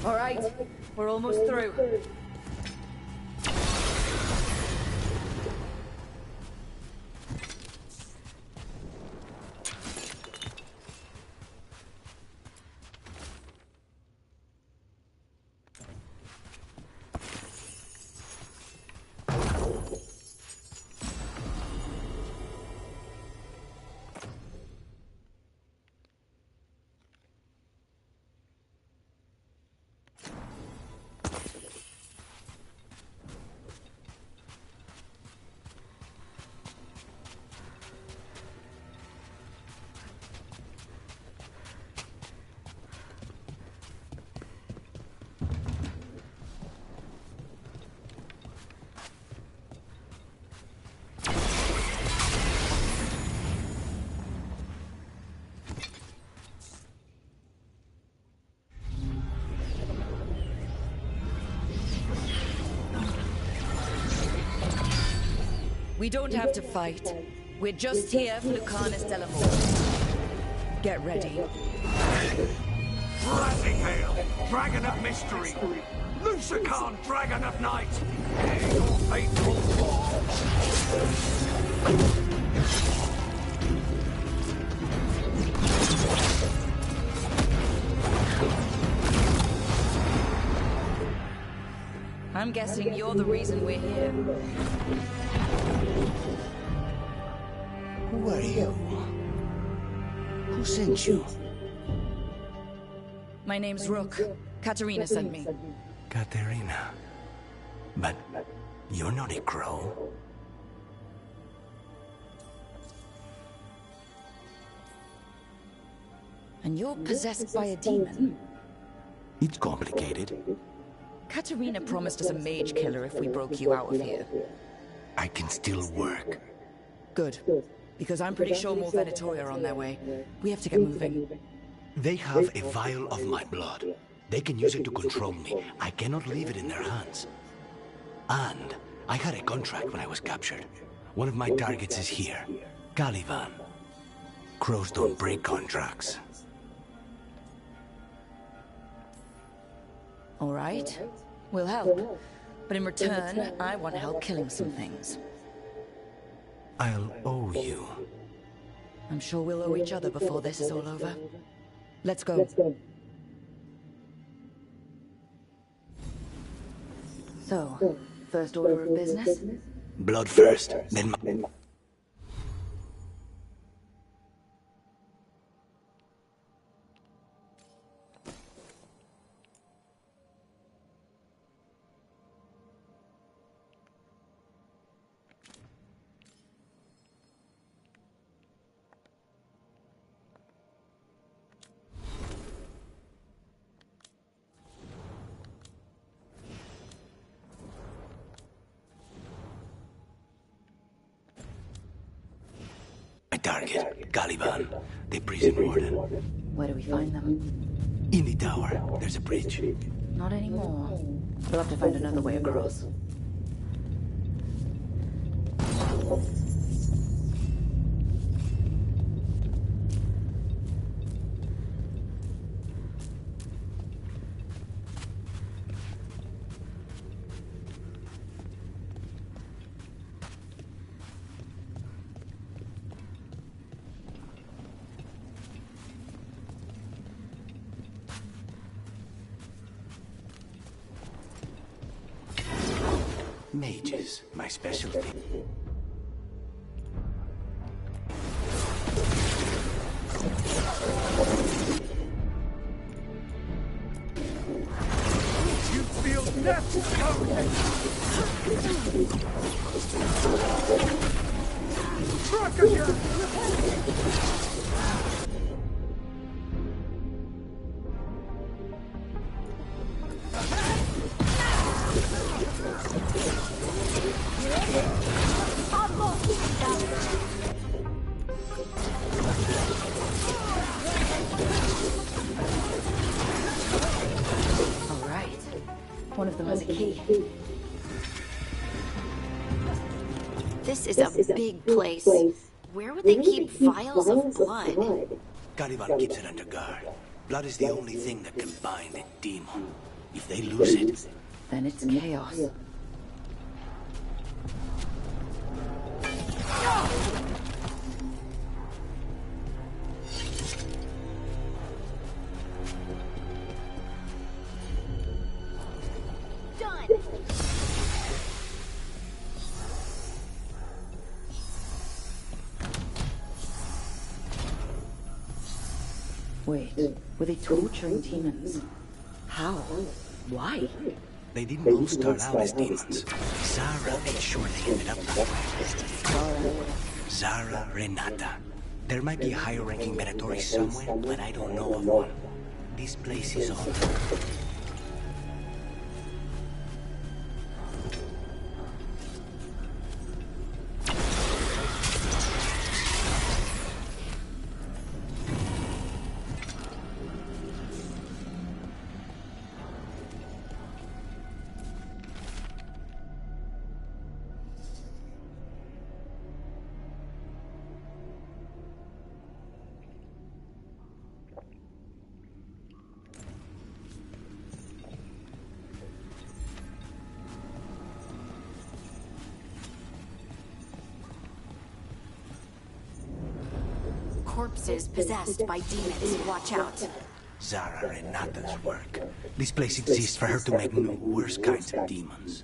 All right, we're almost through. We don't have to fight. We're just here for Lucanus Delamore. Get ready. Rising Hail, Dragon of Mystery, Lucican, Dragon of Night, your fateful form. I'm guessing you're the reason we're here. Who are you? Who sent you? My name's Rook. Katerina sent me. Katerina. But you're not a crow. And you're possessed by a demon? It's complicated. Katerina promised us a mage killer if we broke you out of here. I can still work. Good. Because I'm pretty sure more Venatori are on their way. We have to get moving. They have a vial of my blood. They can use it to control me. I cannot leave it in their hands. And I had a contract when I was captured. One of my targets is here. Caliban. Crows don't break contracts. All right. We'll help. But in return, I want help killing some things. I'll owe you. I'm sure we'll owe each other before this is all over. Let's go. So, first order of business? Blood first, then my... target, Caliban, the prison warden. Where do we find them? In the tower, there's a bridge. Not anymore. We'll have to find another way across. Mages, my specialty. You feel death coming! Struck again! One of them has a key. This is a big place. Where would they keep vials of blood? Caliban keeps it under guard. Blood is the only thing that can bind a demon. If they lose it, then it's chaos. Wait, were they torturing demons? How? Why? They didn't all start out as demons. Zara made sure they ended up that way. Zara Renata. There might be a higher-ranking Venatori somewhere, but I don't know of one. This place is all. Corpses possessed by demons. Watch out. Zara Renata's work. This place exists for her to make new, worse kinds of demons.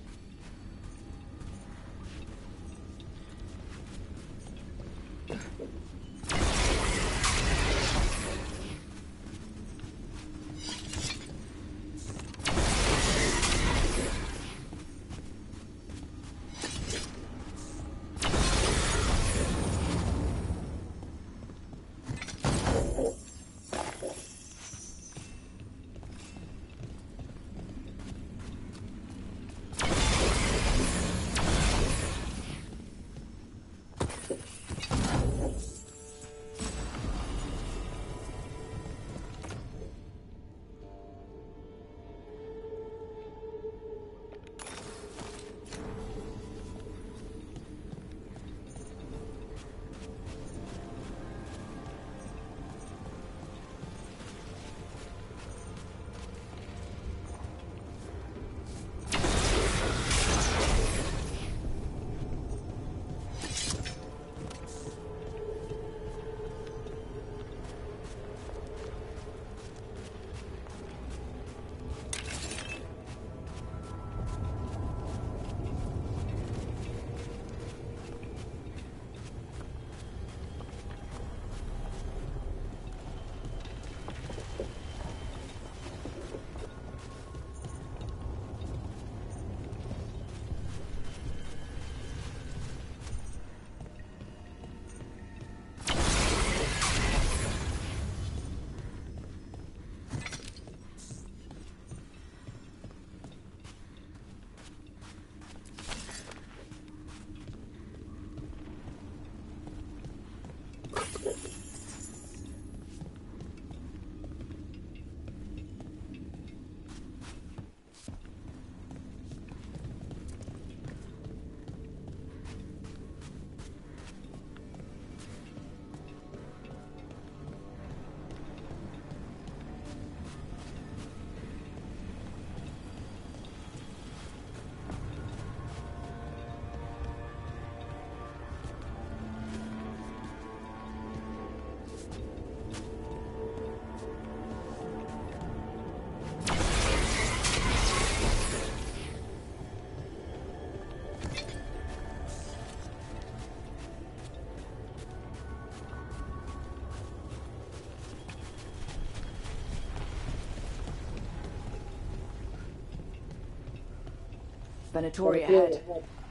Venatori ahead.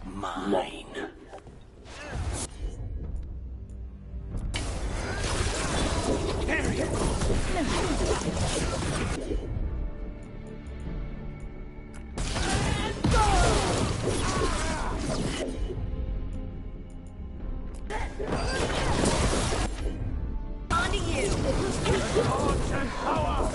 Mine. There you go. On to you! Force and power!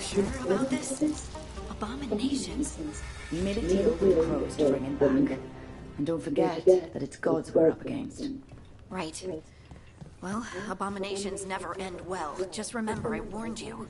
Sure about this? Abominations. We made a deal with the crows to bring him back. And don't forget that it's gods we're up against. Right. Well, abominations never end well. Just remember I warned you.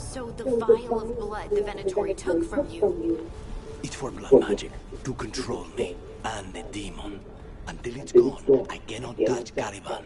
So the vial of blood the Venatori took from you... It's for blood magic, to control me, and the demon. Until it's gone, I cannot touch Caliban.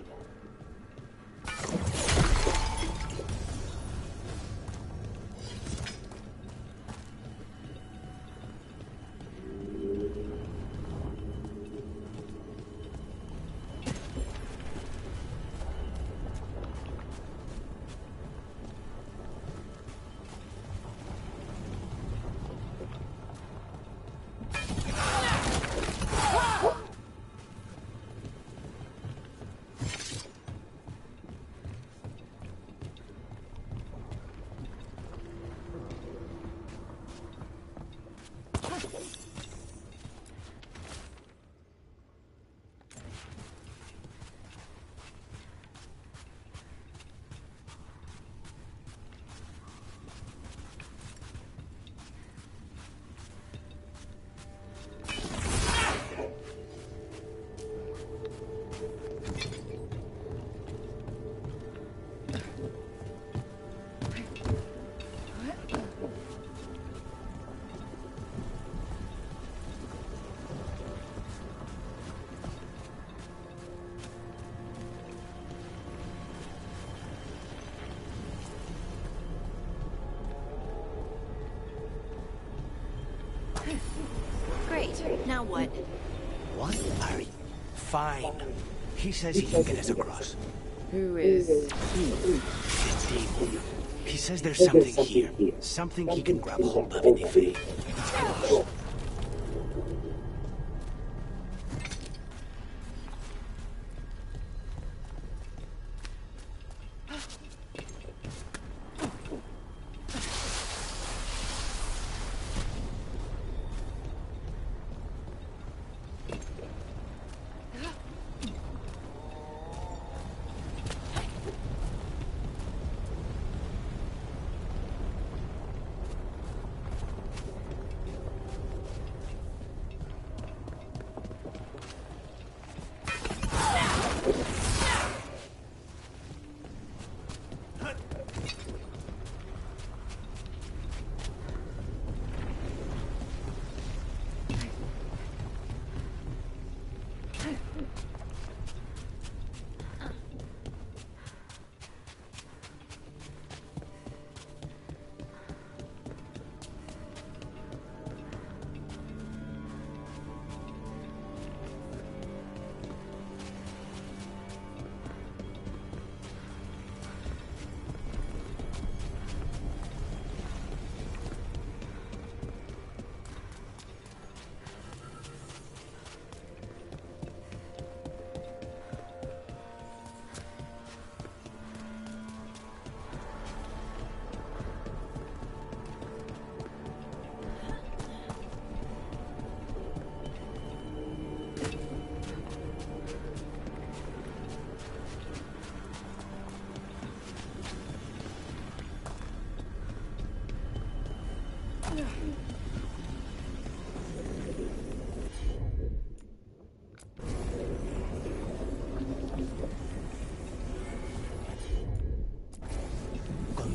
Great. Now what? What? Larry? Fine. He says he can get us across. Who is he? The demon. He says there's something here. Something he can grab hold of in the Fade. It's close.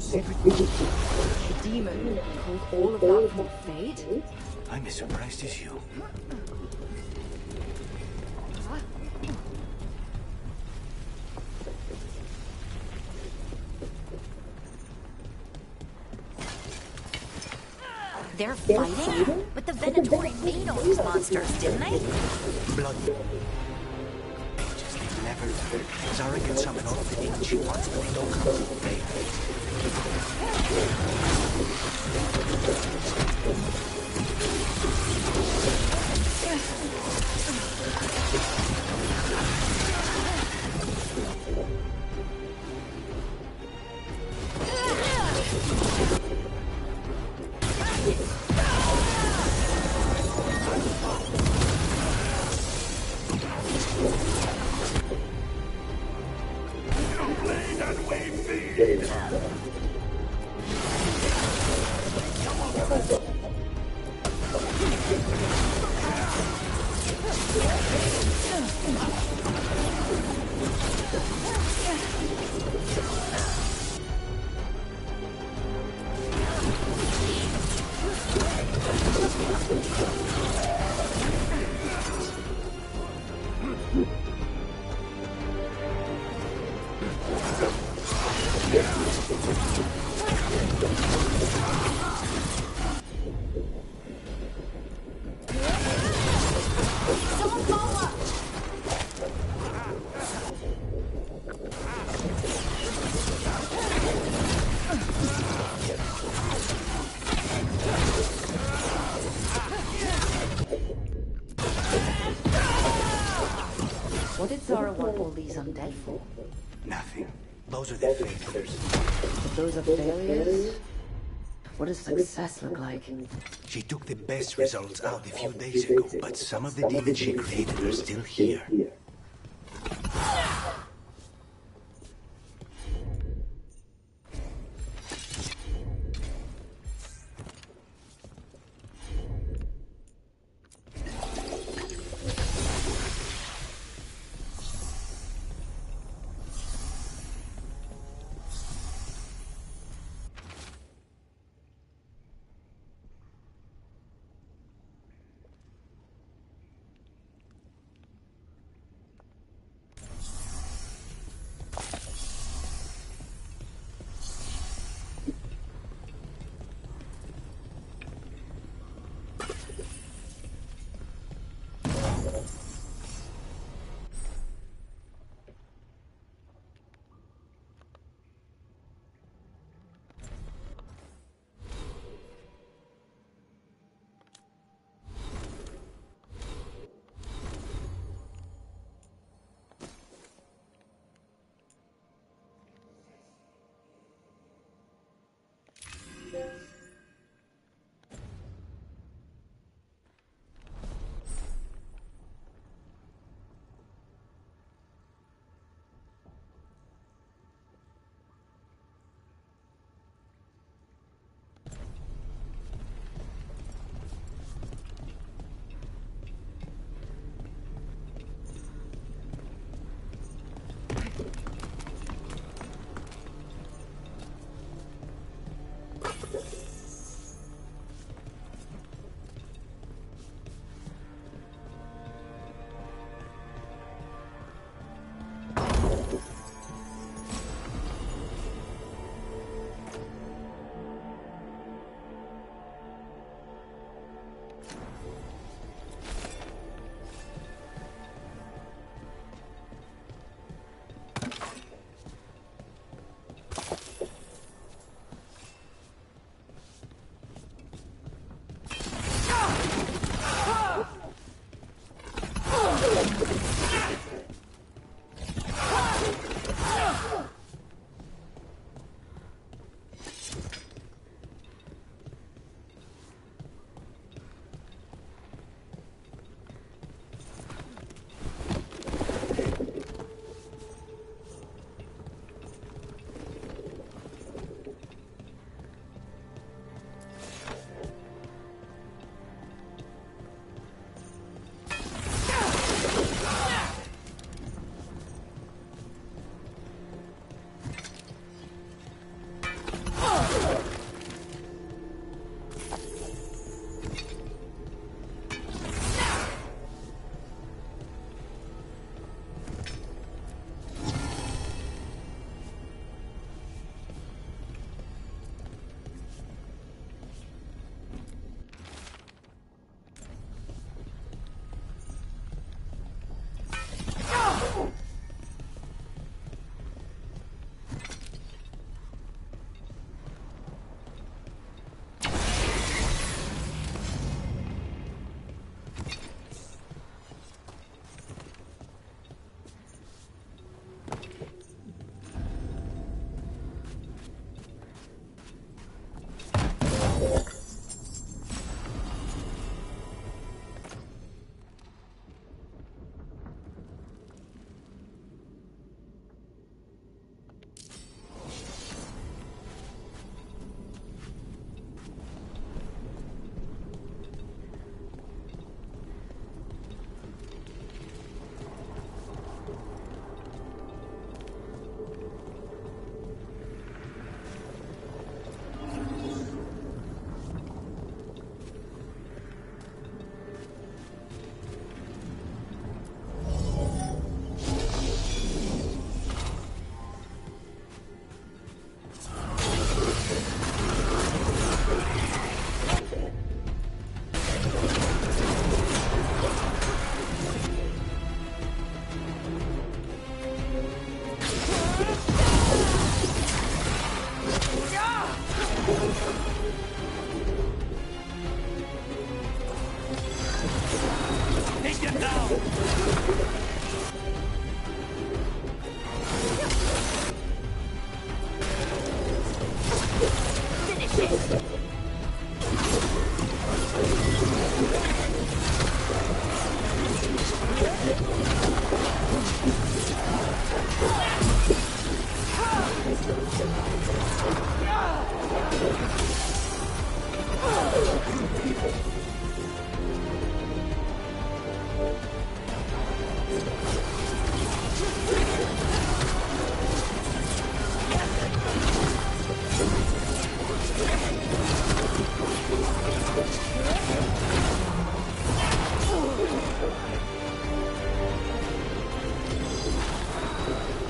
The demon pulled all of that from the Fade? I'm as surprised as you. They're fighting? But the Venatori made all these monsters, didn't they? Blood. Just they never learn. Zara can summon all of the demons she wants, but they don't come to the Fade. What did Zara want all these undead for? Nothing. Those are the failures. If those are failures, what does success look like? She took the best results out a few days ago, but some of the demons she created are still here. Take them down! Finish it!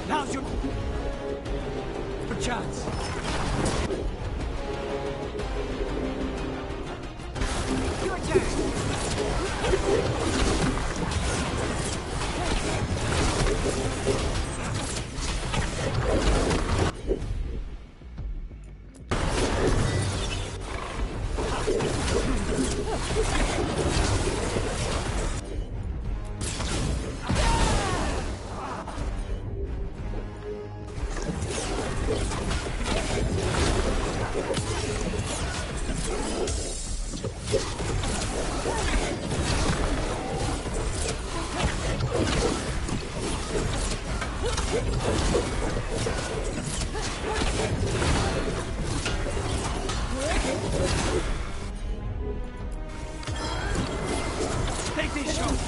Now's your chance. Your turn. Take these shots!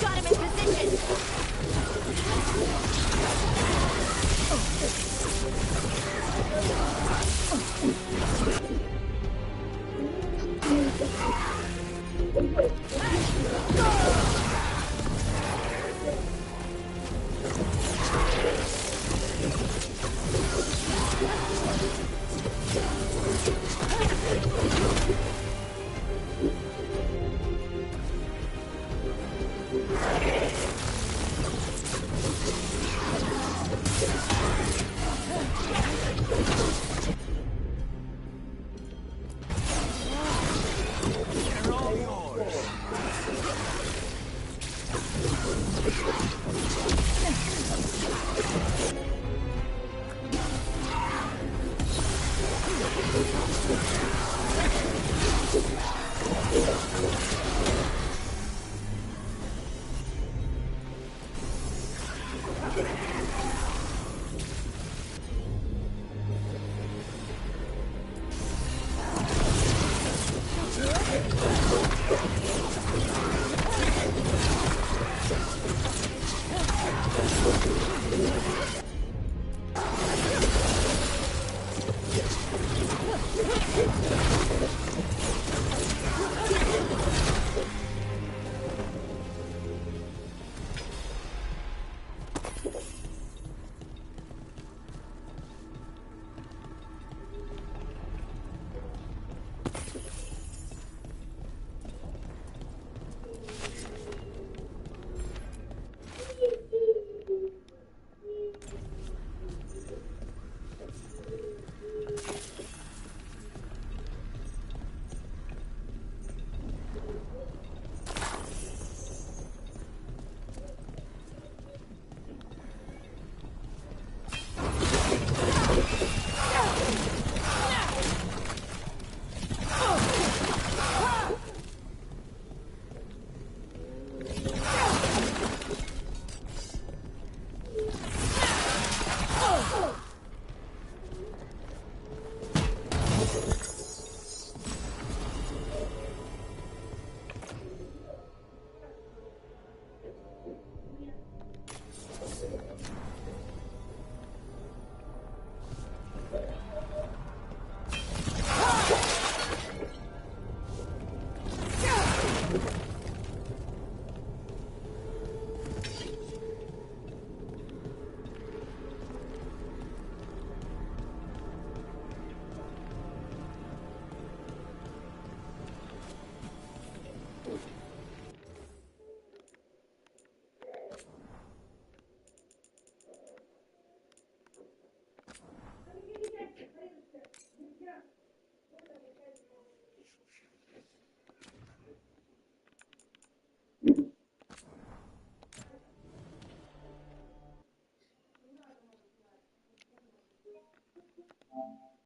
Got him in position.